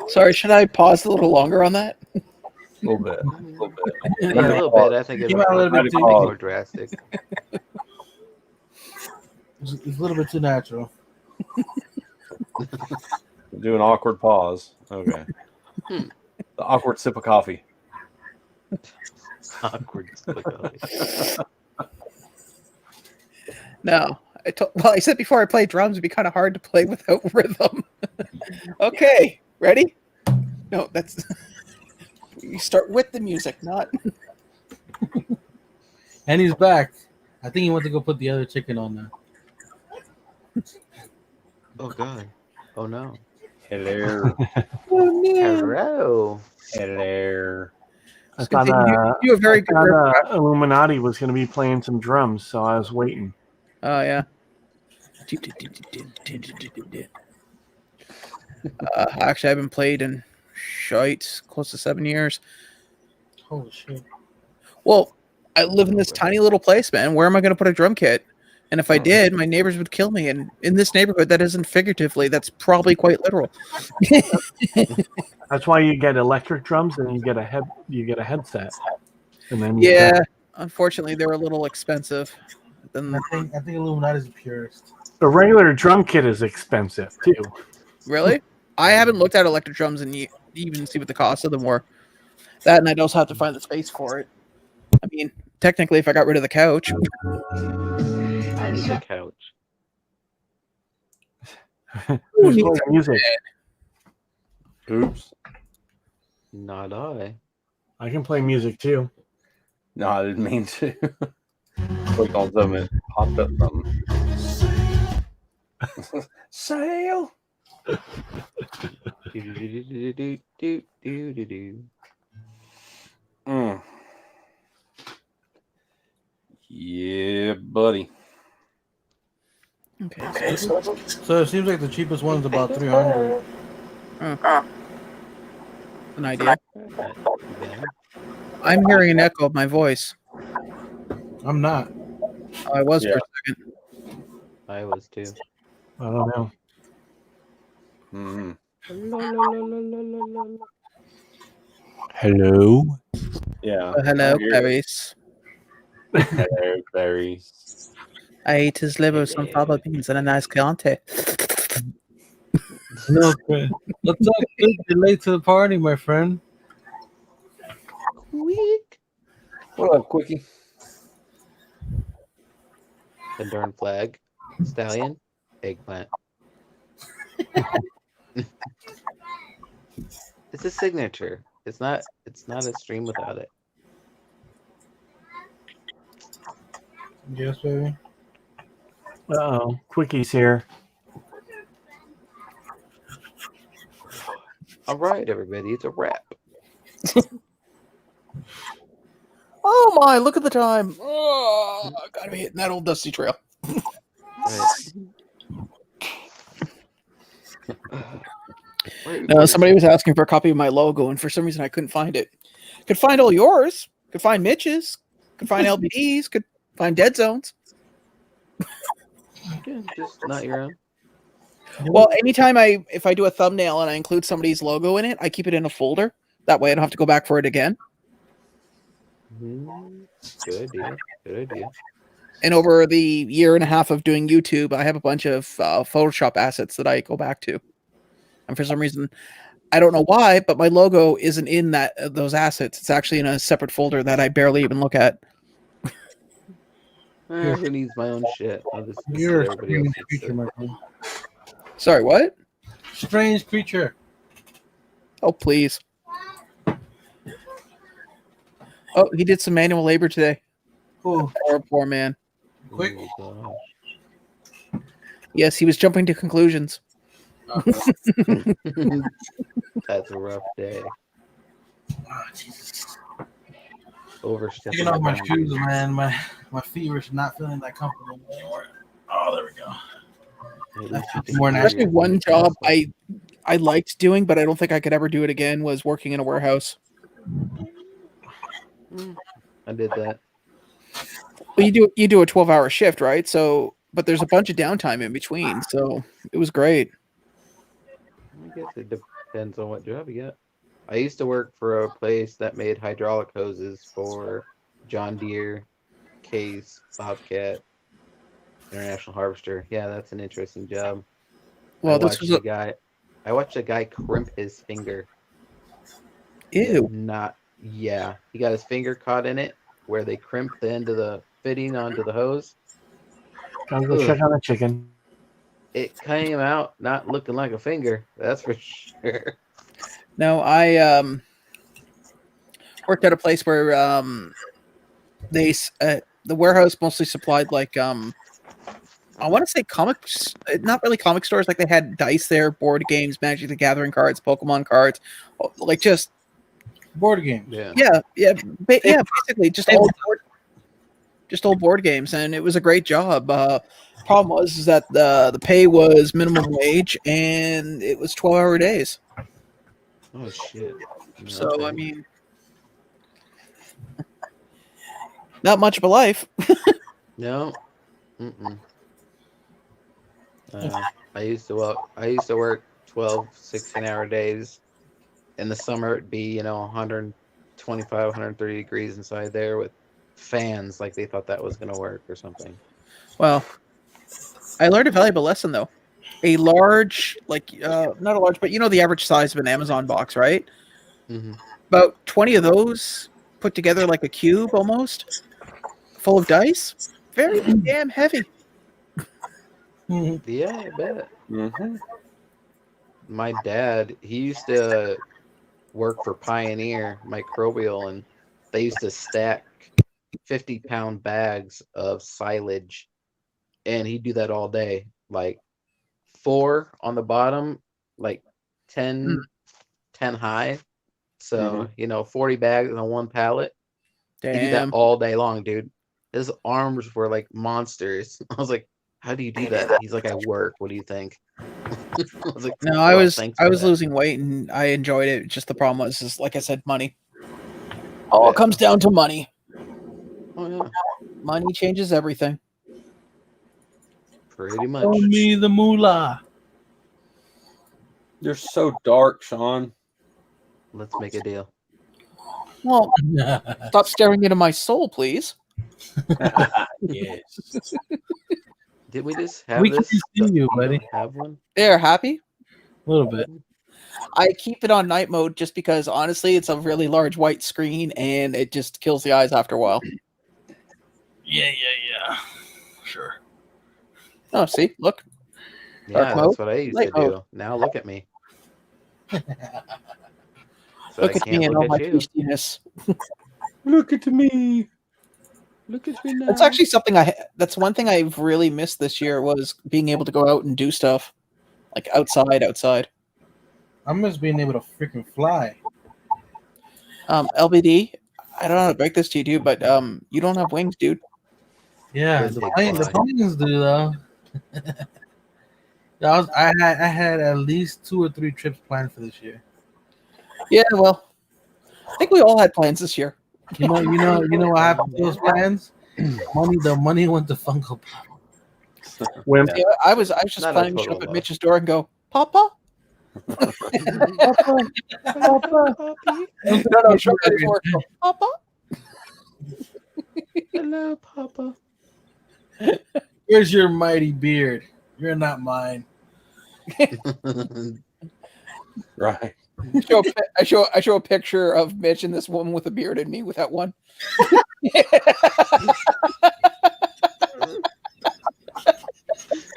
Sorry, should I pause a little longer on that? A little bit. A little bit. I think Came it's out a little bit too more drastic. It's a little bit too natural. Do an awkward pause. Okay. The awkward sip of coffee. Awkward. No. I said before I play drums, it'd be kind of hard to play without rhythm. Okay, ready? No, that's... You start with the music, not... And he's back. I think he went to go put the other chicken on now. Oh God. Oh no. Hello. Oh, no. Hello. Hello. I thought, You have very good... Illuminati was going to be playing some drums, so I was waiting. Oh, yeah. Actually, I haven't played in close to 7 years. Holy shit. Well, I live in this tiny little place, man. Where am I going to put a drum kit? And if I did, my neighbors would kill me. And in this neighborhood, that isn't figuratively. That's probably quite literal. That's why you get electric drums and you get a headset. And then Yeah, unfortunately, they're a little expensive. I think Illuminati's the purest. the regular drum kit is expensive too. Really? I haven't looked at electric drums and even see what the cost of them were. That, and I'd also have to find the space for it. I mean, technically, if I got rid of the couch. The couch. Who's playing music? Oops. Not I. I can play music too. No, I didn't mean to. Click on something and popped up something. Sail. Mm. Yeah, buddy. Okay. So it seems like the cheapest one's about 300. An idea. Not too bad. I'm hearing an echo of my voice. I'm not. Oh, I was for Yeah. a second. I was too. I don't know. Mhm. Hello. Yeah. Oh, hello, I hear it. Clarice. Hello, Clarice. I ate his liver, some fava beans, and a nice Chianti. No, okay. What's up? Quick? You're late to the party, my friend. Quick. What up, Quickie? The darn flag. Stallion. Eggplant. It's a signature. It's not a stream without it. Yes, baby. Uh-oh. Quickies here. All right, everybody, it's a wrap. Oh my, look at the time. Oh, gotta be hitting that old dusty trail. Somebody was asking for a copy of my logo, and for some reason I couldn't find it. Could find all yours. Could find Mitch's. Could find LBD's. Could find Dead Zones. Yeah, just not your own. Well, anytime if I do a thumbnail and I include somebody's logo in it, I keep it in a folder. That way I don't have to go back for it again. Good idea. Good idea. And over the year and a half of doing YouTube, I have a bunch of Photoshop assets that I go back to. And for some reason, I don't know why, but my logo isn't in those assets. It's actually in a separate folder that I barely even look at. Who needs my own shit? I'll just You're a everybody else's strange creature, shit. my friend. Sorry, what? Strange creature. Oh, please. Oh, he did some manual labor today. Cool. Poor man. Quick. Oh, Yes, he was jumping to conclusions. gosh. That's a rough day. Oh, Jesus. Overstepping. Taking off my the boundaries. shoes, man. My feet are not feeling that comfortable anymore. Oh, there we go. At least you can More do Actually, your one things job also. I liked doing, but I don't think I could ever do it again, was working in a warehouse. I did that. Well, you do a 12-hour shift, right? So, but there's a bunch of downtime in between, so it was great. I guess it depends on what job you got. I used to work for a place that made hydraulic hoses for John Deere, Case, Bobcat, International Harvester. Yeah, that's an interesting job. Well, I this watched was I watched a guy crimp his finger. ew. Yeah, he got his finger caught in it where they crimped the end of the fitting onto the hose. Gotta go check on the chicken. It came out not looking like a finger. That's for sure. No, I worked at a place where the warehouse mostly supplied like I want to say comics, not really comic stores. Like they had dice there, board games, Magic the Gathering cards, Pokemon cards, like just Board games. Yeah. basically just old board games, and it was a great job. Problem was is that the pay was minimum wage, and it was 12-hour days. Oh shit. So Okay. I mean, not much of a life. No. Mm-mm. I used to work 12, 16-hour days. In the summer, it'd be, 125, 130 degrees inside there with fans, like they thought that was going to work or something. Well, I learned a valuable lesson though. A large, not a large, but the average size of an Amazon box, right? Mm-hmm. About 20 of those put together like a cube almost, full of dice. Very damn heavy. Yeah, I bet. Mm-hmm. My dad, he used to work for Pioneer Microbial, and they used to stack 50-pound bags of silage, and he'd do that all day. Like 4 on the bottom like 10 high. So, 40 bags on one pallet. He did that Damn. all day long, dude. His arms were like monsters. I was like, how do you do that? He's like, I work. What do you think? I was like, No, "Well, thanks I for was that." losing weight and I enjoyed it. Just the problem was, is like I said, money. All it comes down to money. Oh, yeah. Money changes everything. Pretty much. Show me the moolah. You're so dark, Sean. Let's make a deal. Well, stop staring into my soul, please. Yes. Did we just have We can this? see but you, we buddy. don't have one. There, happy? A little bit. I keep it on night mode just because honestly, it's a really large white screen and it just kills the eyes after a while. Yeah. Sure. Oh, see, look. Yeah, Dark that's mode, what I used light to do. mode. Now look at me. So Look I at can't me and all look my at you. tastiness. Look at me. Look at me now. That's actually something that's one thing I've really missed this year was being able to go out and do stuff like outside. I miss being able to freaking fly. LBD, I don't know how to break this to you, dude, but you don't have wings, dude. Yeah, Good the big planes fly. do though. I had at least 2 or 3 trips planned for this year. Yeah, well, I think we all had plans this year. You know what happened to those plans? The money went to Funko Pop. Wimp. Yeah, I was just Not a planning to show total up at loss. Mitch's door and go, Papa? Papa. No, show up at his door and go, Papa? Hello, Papa. Where's your mighty beard? You're not mine. Right. I show a picture of Mitch and this woman with a beard and me without one.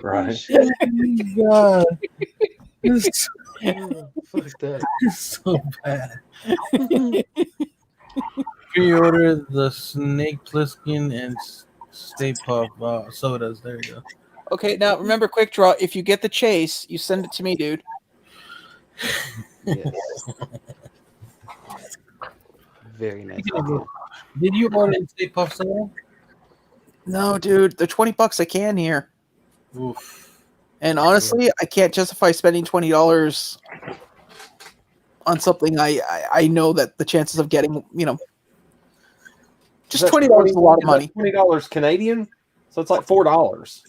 Right. God. This Fuck that. is so bad. Pre-order the Snake Plissken and Stay Puft sodas. There you go. Okay, now remember, quick draw. If you get the chase, you send it to me, dude. Yes. Very nice. Did you order the Stay Puft soda? No, dude, they're $20 a can here. Oof. And honestly, I can't justify spending $20 on something I know that the chances of getting, just $20 is a lot of money. $20 Canadian, so it's like $4.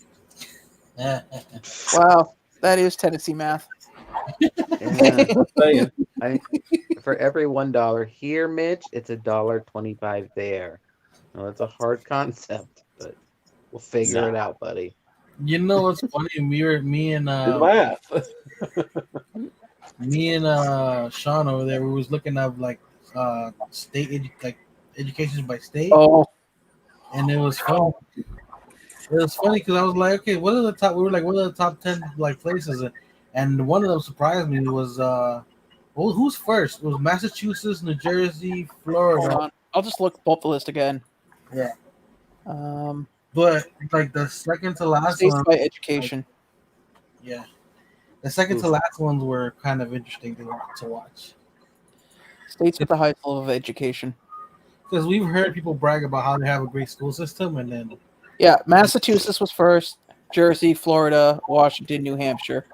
Wow, that is Tennessee math. Yeah. For every $1 here, Mitch, it's $1.25 there. Well, it's a hard concept, but we'll figure it out, buddy. You know what's funny? Me and Sean over there, we was looking up like education by state. Oh, And it was fun. It was funny because I was like, okay, what are the top? We were like, what are the top 10 like places? And one of them surprised me. Was who's first? It was Massachusetts, New Jersey, Florida. hold on. I'll just look up the list again. Yeah. But like the second to last states one, by education. yeah, the second to last ones were kind of interesting to watch. States with the highest level of education. Because we've heard people brag about how they have a great school system, and then Yeah, Massachusetts was first. Jersey, Florida, Washington, New Hampshire.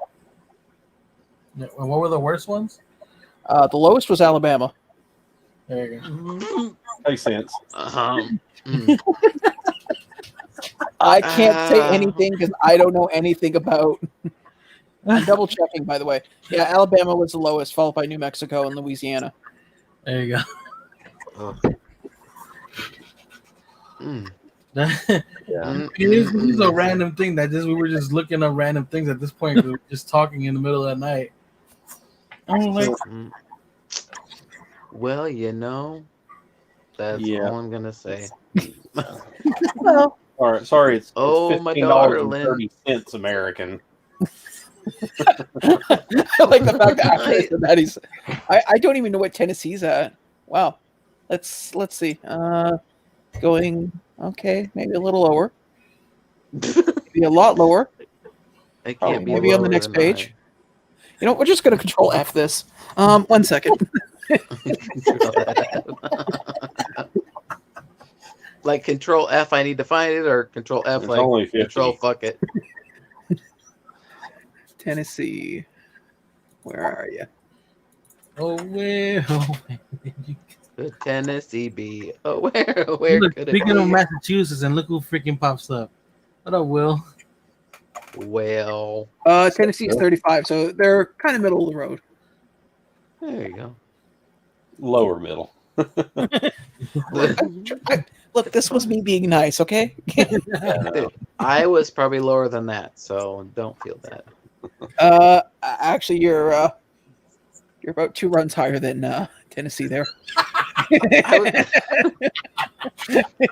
what were the worst ones? The lowest was Alabama. There you go. Makes sense. I can't say anything because I don't know anything about. I'm double checking, by the way. Yeah, Alabama was the lowest, followed by New Mexico and Louisiana. There you go. This is a random thing that we were just looking up random things at this point. We were just talking in the middle of the night. I'm like, well, that's all I'm gonna say. Well, All right, sorry, it's my $15.30 American. I like the fact that after I said that I don't even know what Tennessee's at. Wow. Let's see. Going okay, maybe a little lower. Maybe a lot lower. I can't be Maybe on the lower next than page. You know, we're just going to control F this. 1 second. Like control F, I need to find it, or control F, It's like only 50. control fuck it. Tennessee. Where are you? Oh, where? Oh, Could Tennessee be? Oh, where look, could it speaking of be? Massachusetts, and look who freaking pops up. What up, Will? Well, Tennessee is 35, so they're kind of middle of the road. there you go. Lower middle. Look, this was me being nice, okay? Dude, I was probably lower than that, so don't feel bad. Actually, you're about 2 runs higher than Tennessee there.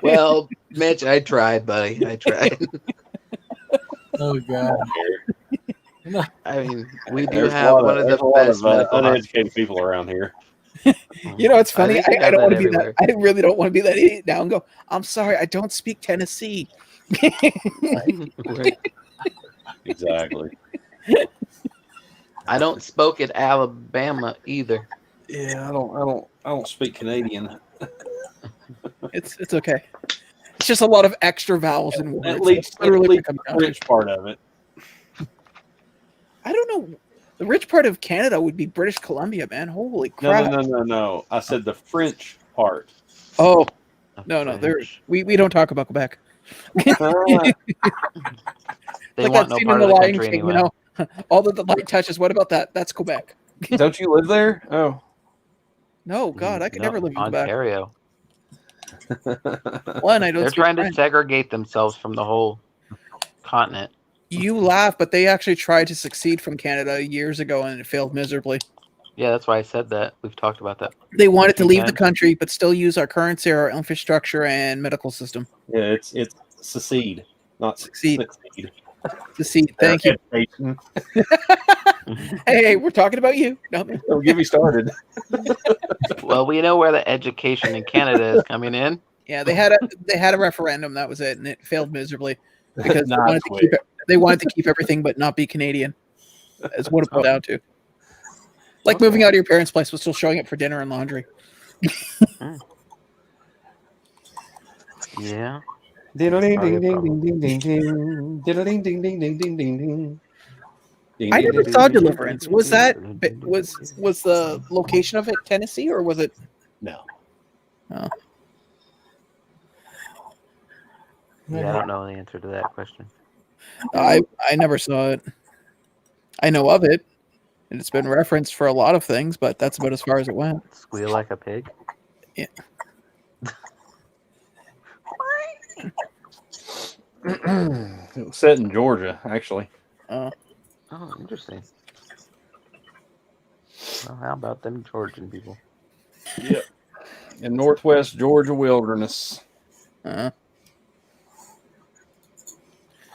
Well, Mitch, I tried, buddy. I tried. Oh god. I mean, we do There's have one of the best medical uneducated people around here. You know, it's funny. think we I have don't want that to be that. everywhere. I really don't want to be that idiot now and go, I'm sorry, I don't speak Tennessee. Right. Exactly. I don't spoke at Alabama either. Yeah, I don't speak Canadian. It's okay. It's just a lot of extra vowels in words. At least That's literally what it the comes down to. rich part of it. I don't know. The rich part of Canada would be British Columbia, man. Holy No, crap. no. I said the French part. Oh, no. We don't talk about Quebec. They Like want that no scene part in of The the Lion country King, anyway. you know, all that the light touches. What about that? That's Quebec. Don't you live there? Oh. No, God, I could never live in Quebec. Ontario. One, I don't They're speak trying to French. segregate themselves from the whole continent. You laugh, but they actually tried to succeed from Canada years ago and it failed miserably. Yeah, that's why I said that. We've talked about that. They wanted to leave the Again. country, but still use our currency, our infrastructure, and medical system. Yeah, it's secede, not Succeed. succeed. Secede. Thank you. Education. Hey, we're talking about you. No, Don't get me started. Well, we know where the education in Canada is coming in. yeah, they had a referendum. That was it, and it failed miserably because Not they wanted to keep everything but not be Canadian. Is what it put down to. Like moving out of your parents' place, but still showing up for dinner and laundry. Yeah. Ding ding ding ding ding ding ding ding ding ding ding ding ding ding. I never saw Deliverance. Was the location of it Tennessee or was it? No. Oh. Yeah, I don't know the answer to that question. I never saw it. I know of it, and it's been referenced for a lot of things, but that's about as far as it went. Squeal like a pig. Yeah. It was set in Georgia, actually. Oh, interesting. Well, how about them Georgian people? Yep. In northwest Georgia wilderness.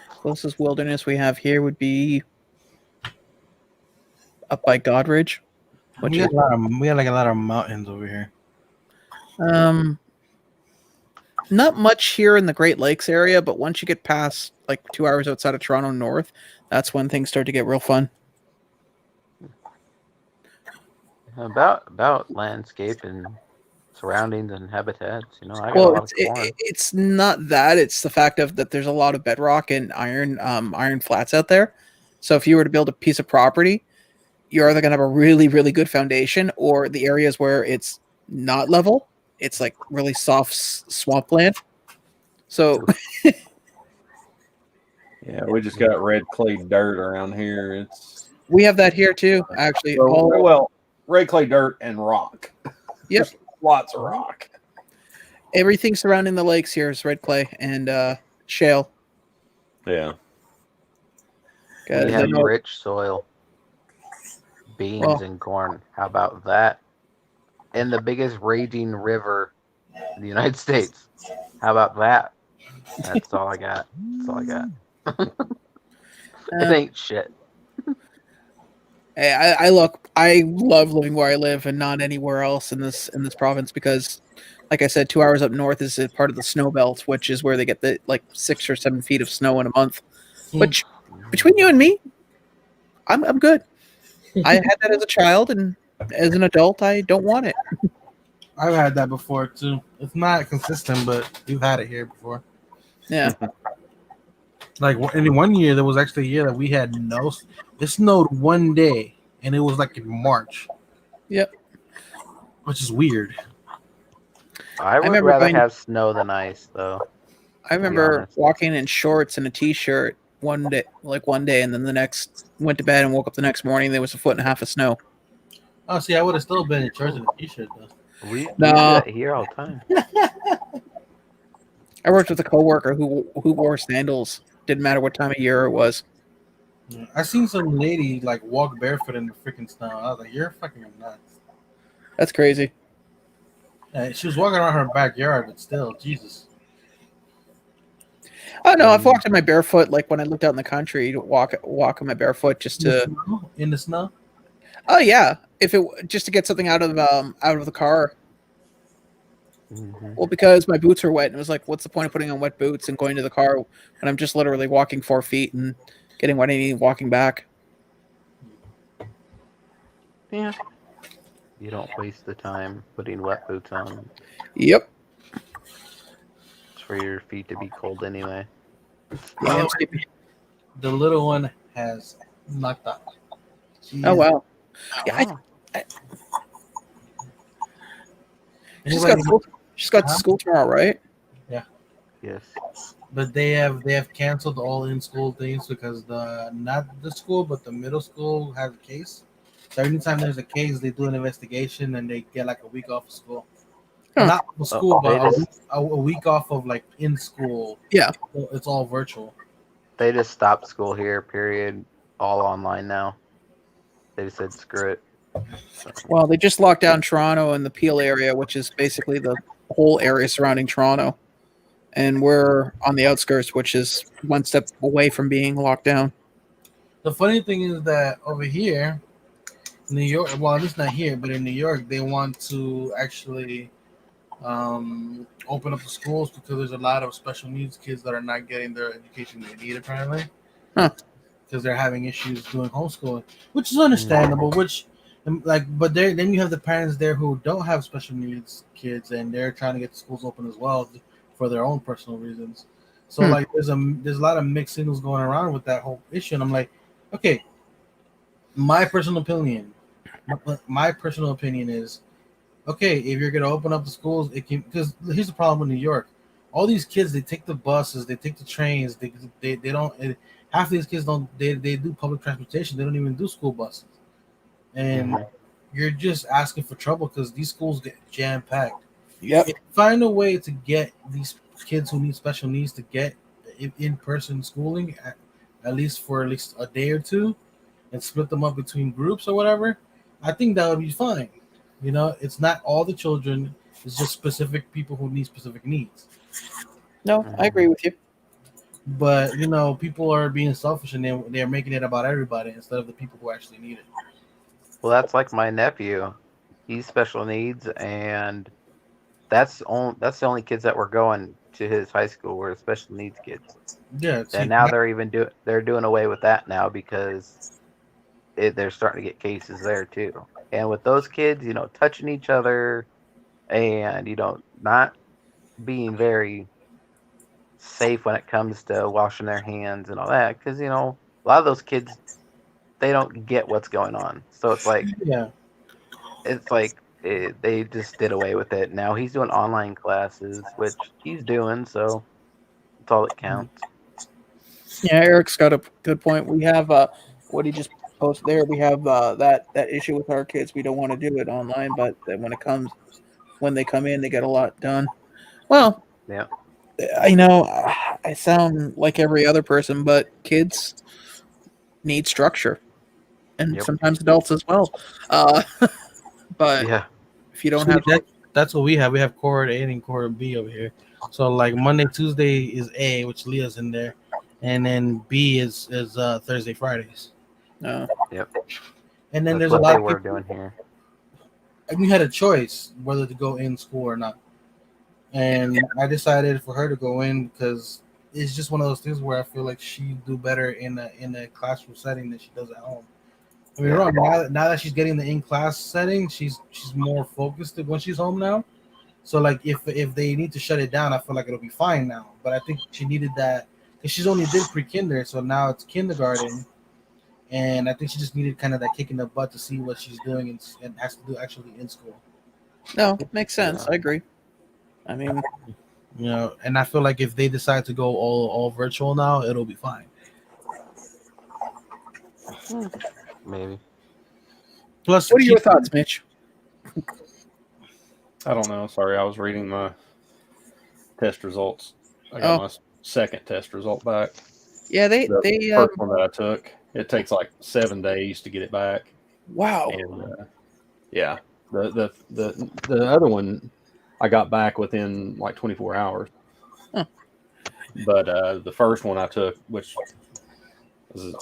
Closest wilderness we have here would be up by Godridge. We got like a lot of mountains over here. Not much here in the Great Lakes area, but once you get past like 2 hours outside of Toronto North, that's when things start to get real fun. About landscape and surroundings and habitats, I got a Well, lot of corn. it's not that. It's the fact of that there's a lot of bedrock and iron flats out there. So if you were to build a piece of property, you're either going to have a really, really good foundation, or the areas where it's not level, it's like really soft swampland. So Yeah, we just got red clay dirt around here. It's we have that here too, actually. well, red clay dirt and rock. Yep. There's lots of rock. Everything surrounding the lakes here is red clay and shale. Yeah. We Guys, I have know- rich soil, beans Well- and corn. How about that? And the biggest raging river in the United States. How about that? That's all I got. That's all I got. It ain't shit. Hey, I love living where I live and not anywhere else in this province because, like I said, 2 hours up north is a part of the snow belt, which is where they get the like 6 or 7 feet of snow in a month. Which between you and me, I'm good. I had that as a child, and as an adult, I don't want it. I've had that before too. It's not consistent, but you've had it here before. Yeah. Like in one year, there was actually a year that we had no. It snowed one day, and it was like in March. Yep. Which is weird. I would remember rather going- have snow than ice, though. I remember honest. walking in shorts and a t-shirt one day, and then the next went to bed and woke up the next morning. There was a foot and a half of snow. Oh, see, I would have still been in church in a t-shirt though. We do Nah. that here all the time. I worked with a coworker who wore sandals. Didn't matter what time of year it was. Yeah. I seen some lady like walk barefoot in the freaking snow. I was like, "You're fucking nuts." That's crazy. She was walking around her backyard, but still, Jesus. Oh no, I've walked in my barefoot. Like when I lived out in the country, to walk on my barefoot just to. In the snow. Oh yeah, if it just to get something out of the car. Mm-hmm. Well, because my boots are wet, and it was like, what's the point of putting on wet boots and going to the car when I'm just literally walking 4 feet and getting what I need walking back? Yeah. You don't waste the time putting wet boots on. Yep. It's for your feet to be cold anyway. Yeah, Oh, the little one has knocked out. oh wow. Yeah, she's got school tomorrow, right? Yes. But they have canceled all in school things because not the school but the middle school has a case. So anytime there's a case, they do an investigation and they get like a week off of school. Huh. Not of school, they but just- a week off of like in school. Yeah. So it's all virtual. They just stopped school here, period. All online now. They just said screw it. Well, they just locked down Toronto and the Peel area, which is basically the whole area surrounding Toronto. And we're on the outskirts, which is one step away from being locked down. The funny thing is that over here, New York, well, it's not here, but in New York, they want to actually open up the schools because there's a lot of special needs kids that are not getting their education they need, apparently. Huh. Because they're having issues doing homeschooling, which is understandable. But then you have the parents there who don't have special needs kids, and they're trying to get the schools open as well for their own personal reasons. So like, there's a lot of mixed signals going around with that whole issue, and I'm like, okay, my personal opinion is, okay, if you're gonna open up the schools, it can, because here's the problem with New York. All these kids, they take the buses, they take the trains, they don't. Half of these kids don't. They do public transportation. They don't even do school buses, and you're just asking for trouble because these schools get jam packed. Yep. Find a way to get these kids who need special needs to get in-person schooling at least a day or two, and split them up between groups or whatever. I think that would be fine. You know, it's not all the children. It's just specific people who need specific needs. No, I agree with you. But you know, people are being selfish and they're making it about everybody instead of the people who actually need it. Well, that's like my nephew. He's special needs, and that's the only kids that were going to his high school were special needs kids. Yeah, And now they're doing away with that now because they're starting to get cases there too. And with those kids, you know, touching each other, and you know, not being very safe when it comes to washing their hands and all that, because you know, a lot of those kids, they don't get what's going on. So it's like, they just did away with it. Now he's doing online classes, which he's doing, so that's all that counts. Yeah, Eric's got a good point. We have what he just posted there. We have that issue with our kids. We don't want to do it online, but then when they come in, they get a lot done. Well, yeah. I know I sound like every other person, but kids need structure, and sometimes adults as well. But yeah, if you don't have that's what we have. We have cohort A and cohort B over here. So like Monday, Tuesday is A, which Leah's in there, and then B is Thursday, Fridays. Yep. And then That's there's what a lot they of were people, doing here. and we had a choice whether to go in school or not. And I decided for her to go in because it's just one of those things where I feel like she'd do better in a classroom setting than she does at home. I mean, wrong. Now that she's getting the in-class setting, she's more focused when she's home now. So like if they need to shut it down, I feel like it'll be fine now. But I think she needed that because she's only did pre-kinder, so now it's kindergarten, and I think she just needed kind of that kick in the butt to see what she's doing and has to do actually in school. No, makes sense. I agree. I mean, You know, and I feel like if they decide to go all virtual now, it'll be fine. Maybe. Plus, what are your thoughts, Mitch? I don't know. Sorry, I was reading my test results. I got my second test result back. Yeah, they first one that I took. It takes like 7 days to get it back. Wow. And yeah, the other one I got back within like 24 hours. Huh. But the first one I took, which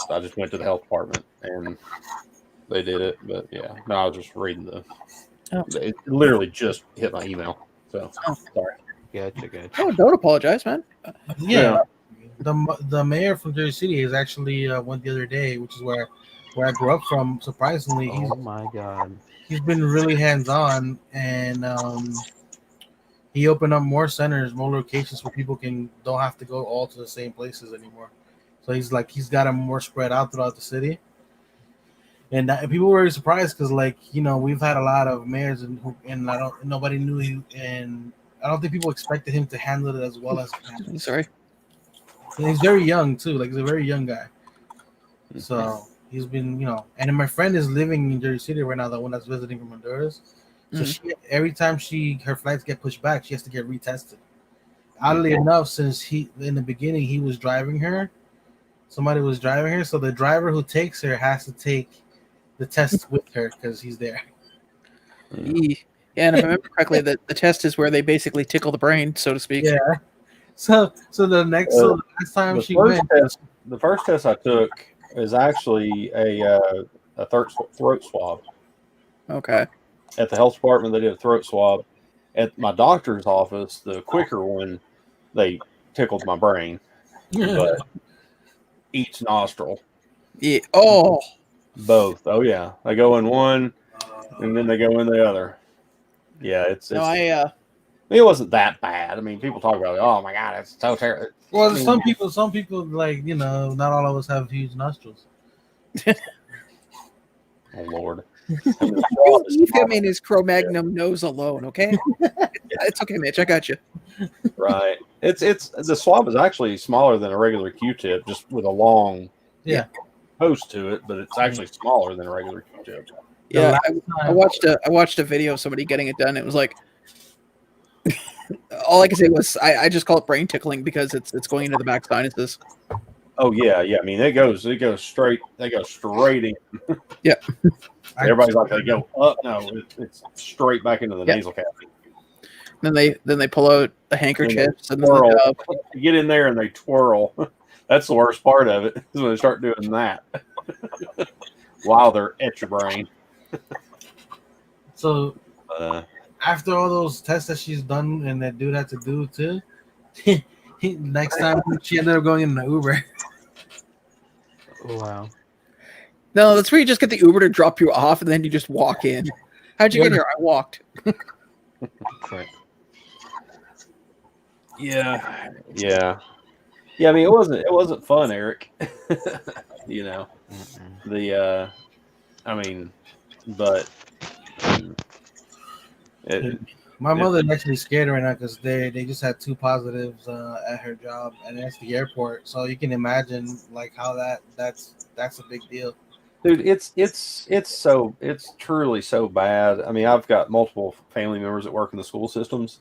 I just went to the health department and they did it. But yeah, no, I was just reading it literally just hit my email. So sorry. Gotcha. Oh, don't apologize, man. Yeah. The mayor from Jersey City is actually went the other day, which is where I grew up from. Surprisingly, Oh my god, he's been really hands on, and he opened up more centers, more locations where people don't have to go all to the same places anymore. So he's got them more spread out throughout the city, and people were very surprised because we've had a lot of mayors and nobody knew and I don't think people expected him to handle it as well as he has. Sorry. And he's very young too. Like he's a very young guy. So he's been, and then my friend is living in Jersey City right now, the one that's visiting from Honduras. So every time her flights get pushed back, she has to get retested. Oddly enough, since in the beginning he was driving her, somebody was driving her, so the driver who takes her has to take the test with her because he's there. Yeah, and if I remember correctly, the test is where they basically tickle the brain, so to speak. Yeah. So the last time she went, the first test I took is actually a throat swab. Okay. At the health department, they did a throat swab. At my doctor's office, the quicker one, they tickled my brain, but each nostril. Yeah. Oh. Both. Oh yeah, they go in one, and then they go in the other. Yeah, it's. No, it wasn't that bad. I mean, people talk about it. Oh my god, it's so terrible. Well, some people, not all of us have huge nostrils. Oh Lord. You leave him in his Cro-Magnon nose alone, okay? It's okay, Mitch. I got you. Right. It's the swab is actually smaller than a regular Q-tip, just with a long post to it, but it's actually smaller than a regular Q-tip. Yeah, I watched a video of somebody getting it done. It was like all I can say was I just call it brain tickling because it's going into the back sinuses. Oh yeah. I mean, it goes straight. They go straight in. Yeah. Everybody's like, they go up. No, it's straight back into the nasal cavity. Then they pull out the handkerchiefs and twirl. You get in there and they twirl. That's the worst part of it is when they start doing that while they're at your brain. So after all those tests that she's done and that dude had to do too, next time she ended up going in an Uber. Wow. No, that's where you just get the Uber to drop you off and then you just walk in. How'd you get here? I walked. Right. Yeah. I mean, it wasn't fun, Eric. My mother's actually scared right now because they just had 2 positives at her job, and it's the airport. So you can imagine how that's a big deal. Dude, it's truly so bad. I mean, I've got multiple family members that work in the school systems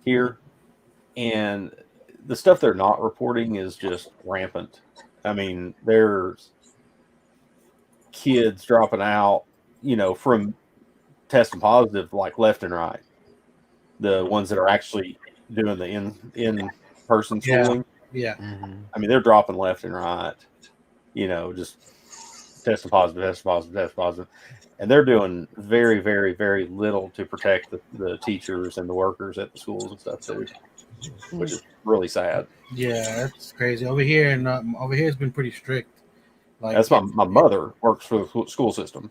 here, and the stuff they're not reporting is just rampant. I mean, there's kids dropping out, from testing positive left and right. The ones that are actually doing the in-person schooling. Yeah. Mm-hmm. I mean, they're dropping left and right. Just testing positive. And they're doing very, very, very little to protect the teachers and the workers at the schools and stuff too, which is really sad. Yeah, that's crazy. Over here it's been pretty strict. Like That's my mother works for the school system.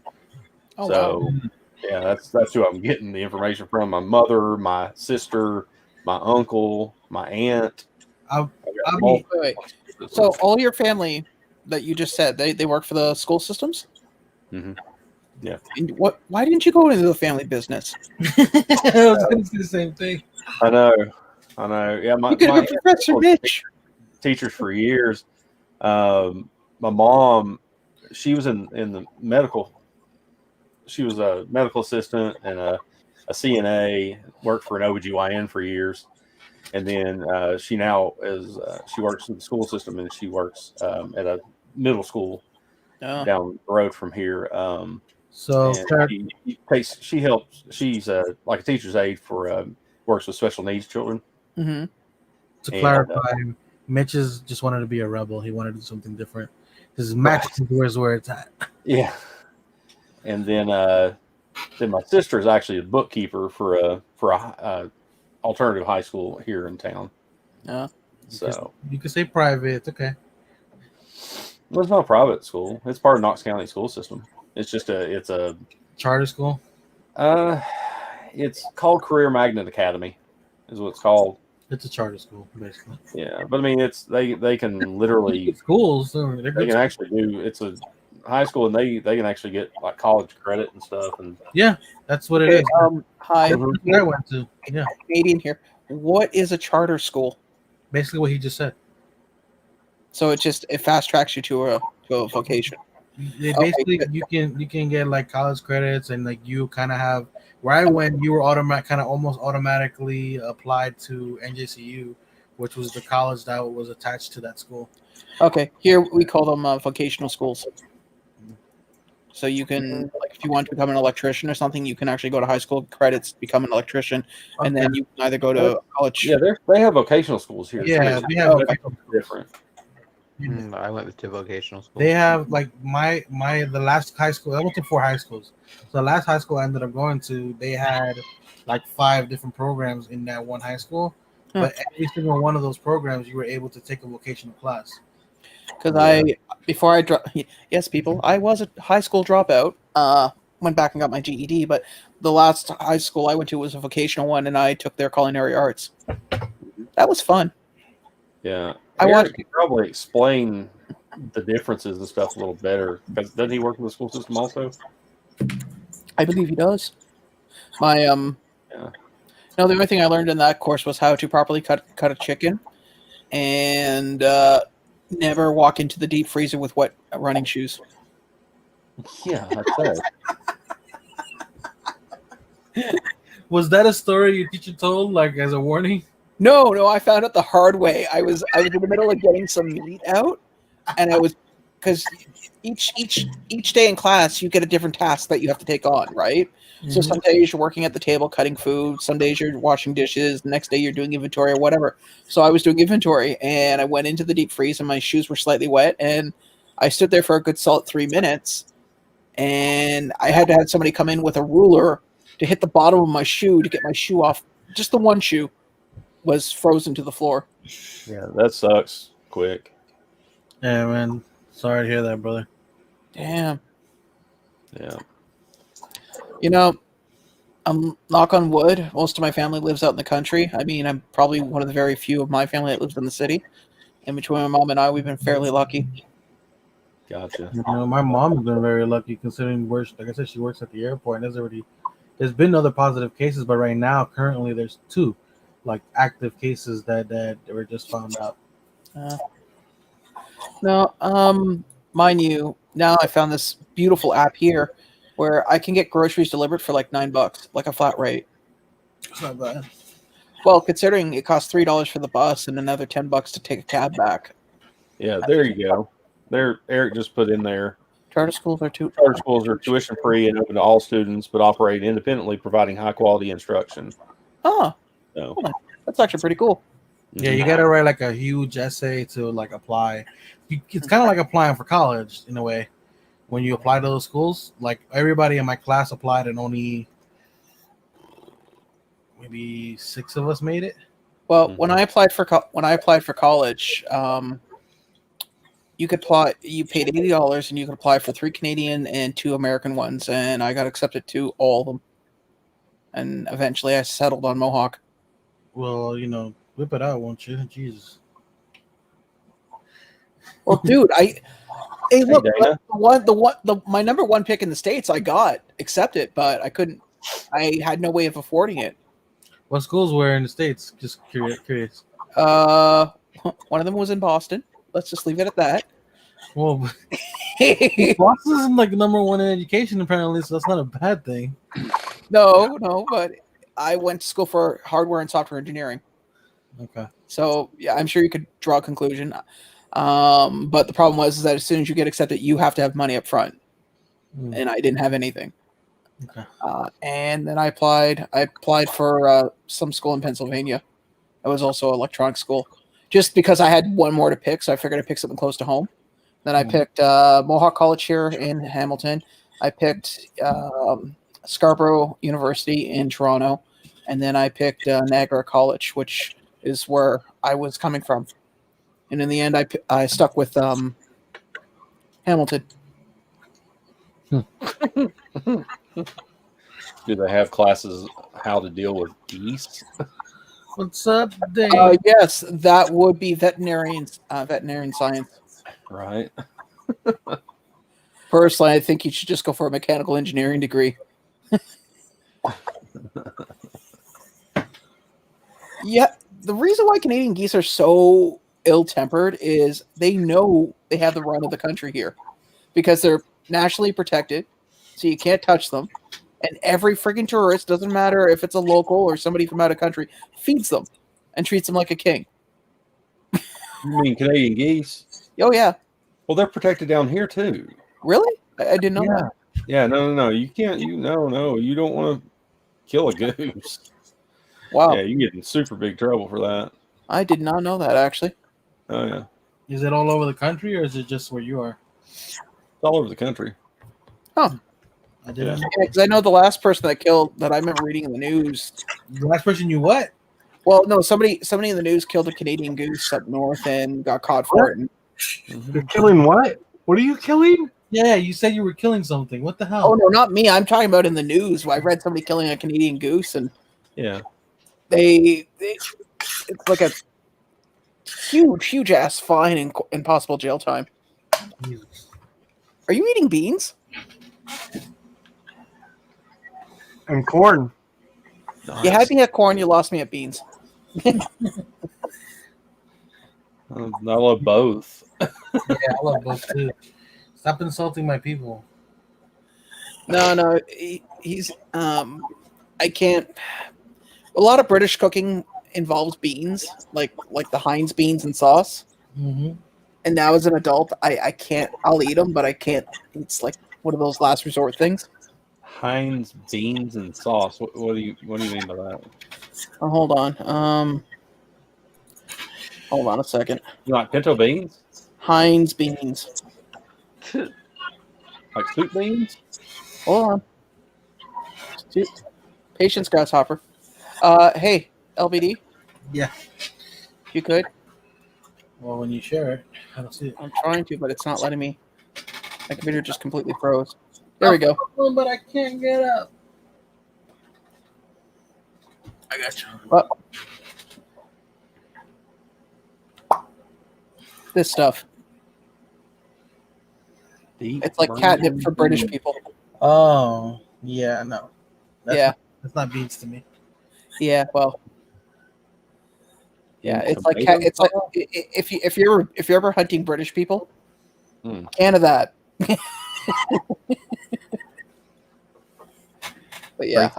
Oh, So wow. yeah, that's who I'm getting the information from. My mother, my sister, my uncle, my aunt. I'll, I've got I'll be multiple Wait. systems. So all your family that you just said, they work for the school systems? Mhm. Yeah. And why didn't you go into the family business? I was gonna say the same thing. I know. Yeah, You could my have been Professor Mitch. teachers for years. My mom, she was in the medical. She was a medical assistant and a CNA. Worked for an OBGYN for years, and then she now is she works in the school system and she works at a middle school Oh. down the road from here. So And she helps. She's like a teacher's aide for works with special needs children. Mm-hmm. to And, clarify, Mitch just wanted to be a rebel. He wanted to do something different. His match is where it's at. Yeah, and then my sister is actually a bookkeeper for a alternative high school here in town. Yeah. So You could say private. It's okay. well, it's not a private school. It's part of Knox County school system. It's just it's a Charter school. it's called Career Magnet Academy, is what it's called. It's a charter school, basically. Yeah, but I mean, they can literally Schools. They're they good can actually do it's a high school and they can actually get like college credit and stuff. And Yeah, that's what it Okay, is. hi, That's what I went to. Yeah, Canadian here. What is a charter school? basically what he just said. So it fast tracks you to a vocation. Basically, you can get like college credits and like you kind of have where I went. You were almost automatically applied to NJCU, which was the college that was attached to that school. Okay, here we call them vocational schools. So you can, like, if you want to become an electrician or something, you can actually go to high school credits, become an electrician, and then you can either go to college. yeah, they have vocational schools here. Yeah, too. we have Different. I went to vocational school. They have like the last high school. I went to 4 high schools. So the last high school I ended up going to, they had like 5 different programs in that one high school. But every single one of those programs, you were able to take a vocational class. Because yes, people, I was a high school dropout. Went back and got my GED, but the last high school I went to was a vocational one, and I took their culinary arts. That was fun. Yeah, I Eric could probably explain the differences and stuff a little better because doesn't he work in the school system also? I believe he does. My No, the only thing I learned in that course was how to properly cut a chicken, and never walk into the deep freezer with wet running shoes. Yeah, that's it. Was that a story your teacher told, like as a warning? No, I found it the hard way. I was in the middle of getting some meat out, and because each day in class you get a different task that you have to take on, right? So some days you're working at the table cutting food, some days you're washing dishes, the next day you're doing inventory or whatever. So I was doing inventory, and I went into the deep freeze, and my shoes were slightly wet, and I stood there for a good solid 3 minutes, and I had to have somebody come in with a ruler to hit the bottom of my shoe to get my shoe off. Just the one shoe was frozen to the floor. Yeah, that sucks. Quick. Yeah, man. Sorry to hear that, brother. Damn. Yeah. You know, knock on wood, most of my family lives out in the country. I mean, I'm probably one of the very few of my family that lives in the city. And between my mom and I, we've been fairly lucky. Gotcha. You know, my mom's been very lucky considering like I said, she works at the airport, and there's been other positive cases, but right now, currently, there's 2 like active cases that were just found out. Mind you, now I found this beautiful app here where I can get groceries delivered for like $9, like a flat rate. It's not bad. Well, considering it costs $3 for the bus and another $10 to take a cab back. Yeah, there you go. There, Eric just put in there. Charter schools are tuition free and open to all students, but operate independently, providing high quality instruction. Oh, So that's actually pretty cool. Yeah, you gotta write like a huge essay to like apply. It's kind of like applying for college in a way. When you apply to those schools, like everybody in my class applied, and only maybe 6 of us made it. Well, when I applied for college, you could apply. You paid $80, and you could apply for 3 Canadian and 2 American ones, and I got accepted to all of them. And eventually, I settled on Mohawk. Well, whip it out, won't you? Jesus. Well, dude, hey, look, Dana. my number 1 pick in the States, I got accepted, but I couldn't. I had no way of affording it. What schools were in the States? Just curious. One of them was in Boston. Let's just leave it at that. Well, Boston isn't like number 1 in education, apparently, so that's not a bad thing. No, but I went to school for hardware and software engineering. Okay. So yeah, I'm sure you could draw a conclusion. But the problem was that as soon as you get accepted, you have to have money up front, and I didn't have anything. Okay. And then I applied. I applied for some school in Pennsylvania. It was also an electronic school, just because I had one more to pick, so I figured I'd pick something close to home. Then I picked Mohawk College here in Hamilton. I picked Scarborough University in Toronto, and then I picked Niagara College, which is where I was coming from. And in the end, I stuck with Hamilton. Do they have classes how to deal with geese? What's up, Dave? Yes, that would be veterinarian science. Right. Personally, I think you should just go for a mechanical engineering degree. Yeah, the reason why Canadian geese are so ill-tempered is they know they have the run of the country here because they're nationally protected, so you can't touch them. And every freaking tourist, doesn't matter if it's a local or somebody from out of country, feeds them and treats them like a king. You mean Canadian geese? Oh, yeah. Well, they're protected down here too. Really? I didn't know that. Yeah, no. You can't. You don't want to kill a goose. Wow. Yeah, you get in super big trouble for that. I did not know that, actually. Oh yeah. Is it all over the country, or is it just where you are? It's all over the country. Oh. I didn't. Yeah, because I know the last person that I remember reading in the news. The last person you what? Well, no, somebody in the news killed a Canadian goose up north and got caught for it. You're killing what? What are you killing? Yeah, you said you were killing something. What the hell? Oh no, not me. I'm talking about in the news. I read somebody killing a Canadian goose, and Yeah. it's like a huge ass fine and possible jail time. Jesus. Are you eating beans? And corn. Nice. You had me at corn. You lost me at beans. I love both. Yeah, I love both too. Stop insulting my people. No, he's I can't. A lot of British cooking involves beans, like the Heinz beans and sauce. Mm-hmm. And now as an adult, I can't. I'll eat them, but I can't. It's like one of those last resort things. Heinz beans and sauce. What do you mean by that? Oh, hold on. Hold on a second. You like pinto beans? Heinz beans. Like soup beans? Hold on. Patience, grasshopper. Hey, LBD. Yeah. You could. Well, when you share it, I don't see it. I'm trying to, but it's not letting me. My computer just completely froze. There we go. But I can't get up. I got you. Well, this stuff. It's like catnip for British people. Oh, yeah, no. Yeah. That's not beans to me. Yeah, well. Yeah, it's like if you're ever hunting British people, can of that. But yeah,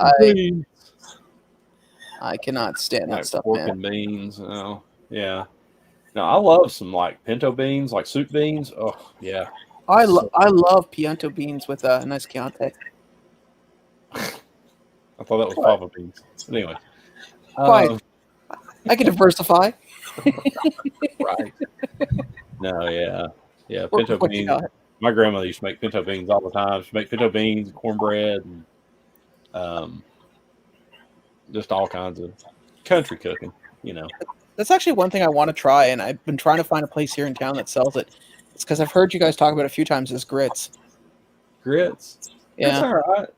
I cannot stand that like stuff, pork man. and beans. Oh, yeah. No, I love some like pinto beans, like soup beans. Oh, yeah. I love pinto beans with a nice Chianti. I thought that was fava beans. But anyway. Fine. I can diversify. Right. No, yeah. Yeah, What pinto you beans. got? My grandmother used to make pinto beans all the time. She'd make pinto beans, cornbread, and just all kinds of country cooking, That's actually one thing I want to try, and I've been trying to find a place here in town that sells it. It's because I've heard you guys talk about it a few times as grits. Grits. Yeah. It's all right.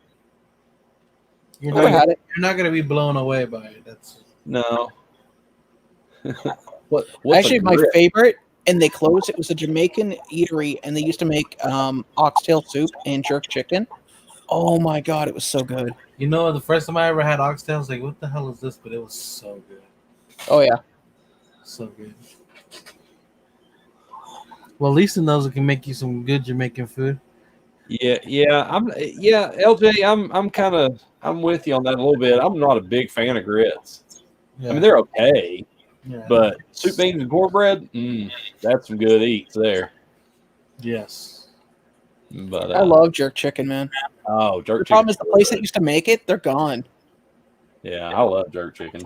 You're Never had it. You're not gonna be blown away by it. That's No. What's Actually, a my grit? favorite, and they closed. It was a Jamaican eatery, and they used to make oxtail soup and jerk chicken. Oh my god, it was so good. you know the first time I ever had oxtail, I was like, what the hell is this? But it was so good. Oh yeah. So good. Well, Lisa knows it can make you some good Jamaican food. Yeah, LJ, I'm with you on that a little bit. I'm not a big fan of grits. Yeah. I mean, they're okay, yeah. but soup, beans, and cornbread, that's some good eats there. Yes. But I love jerk chicken, man. oh, jerk The chicken. problem is the place that used to make it, they're gone. Yeah, I love jerk chicken.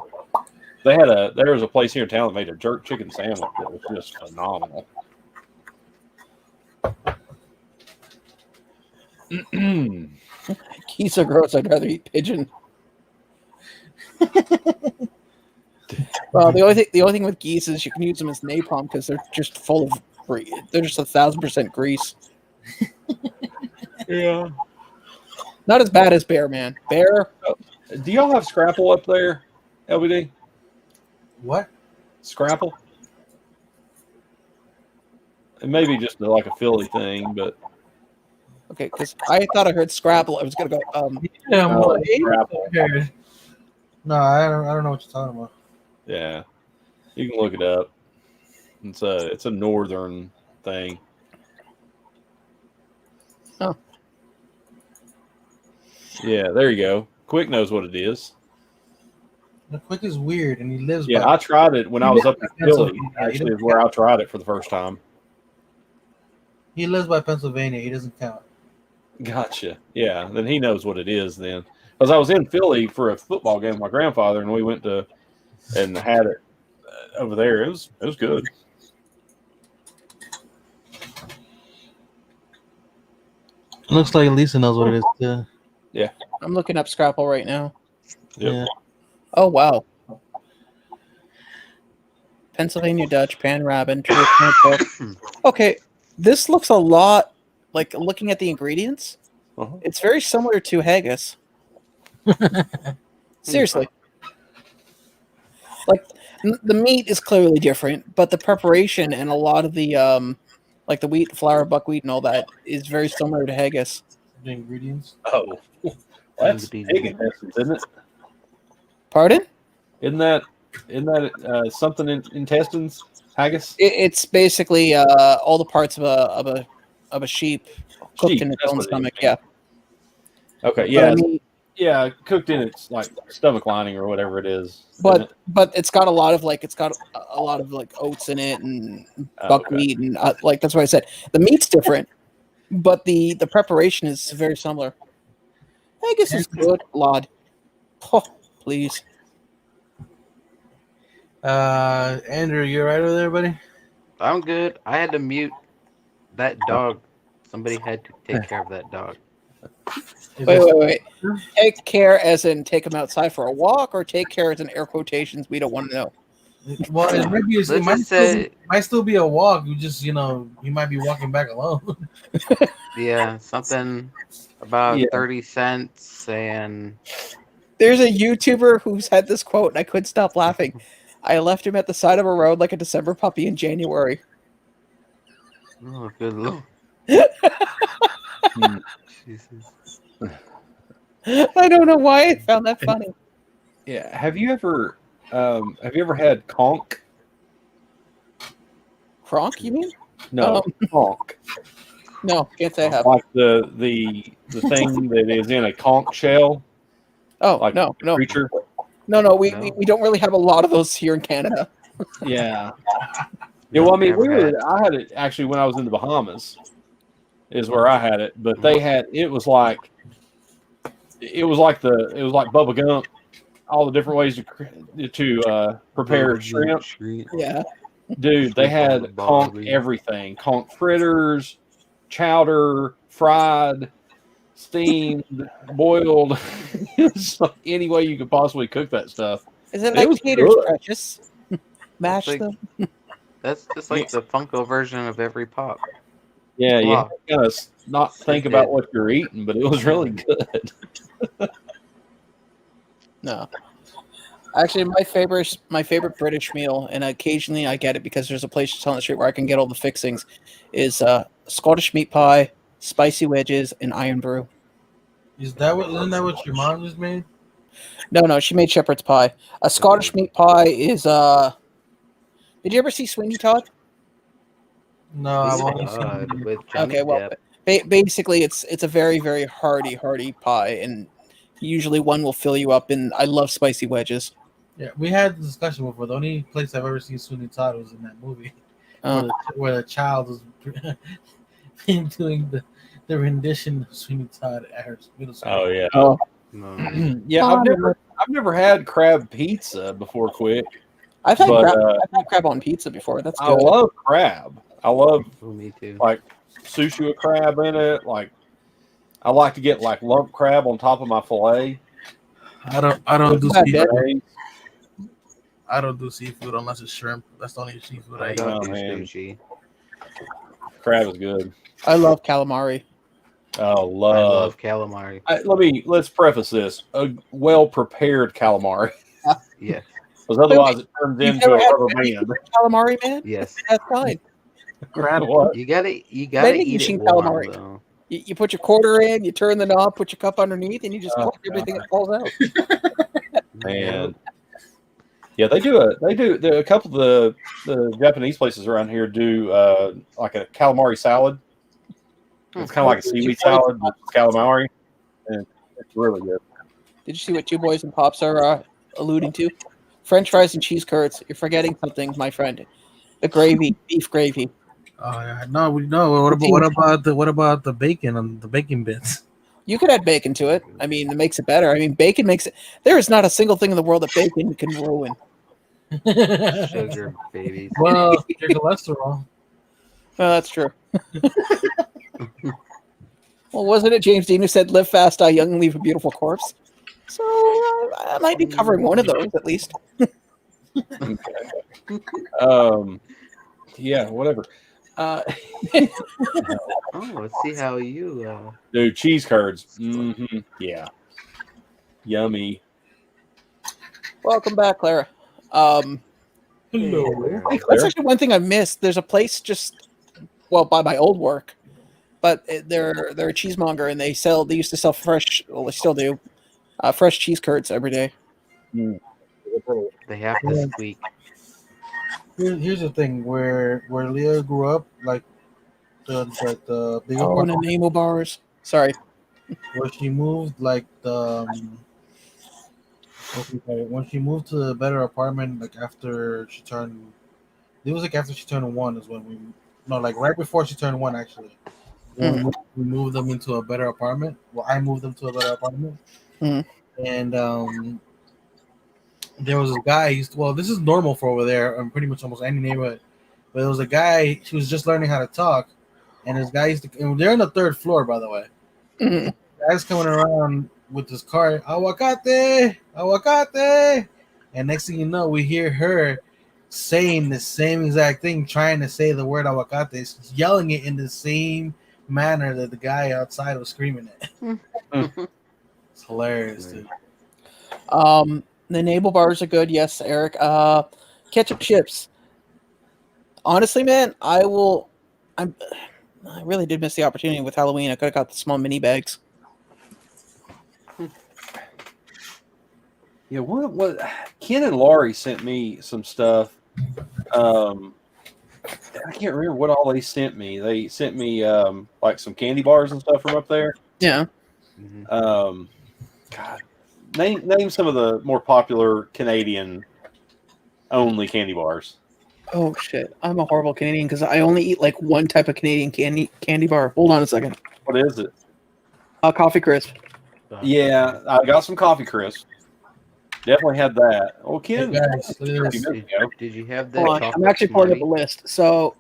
There was a place here in town that made a jerk chicken sandwich that was just phenomenal. Geese are gross. I'd rather eat pigeon. Well, the only thing with geese is you can use them as napalm because they're just full of they're just 1,000% grease. Yeah. Not as bad as bear, man. Bear. Do y'all have scrapple up there, LBD? What? Scrapple? It may be just like a Philly thing, but Okay, because I thought I heard Scrabble. I was gonna go. Yeah, no, well, Scrapple. no, I don't know what you're talking about. Yeah, you can look it up. It's a northern thing. Oh. Yeah, there you go. Quick knows what it is. The Quick is weird, and he lives. Yeah, by, I tried it when I was up in Philly. Pennsylvania. Actually, is where I tried it for the first time. He lives by Pennsylvania. He doesn't count. Gotcha. Yeah, then he knows what it is then. Because I was in Philly for a football game with my grandfather, and we went to and had it over there. It was good. Looks like Lisa knows what it is. Yeah. I'm looking up Scrapple right now. Yep. Yeah. Oh wow. Pennsylvania Dutch, Pan Rabin, Okay, this looks a lot like looking at the ingredients. Uh-huh. It's very similar to haggis. Seriously. Like the meat is clearly different, but the preparation and a lot of the like the wheat, flour, buckwheat, and all that is very similar to haggis. The ingredients. Oh, that's big intestines, isn't it? Pardon? Isn't that something in intestines? Haggis. It's basically all the parts of a sheep cooked Sheep, in its that's own what it stomach. is. Yeah. Okay. But, Yeah. I mean, yeah. Cooked in its like stomach lining or whatever it is. but it's got a lot of like oats in it and buckwheat and like that's what I said. The meat's different, but the preparation is very similar. I guess it's good, lad. Oh, please. Andrew, you right over there, buddy? I'm good. I had to mute that dog. Somebody had to take care of that dog. Wait. Take care as in take him outside for a walk, or take care as in air quotations we don't want to know. Well, it might be. Let's It might, just say, might still be a walk. You just, he might be walking back alone. yeah, something about 30 cents and There's a YouTuber who's had this quote, and I couldn't stop laughing. I left him at the side of a road like a December puppy in January. oh, good lord. Jesus. I don't know why I found that funny. Yeah. Have you ever had conch? Kronk, you mean? No, conch. No, can't say I have. Like the thing that is in a conch shell. Oh, Like no. creature. No, we don't really have a lot of those here in Canada. Yeah. Yeah. Well, I mean, I had it actually when I was in the Bahamas. Is where I had it, but they had it was like Bubba Gump, all the different ways to prepare shrimp. Yeah, Dude, they had conch everything: conch fritters, chowder, fried, steamed, boiled. It's like any way you could possibly cook that stuff. is it It like was taters, good. precious? Mash Like- them. That's just like the Funko version of every pop. Yeah, you Wow. gotta not think about what you're eating, but it was really good. No. Actually, my favorite British meal, and occasionally I get it because there's a place just on the street where I can get all the fixings, is Scottish meat pie, spicy wedges, and iron brew. Isn't that what your mom just made? No, she made shepherd's pie. A Scottish meat pie is Did you ever see Sweeney Todd? No, I've only seen. With Johnny Okay, well, basically it's a very very hearty pie, and usually one will fill you up. And I love spicy wedges. Yeah, we had the discussion before. The only place I've ever seen Sweeney Todd was in that movie, where the child was doing the rendition of Sweeney Todd at her middle school. Oh yeah. Oh. No. Yeah, I've never had crab pizza before. Quick, I've had crab on pizza before. That's good. I love crab. I love Me too. like sushi with crab in it. Like I like to get like lump crab on top of my fillet. I don't do Not seafood. I don't do seafood unless it's shrimp. That's the only seafood I eat. don't do man. sushi. Crab is good. I love calamari. Oh, I love calamari. Let's preface this: a well-prepared calamari, Yeah. because otherwise it turns into a rubber band. Calamari, man. Yes. That's fine. What? You gotta Vending eat it machine warm, calamari. though. You put your quarter in, you turn the knob, put your cup underneath, and you just collect everything that falls out. Man. Yeah, they do. A couple of the Japanese places around here do like a calamari salad. It's kind of like a seaweed salad with calamari, and it's really good. Did you see what Two Boys and Pops are alluding to? French fries and cheese curds. You're forgetting something, my friend. The gravy, beef gravy. No, we know. What about the bacon and the bacon bits? You could add bacon to it. I mean, it makes it better. I mean, bacon makes it. There is not a single thing in the world that bacon can ruin. Sugar babies. Well, your cholesterol. Oh, that's true. Well, wasn't it James Dean who said, "Live fast, die young, and leave a beautiful corpse"? So I might be covering one of those at least. Yeah, whatever. Oh, let's see how you. Dude, cheese curds. Mm-hmm. Yeah, yummy. Welcome back, Clara. Hello. That's actually one thing I missed. There's a place by my old work, but they're a cheesemonger, and they used to sell fresh. Well, they still do. Fresh cheese curds every day. They have to squeak. Here's the thing: where Leah grew up, like the bigger part, and enamel bars. Sorry. where she moved, like when she moved to the better apartment, like after she turned, it was like after she turned 1 is when like right before she turned 1 actually. We moved them into a better apartment. Well, I moved them to a better apartment, and there was a guy. This is normal for over there, and pretty much almost any neighborhood. But there was a guy. He was just learning how to talk, and this guy and they're on the 3rd floor, by the way. Mm-hmm. Guy's coming around with this car, aguacate, aguacate, and next thing you know, we hear her saying the same exact thing, trying to say the word aguacate, yelling it in the same manner that the guy outside was screaming it. It's hilarious, dude. The enamel bars are good, yes, Eric. Ketchup chips. Honestly, man, I really did miss the opportunity with Halloween. I could have got the small mini bags. Yeah, what Ken and Laurie sent me some stuff. I can't remember what all they sent me. They sent me like some candy bars and stuff from up there. Yeah. God, name some of the more popular Canadian only candy bars. Oh shit! I'm a horrible Canadian because I only eat like one type of Canadian candy bar. Hold on a second. What is it? Coffee crisp. Yeah, I got some coffee crisp. Definitely had that. Oh, Ken, Hey guys, Did you have that? Hold on, I'm actually pulling up a list. So,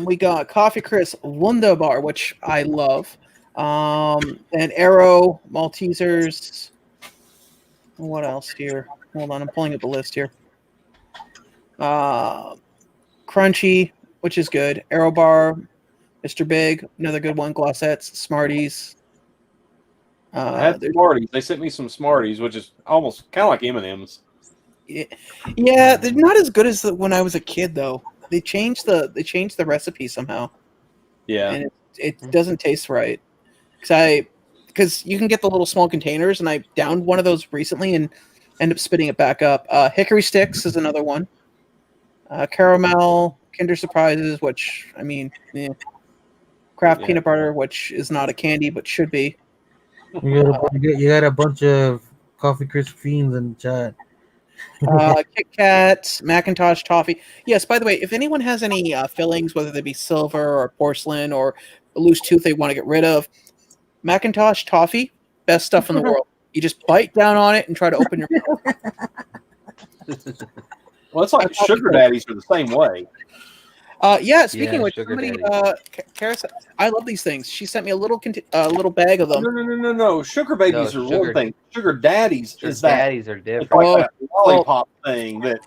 we got coffee crisp Wonder Bar, which I love. And Arrow Maltesers. What else here? Hold on, I'm pulling up a list here. Crunchy, which is good. Aero Bar, Mr. Big, another good one. Glossettes, Smarties. I had Smarties. They sent me some Smarties, which is almost kind of like M&Ms. Yeah, they're not as good as when I was a kid, though. They changed the recipe somehow. Yeah, and it doesn't taste right. Because you can get the little small containers, and I downed one of those recently and ended up spitting it back up. Hickory Sticks is another one. Caramel, Kinder Surprises, which I mean, Kraft peanut butter, which is not a candy but should be. You got a bunch of Coffee Crisp fiends in the chat. Kit Kat, Macintosh toffee. Yes, by the way, if anyone has any fillings, whether they be silver or porcelain or a loose tooth they want to get rid of, Macintosh toffee, best stuff in the world. You just bite down on it and try to open your mouth. Well, it's like sugar daddies are the same way. Speaking of which, somebody, Karis, I love these things. She sent me a little bag of them. No. Sugar babies are one thing. Sugar daddies are different. It's like that lollipop thing that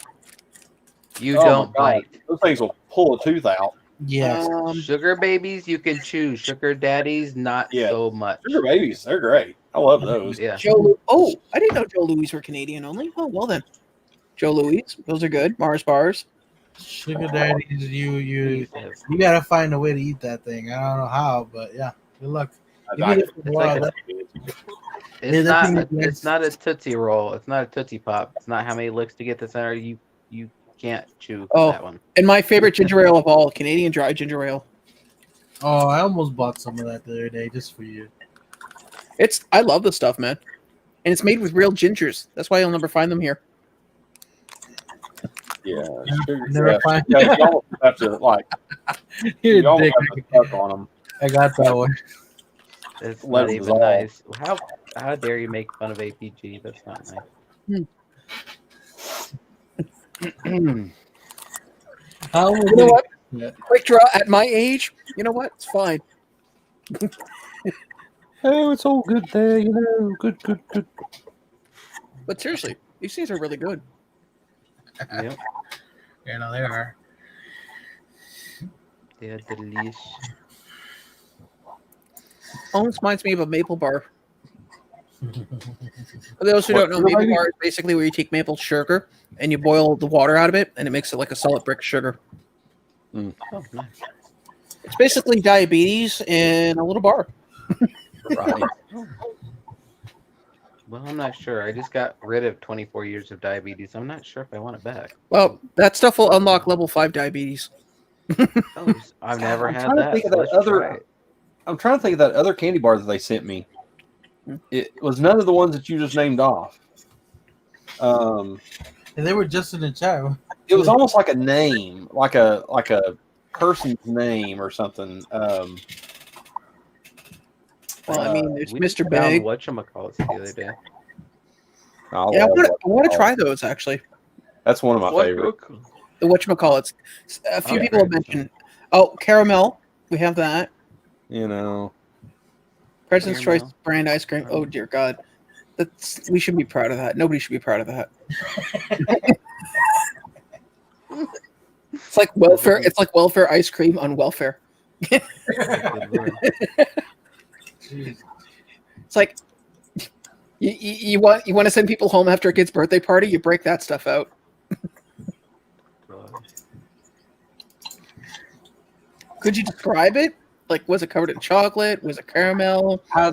you don't bite. Those things will pull a tooth out. Yes. Sugar babies, you can chew. Sugar daddies, not so much. Sugar babies, they're great. I love those. Yeah. I didn't know Joe Louis were Canadian only. Oh, well then. Joe Louis, those are good. Mars bars. Sugar daddies, you gotta find a way to eat that thing. I don't know how, but yeah, good luck. It's not a Tootsie Roll. It's not a Tootsie Pop. It's not how many licks to get the center. You can't chew that one. And my favorite ginger ale of all, Canadian dry ginger ale. Oh, I almost bought some of that the other day just for you. I love this stuff, man. And it's made with real gingers. That's why you'll never find them here. Yeah, never find. You almost have to you almost have to suck on them. I got that one. It's not even nice. How dare you make fun of APG? That's not nice. You know what? Quick draw at my age. You know what? It's fine. Oh, it's all good there. Good. But seriously, these things are really good. Yep. Yeah, no, they are. They're delicious. Almost reminds me of a maple bar. For those who don't know, maple bar is basically where you take maple sugar and you boil the water out of it, and it makes it like a solid brick sugar. Oh, nice. It's basically diabetes in a little bar. Right. Well, I'm not sure. I just got rid of 24 years of diabetes. I'm not sure if I want it back. Well, that stuff will unlock level 5 diabetes. I've never had that. I'm trying to think of that other candy bar that they sent me. It was none of the ones that you just named off. And they were just in the chat. It was almost like a name, like a person's name or something. Well, I mean, there's We Mr. just found Big. whatchamacallits the other day. Yeah, I want to try those, actually. That's one of my favorites. The whatchamacallits. A few people have mentioned. Oh, caramel. We have that. President's Choice brand ice cream. Oh, dear God. We should be proud of that. Nobody should be proud of that. It's like welfare. It's like welfare ice cream on welfare. It's like you want to send people home after a kid's birthday party, you break that stuff out. Could you describe it? Like, was it covered in chocolate? Was it caramel? I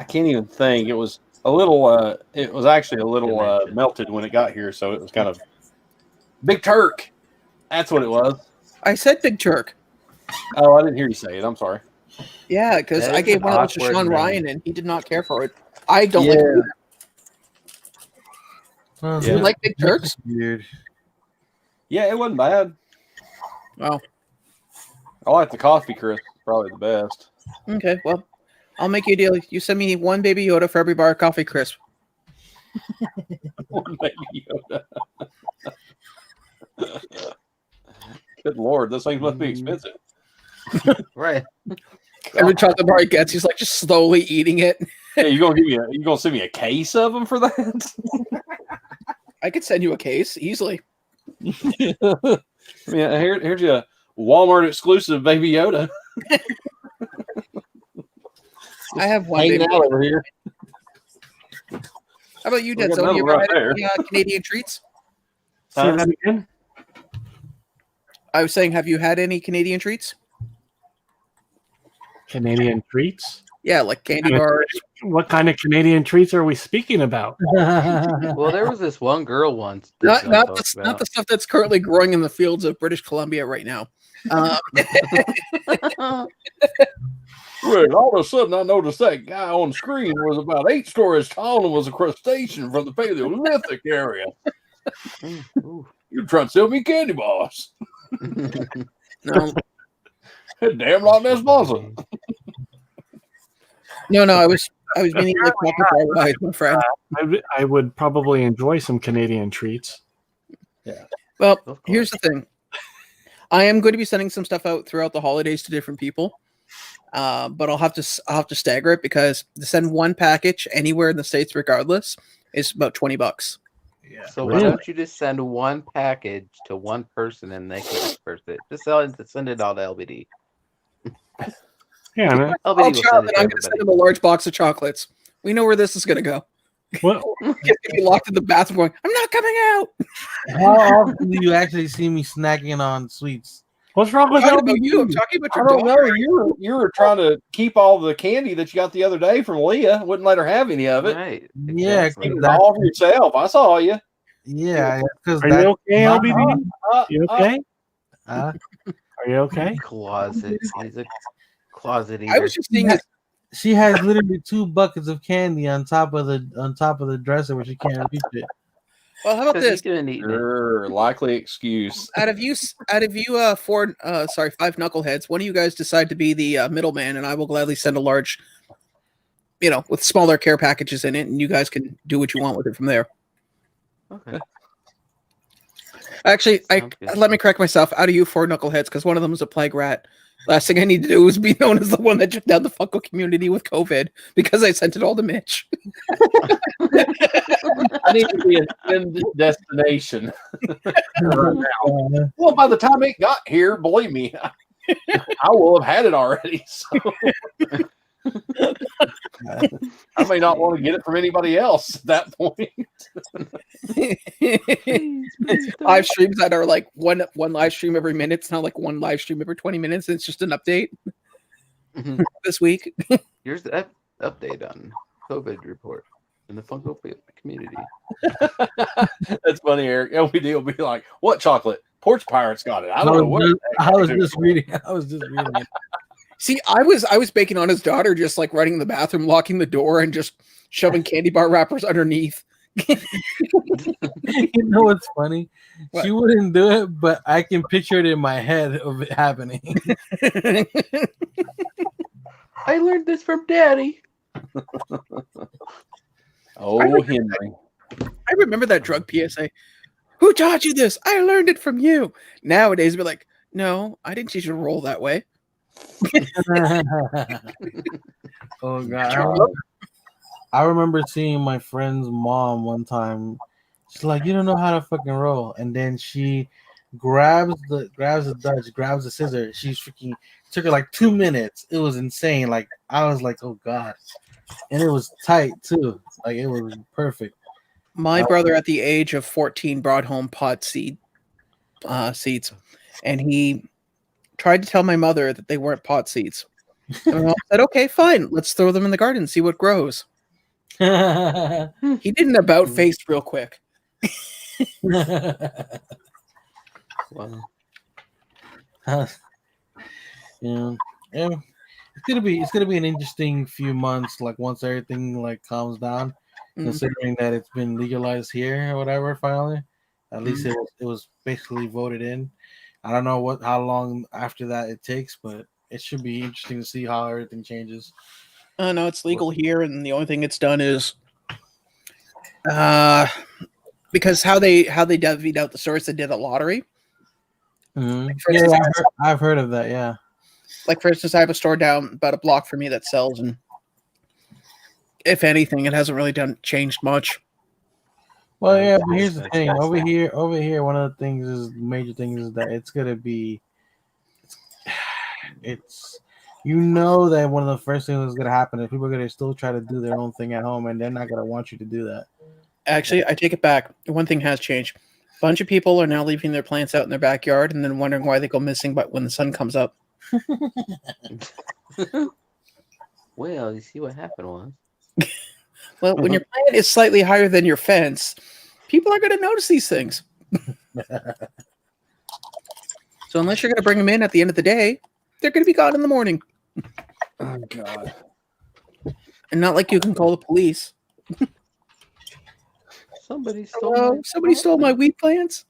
can't even think. It was a little. It was actually a little melted when it got here, so it was kind of Big Turk. That's what it was. I said Big Turk. Oh, I didn't hear you say it. I'm sorry. Yeah, because I gave one of those to Sean Ryan, and he did not care for it. I don't like it either. Do you like Big Turks? Weird. Yeah, it wasn't bad. Wow. I like the coffee crisp. Probably the best. Okay, well, I'll make you a deal. You send me one Baby Yoda for every bar of coffee crisp. One Baby Yoda. Good Lord, those things must be expensive. Right. Every chocolate bar he gets, he's like just slowly eating it. Hey, you gonna send me a case of them for that? I could send you a case easily. I mean, here's your Walmart exclusive Baby Yoda. I have one hanging baby. out over here. How about you, We got Denzel? You another ever right had there. any Canadian treats? Say that again. I was saying, have you had any Canadian treats? Canadian treats. Yeah, like candy bars. What kind of Canadian treats are we speaking about? Well, there was this one girl once. Not that I not talked the, not about. the stuff that's currently growing in the fields of British Columbia right now. Right, all of a sudden, I noticed that guy on screen was about 8 stories tall and was a crustacean from the Paleolithic area. You're trying to sell me candy bars. No, Damn Loch Ness Monster. no, I was meaning like chocolate bar wise, my friend. I would probably enjoy some Canadian treats. Well, Of here's the thing. I am going to be sending some stuff out throughout the holidays to different people, but I'll have to stagger it because to send one package anywhere in the States, regardless, is about $20. Yeah. So why don't you just send one package to one person and they can disperse it? Just send it all to LBD. Yeah, man. I'll LBD will chop send it. it to I'm going to send everybody. him a large box of chocolates. We know where this is going to go. What? He's going to be locked in the bathroom going, I'm not coming out. How often do you actually see me snacking on sweets? What's wrong I'm with talking about LBD? you. I'm talking about I your don't daughter. know. You were trying to keep all the candy that you got the other day from Leah. Wouldn't let her have any of it. Right. Yeah, Exactly. Keep it all for yourself. I saw you. Yeah, because Are you okay, LBD? Uh, You okay? uh, Are you okay? Closet. He's a closet eater. I was just seeing this. she has literally 2 buckets of candy on top of the dresser where she can't reach it. Well, how about Because he this? couldn't eat it. Sure, likely excuse. Out of you, 5 knuckleheads, one of you guys decide to be the middleman, and I will gladly send a large, with smaller care packages in it, and you guys can do what you want with it from there. Okay. Actually, Sounds good. let me correct myself. Out of you 4 knuckleheads, because one of them is a plague rat. Last thing I need to do is be known as the one that took down the Funko community with COVID because I sent it all to Mitch. I need to be an end destination right now. Well, by the time it got here, believe me, I will have had it already. So I may not want to get it from anybody else at that point. Live streams that are like one live stream every minute. It's not like one live stream every 20 minutes. It's just an update this week. Here's the update on COVID report in the Funko community. That's funny, Eric. LBD will be like, "What chocolate? Porch Pirates got it." I don't know what. I was just reading it. See, I was baking on his daughter, just like running in the bathroom, locking the door, and just shoving candy bar wrappers underneath. You know what's funny? What? She wouldn't do it, but I can picture it in my head of it happening. I learned this from Daddy. Oh, Henry. I remember that drug PSA. Who taught you this? I learned it from you. Nowadays, we're like, no, I didn't teach you to roll that way. Oh god! I remember seeing my friend's mom one time. She's like, "You don't know how to fucking roll," and then she grabs the Dutch, grabs the scissor. She's freaking took her like 2 minutes. It was insane. Like I was like, "Oh god," and it was tight too. Like it was perfect. My brother, at the age of 14, brought home pot seeds, and he tried to tell my mother that they weren't pot seeds. And my mom said, "Okay, fine. Let's throw them in the garden and see what grows." He did an about face real quick. Wow. Yeah. It's gonna be an interesting few months. Like once everything like calms down, considering that it's been legalized here or whatever. Finally, at least it was basically voted in. I don't know how long after that it takes, but it should be interesting to see how everything changes. No, it's legal here, and the only thing it's done is, because how they divvied out the stores, they did a lottery. Mm-hmm. For instance, I've heard of that. Yeah. Like for instance, I have a store down about a block from me that sells, and if anything, it hasn't really changed much. Well, Yeah, yeah, but here's the That's thing. awesome. Over here, one of the things is major things is that it's gonna be, it's, you know that one of the first things that's gonna happen is people are gonna still try to do their own thing at home, and they're not gonna want you to do that. Actually, I take it back. One thing has changed. A bunch of people are now leaving their plants out in their backyard and then wondering why they go missing but when the sun comes up. Well, you see what happened was. Well, when your plant is slightly higher than your fence, people are going to notice these things. So unless you're going to bring them in at the end of the day, they're going to be gone in the morning. Oh God. And not like you can call the police. Somebody stole Hello, my somebody stole my wheat plants.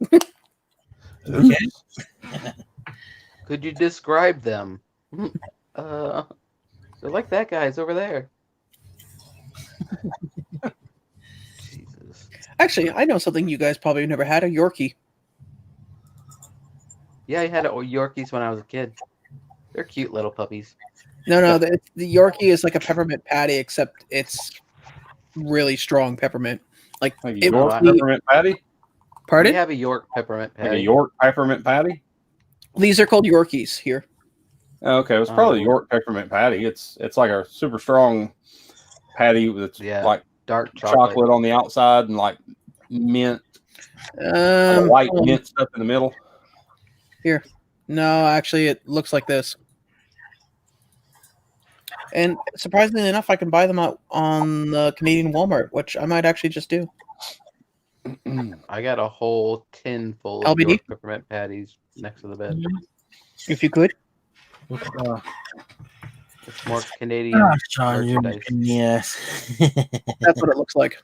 Okay. Could you describe them? They're like that guy's over there. Jesus. Actually, I know something you guys probably never had, a Yorkie. Yeah, I had Yorkies when I was a kid. They're cute little puppies. No, the Yorkie is like a peppermint patty, except it's really strong peppermint. Like Like a it York would be- peppermint patty? Pardon? We have a York peppermint patty. Like a York peppermint patty? These are called Yorkies here. Oh, okay, it was probably York peppermint patty. It's like a super strong patty that's like dark chocolate on the outside and like mint, like a white hold on. mint stuff in the middle. Here. No, actually, it looks like this. And surprisingly enough, I can buy them out on the Canadian Walmart, which I might actually just do. I got a whole tin full of LBD? York peppermint patties next to the bed. If you could. It's more Canadian John, you're merchandise. yes. That's what it looks like.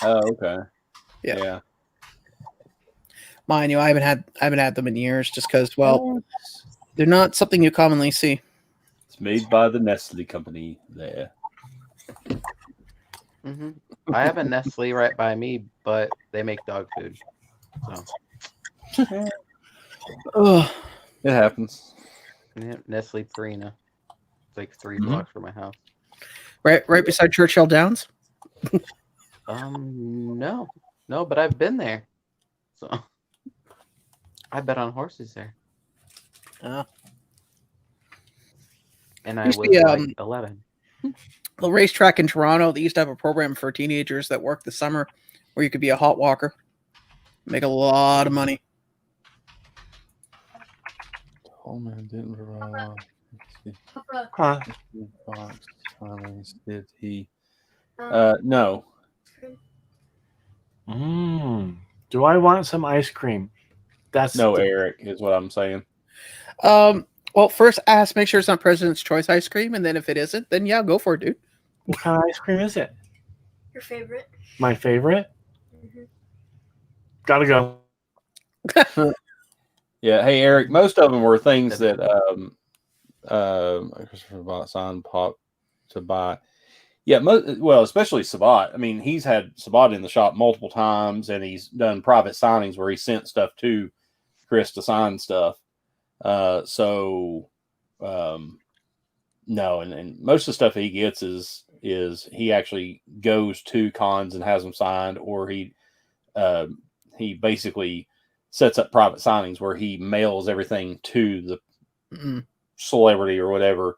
Oh, okay. Yeah. Mind you, I haven't had them in years just because, well, they're not something you commonly see. It's made by the Nestle company there. Mm-hmm. I have a Nestle right by me, but they make dog food. So Ugh. It happens. yeah, Nestle Purina. It's like 3 blocks from my house. Right beside Churchill Downs? No, but I've been there. So I bet on horses there. And I was Used to be, like 11. The racetrack in Toronto, they used to have a program for teenagers that worked the summer where you could be a hot walker. Make a lot of money. Oh man, didn't provide. Huh? Did he? No. Do I want some ice cream? That's No, Eric is what I'm saying. Well, first make sure it's not President's Choice ice cream, and then if it isn't, then yeah, go for it, dude. What kind of ice cream is it? Your favorite? My favorite? Mhm. Gotta go. Yeah. Hey, Eric. Most of them were things that Christopher bought signed pop to buy. Yeah. Well, especially Sabat. I mean, he's had Sabat in the shop multiple times, and he's done private signings where he sent stuff to Chris to sign stuff. No, and most of the stuff he gets is he actually goes to cons and has them signed, or he basically sets up private signings where he mails everything to the celebrity or whatever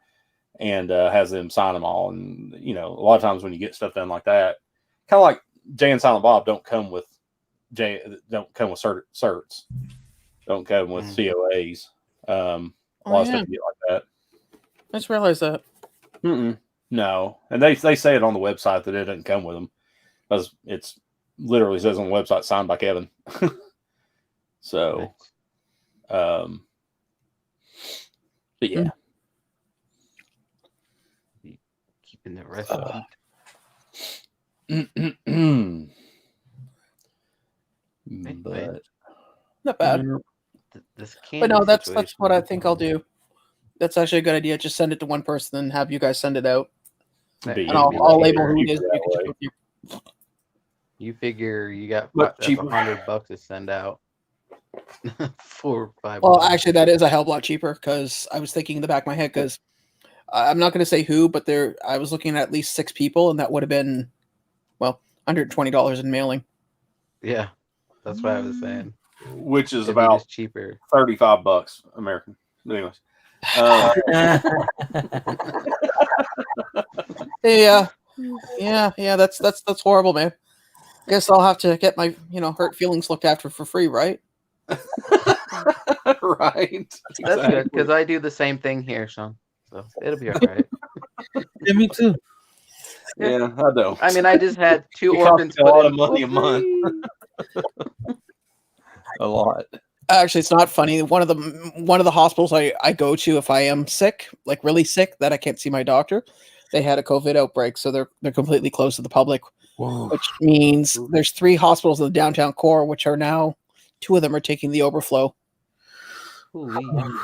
and has them sign them all. And a lot of times when you get stuff done like that, kind of like Jay and Silent Bob don't come with certs, don't come with COAs. A lot of stuff you get like that. I just realized that. No, and they say it on the website that it doesn't come with them because it's literally says on the website signed by Kevin. So, but yeah, Keeping the recipe. but Not bad. This But no, that's situation- what I think I'll do. That's actually a good idea. Just send it to one person and have you guys send it out. And I'll label who it is. You can just put your- You figure you got Much that's cheaper. $100 to send out. 4 or 5. Well, actually, that is a hell of a lot cheaper because I was thinking in the back of my head because I'm not going to say who, but I was looking at least 6 people, and that would have been, well, $120 in mailing. Yeah, that's what I was saying. which is It'd be about just cheaper. $35 American. But anyways, Yeah. That's horrible, man. Guess I'll have to get my hurt feelings looked after for free, right? right? That's good because I do the same thing here, Sean. So it'll be all right. Yeah, me too. Yeah, I don't. I mean, I just had 2 It costs organs me a put lot in of money for a month. free. A lot. Actually, it's not funny. One of the hospitals I go to if I am sick, like really sick, that I can't see my doctor, they had a COVID outbreak, so they're completely closed to the public. Whoa. Which means there's 3 hospitals in the downtown core, which are now 2 of them are taking the overflow. Ooh-wee.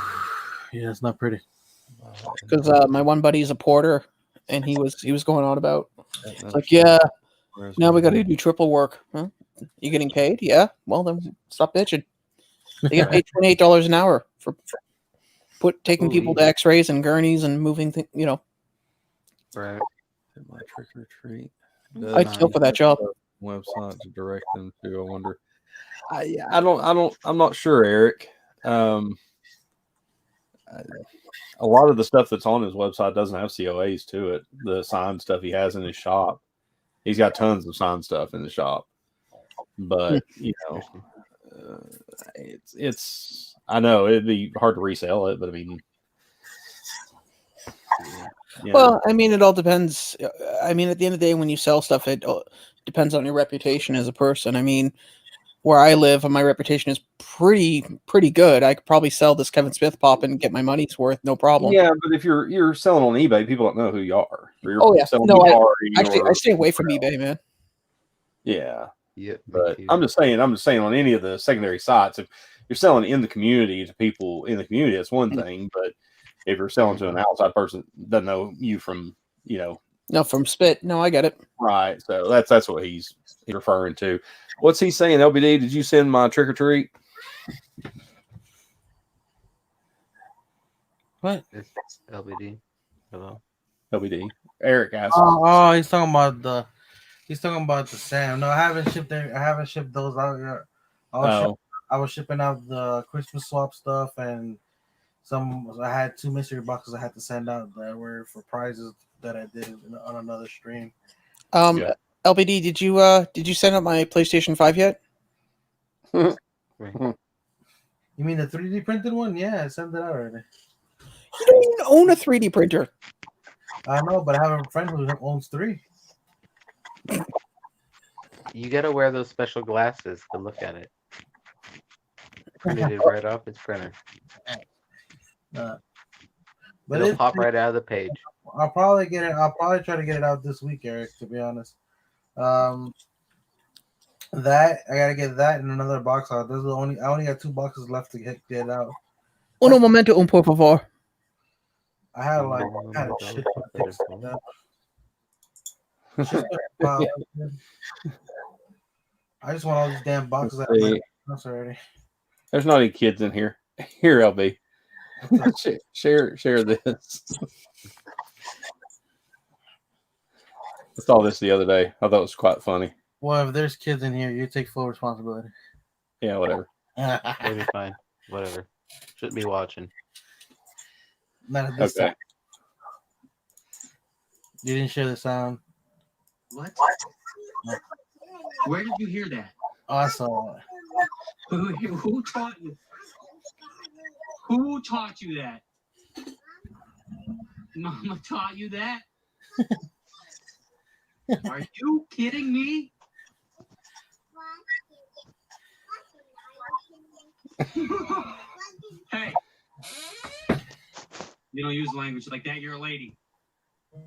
Yeah, it's not pretty. Because my one buddy is a porter, and he was going on about it's like, yeah, now we got to do triple work. Huh? You getting paid? Yeah. Well, then stop bitching. They get paid $28 an hour for taking people to X-rays and gurneys and moving things. Right. My trick or treat. I'd kill for that job. Website to direct them to. I wonder. I'm not sure, Eric. A lot of the stuff that's on his website doesn't have COAs to it. The signed stuff he has in his shop. He's got tons of signed stuff in the shop, but it's. I know it'd be hard to resell it, but I mean, well, I mean, it all depends. I mean, at the end of the day, when you sell stuff, it depends on your reputation as a person. I mean, where I live, my reputation is pretty good. I could probably sell this Kevin Smith pop and get my money's worth, no problem. Yeah, but if you're selling on eBay, people don't know who you are. Oh yeah, no, I stay away from eBay, man. Yeah, yeah. But I'm just saying on any of the secondary sites, if you're selling in the community to people in the community, it's one thing. But if you're selling to an outside person that doesn't know you from, no, from spit. No, I get it. Right. So that's what he's referring to. What's he saying? LBD, did you send my trick or treat? What? It's LBD. Hello. LBD. Eric asked. Oh, he's talking about the Sam. No, I haven't shipped those out yet. I was shipping out the Christmas swap stuff and I had 2 mystery boxes I had to send out that were for prizes that I did on another stream. LBD, did you send out my PlayStation 5 yet? You mean the 3D printed one? Yeah, I sent it out already. You don't even own a 3D printer. I know, but I have a friend who owns 3. You gotta wear those special glasses to look at it. Printed it right off its printer. But it'll pop right out of the page. I'll probably get it. I'll probably try to get it out this week, Eric. To be honest, that I gotta get that in another box out. I only got 2 boxes left to get it out. Uno momento, por favor. I had a shit ton of things like that. I just want all these damn boxes out of my house already. There's not any kids in here. Here, LB. share this. I saw this the other day. I thought it was quite funny. Well, if there's kids in here, you take full responsibility. Yeah, whatever. It'll be fine. Whatever. Shouldn't be watching. Not at this time. You didn't share the sound. What? Where did you hear that? Oh, I saw it. Who taught you? Who taught you that? Mama taught you that? Are you kidding me? Hey, you don't use language like that. You're a lady. What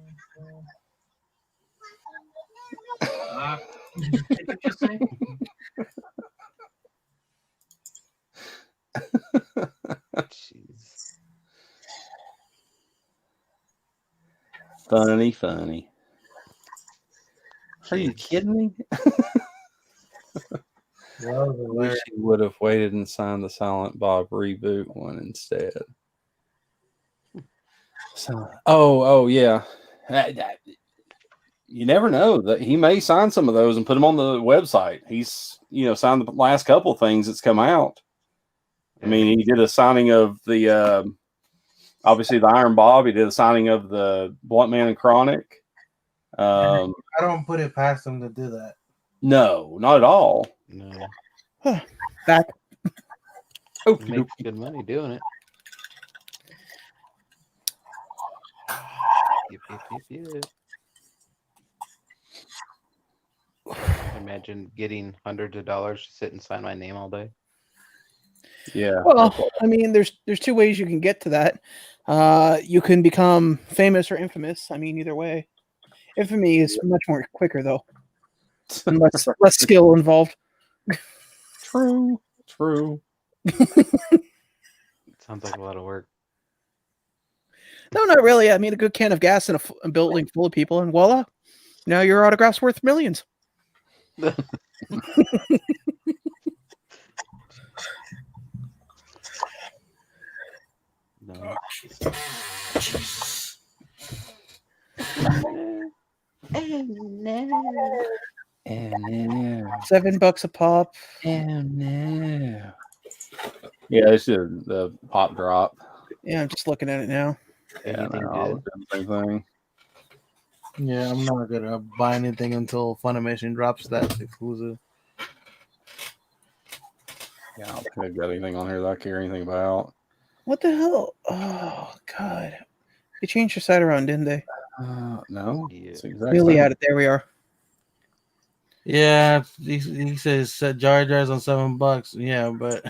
did you just say? Jeez. Funny. Are you kidding me? Wish he would have waited and signed the Silent Bob reboot one instead. So, oh yeah. you never know that he may sign some of those and put them on the website. He's signed the last couple things that's come out. I mean, he did a signing of the obviously the Iron Bob. He did a signing of the Blunt Man and Chronic. I don't put it past him to do that. No, not at all. No. Back. Oh, he makes good money doing it. Yep. Imagine getting hundreds of dollars to sit and sign my name all day. Yeah. Well, I mean, there's two ways you can get to that. You can become famous or infamous. I mean, either way. Infamy is much more quicker though, and less skill involved. True. Sounds like a lot of work. No, not really. I mean, a good can of gas in a building full of people, and voila, now your autograph's worth millions. No. $7 a pop. Yeah, it's the pop drop. Yeah, I'm just looking at it now. Yeah, same thing. Yeah, I'm not gonna buy anything until Funimation drops that exclusive. Yeah, I don't think I've got anything on here that I care anything about. What the hell? Oh God, they changed your site around, didn't they? No. Yeah. It's exactly. Really at it. There we are. Yeah, he says set Jar Jar's on $7. Yeah, but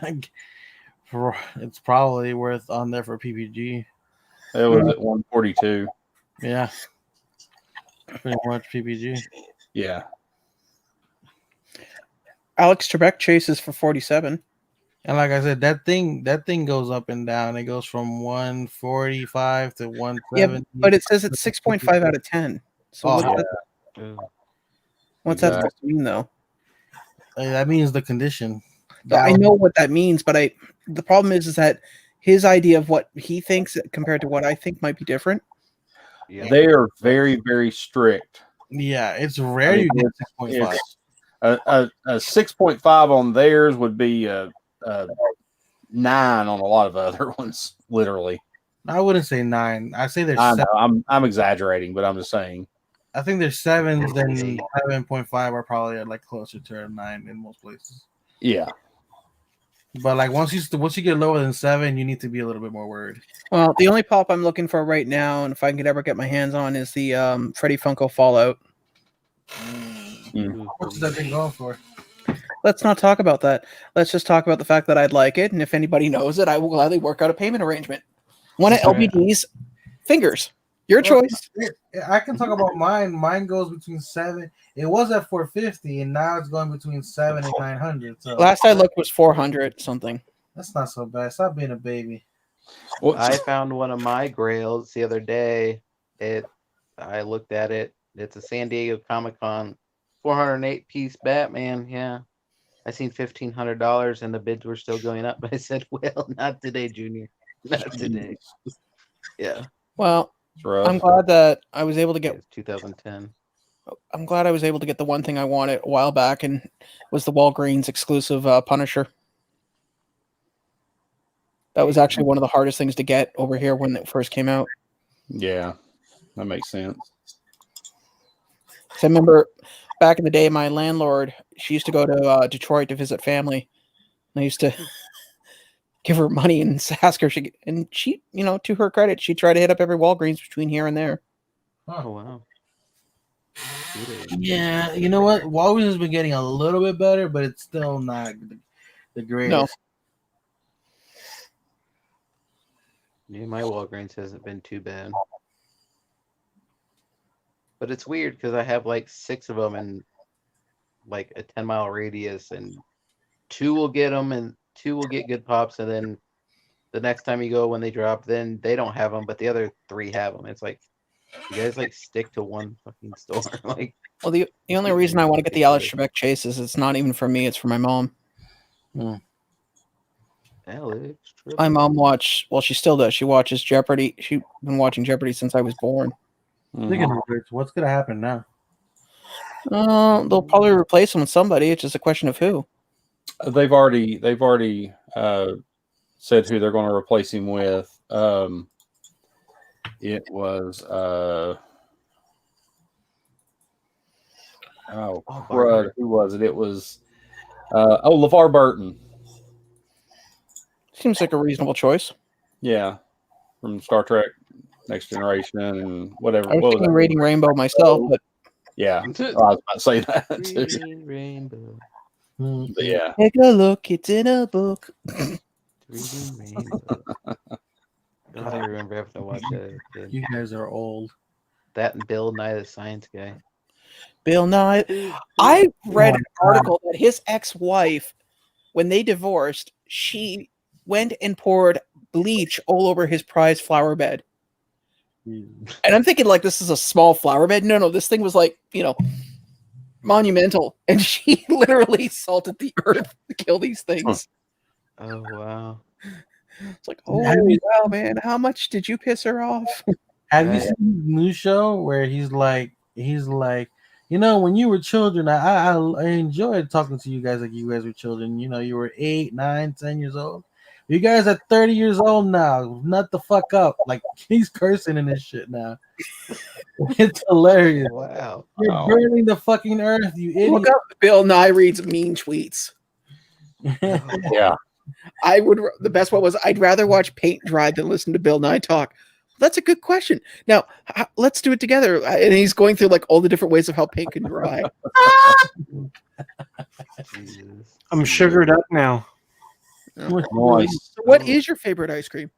it's probably worth on there for PPG. It was at 142. Yeah, pretty much PPG. Yeah. Alex Trebek chases for 47. And like I said, that thing goes up and down. It goes from 145 to 170. Yeah, but it says it's 6.5 out of 10. So what's that supposed to mean, though? That means the condition. Yeah, I know what that means, but the problem is that his idea of what he thinks compared to what I think might be different. Yeah. They are very, very strict. Yeah, it's rare you get 6.5. A 6.5 on theirs would be a 9 on a lot of other ones, literally. I wouldn't say 9. I say there's I 7. know, I'm exaggerating, but I'm just saying. I think there's 7s, then 7.5 are probably like closer to a 9 in most places. Yeah. But like once you get lower than 7, you need to be a little bit more worried. Well, the only pop I'm looking for right now, and if I could ever get my hands on, is the Freddy Funko Fallout. What's that thing going for? Let's not talk about that. Let's just talk about the fact that I'd like it, and if anybody knows it, I will gladly work out a payment arrangement. One of LBD's fingers. Your choice. I can talk about mine. Mine goes between 7. It was at 450, and now it's going between 7 and 900. So last I looked was 400 something. That's not so bad. Stop being a baby. Well, I found one of my grails the other day. I looked at it. It's a San Diego Comic-Con 408-piece Batman. Yeah, I seen $1,500, and the bids were still going up. But I said, "Well, not today, Junior. Not today." Yeah. Well, I'm glad that I was able to get 2010. I'm glad I was able to get the one thing I wanted a while back, and was the Walgreens exclusive Punisher. That was actually one of the hardest things to get over here when it first came out. Yeah, that makes sense. So I remember back in the day, my landlord, she used to go to Detroit to visit family. And I used to give her money and ask her, and she, to her credit, she tried to hit up every Walgreens between here and there. Oh, wow. Yeah, you know what? Walgreens has been getting a little bit better, but it's still not the greatest. No. Yeah, my Walgreens hasn't been too bad. But it's weird because I have like 6 of them in like a 10-mile radius, and 2 will get them and 2 will get good pops, and then the next time you go when they drop, then they don't have them, but the other 3 have them. It's like, you guys like stick to one fucking store. Like, well, the only reason I want to get the Alex Trebek chase is it's not even for me; it's for my mom. Alex Trebek. My mom she still does. She watches Jeopardy. She's been watching Jeopardy since I was born. Speaking of which, what's gonna happen now? They'll probably replace him with somebody. It's just a question of who. They've already said who they're going to replace him with. It was crud. Who was it? It was LeVar Burton. Seems like a reasonable choice. Yeah, from Star Trek Next Generation and whatever. I was thinking Reading Rainbow myself, but yeah, I was about to say that too. Reading Rainbow. But yeah, take a look. It's in a book. Reading Rainbow. I don't remember having to watch that. You guys are old. That and Bill Nye the Science Guy. Bill Nye. I read an article that his ex-wife, when they divorced, she went and poured bleach all over his prized flower bed. And I'm thinking, like, this is a small flower bed. No, this thing was like, monumental. And she literally salted the earth to kill these things. Oh, wow. It's like, oh, wow, man. How much did you piss her off? Have you seen the new show where he's like, when you were children, I enjoyed talking to you guys like you guys were children. You were 8, 9, 10 years old. You guys are 30 years old now. Nut the fuck up. Like, he's cursing in this shit now. It's hilarious. Wow. You're burning the fucking earth, you idiot. Look up Bill Nye reads mean tweets. Yeah. The best one was, I'd rather watch paint dry than listen to Bill Nye talk. That's a good question. Now, let's do it together. And he's going through like all the different ways of how paint can dry. I'm sugared up now. Nice. What is your favorite ice cream?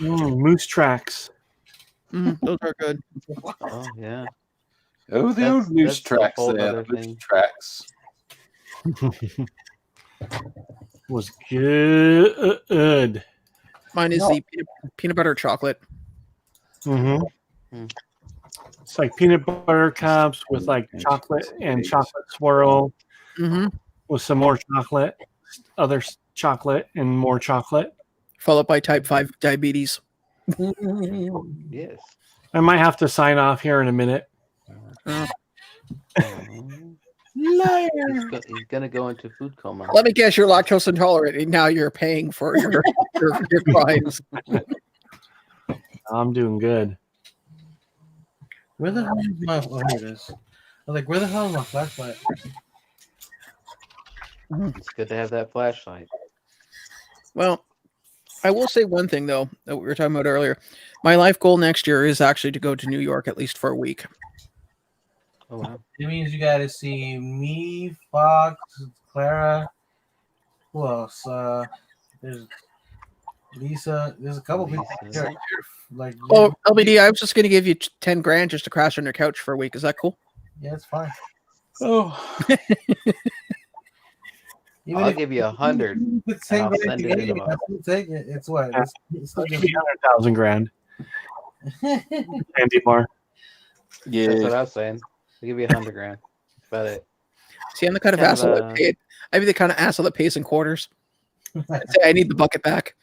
Moose Tracks. Those are good. Oh, yeah. Oh, the old Moose Tracks. Moose Tracks. Was good. Mine is the peanut butter chocolate. Mm-hmm. It's like peanut butter cups with like chocolate and chocolate swirl with some more chocolate, other chocolate, and more chocolate. Followed by type 5 diabetes. Yes. I might have to sign off here in a minute. Liar. He's gonna go into food coma. Let me guess, you're lactose intolerant, and now you're paying for your crimes. I'm doing good. Where the hell is my? Oh, here it is. I was like, where the hell is my flashlight? It's good to have that flashlight. Well, I will say one thing though that we were talking about earlier. My life goal next year is actually to go to New York at least for a week. Oh wow! It means you got to see me, Fox, Clara. Who else? There's Lisa. There's a couple people here. Like, oh, LBD, I was just going to give you 10 grand just to crash on your couch for a week. Is that cool? Yeah, it's fine. Oh. I'll give you 100. I'll send it in. Take it. It's what? It's 100,000 grand. Andy Marr. Yeah, that's what I was saying. I'll give you 100 grand. That's about it. See, I'm the kind of asshole that paid. I'd be the kind of asshole that pays in quarters. I'd say I need the bucket back.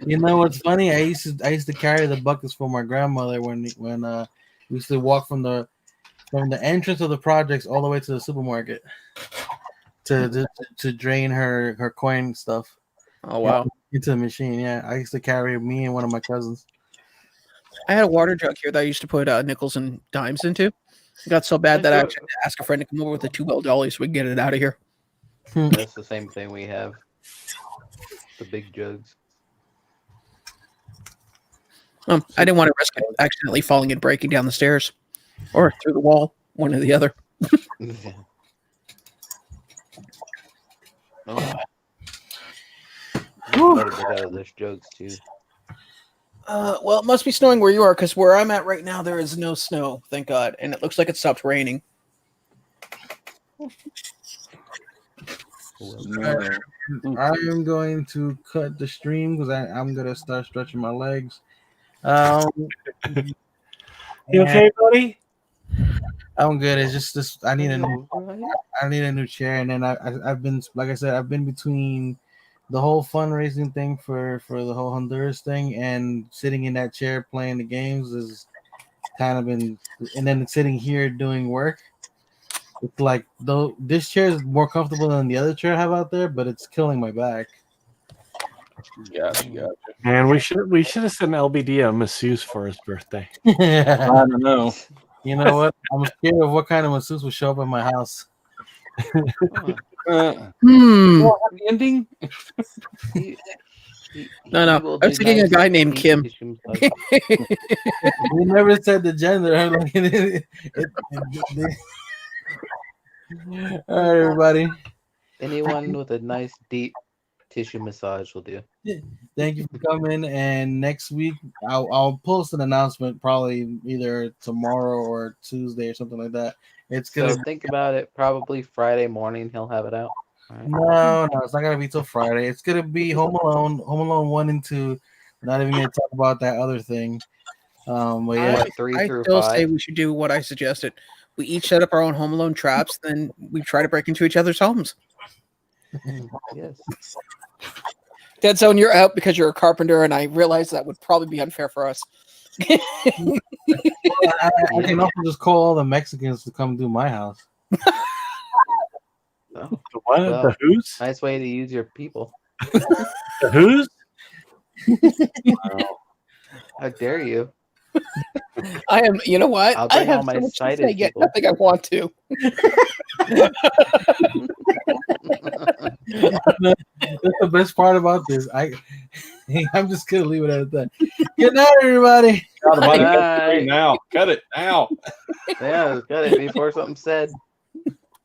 You know what's funny? I used to carry the buckets for my grandmother when we used to walk from the entrance of the projects all the way to the supermarket to drain her coin stuff. Oh wow! Into the machine. Yeah, I used to carry me and one of my cousins. I had a water jug here that I used to put nickels and dimes into. It got so bad that I actually had to ask a friend to come over with a 2-bell dolly so we can get it out of here. That's the same thing we have. The big jugs. I didn't want to risk it accidentally falling and breaking down the stairs or through the wall, one or the other. Oh. Better get out of those jugs too. Well, it must be snowing where you are, because where I'm at right now, there is no snow, thank God, and it looks like it stopped raining. I am going to cut the stream because I'm gonna start stretching my legs. You okay, buddy? I'm good. It's just this. I need a new chair, and then I've been, like I said, I've been between the whole fundraising thing for the whole Honduras thing and sitting in that chair playing the games kind of been, and then sitting here doing work. It's like though this chair is more comfortable than the other chair I have out there, but it's killing my back. Gotcha. And we should have sent LBD a masseuse for his birthday. I don't know. You know what? I'm scared of what kind of masseuse will show up at my house. Happy ending? No. I was thinking a guy named Kim. We never said the gender. All right, everybody. Anyone with a nice deep tissue massage will do. Thank you for coming. And next week, I'll post an announcement probably either tomorrow or Tuesday or something like that. It's gonna think about it. Probably Friday morning he'll have it out. Right. No, it's not gonna be till Friday. It's gonna be Home Alone 1 and 2. We're not even gonna talk about that other thing. But yeah, I still say we should do what I suggested. We each set up our own Home Alone traps, then we try to break into each other's homes. Yes. Dead Zone, you're out because you're a carpenter, and I realize that would probably be unfair for us. I can also just call all the Mexicans to come do my house. Oh, The what? well, The who's? nice way to use your people. The who's? How dare you? I am. You know what? I'll I bring all have my so much to sighted say, yet people. nothing I want to. That's the best part about this. I'm just gonna leave it at that. Good night, everybody. Cut it Bye. now. Cut it now. Yeah, got it before something said.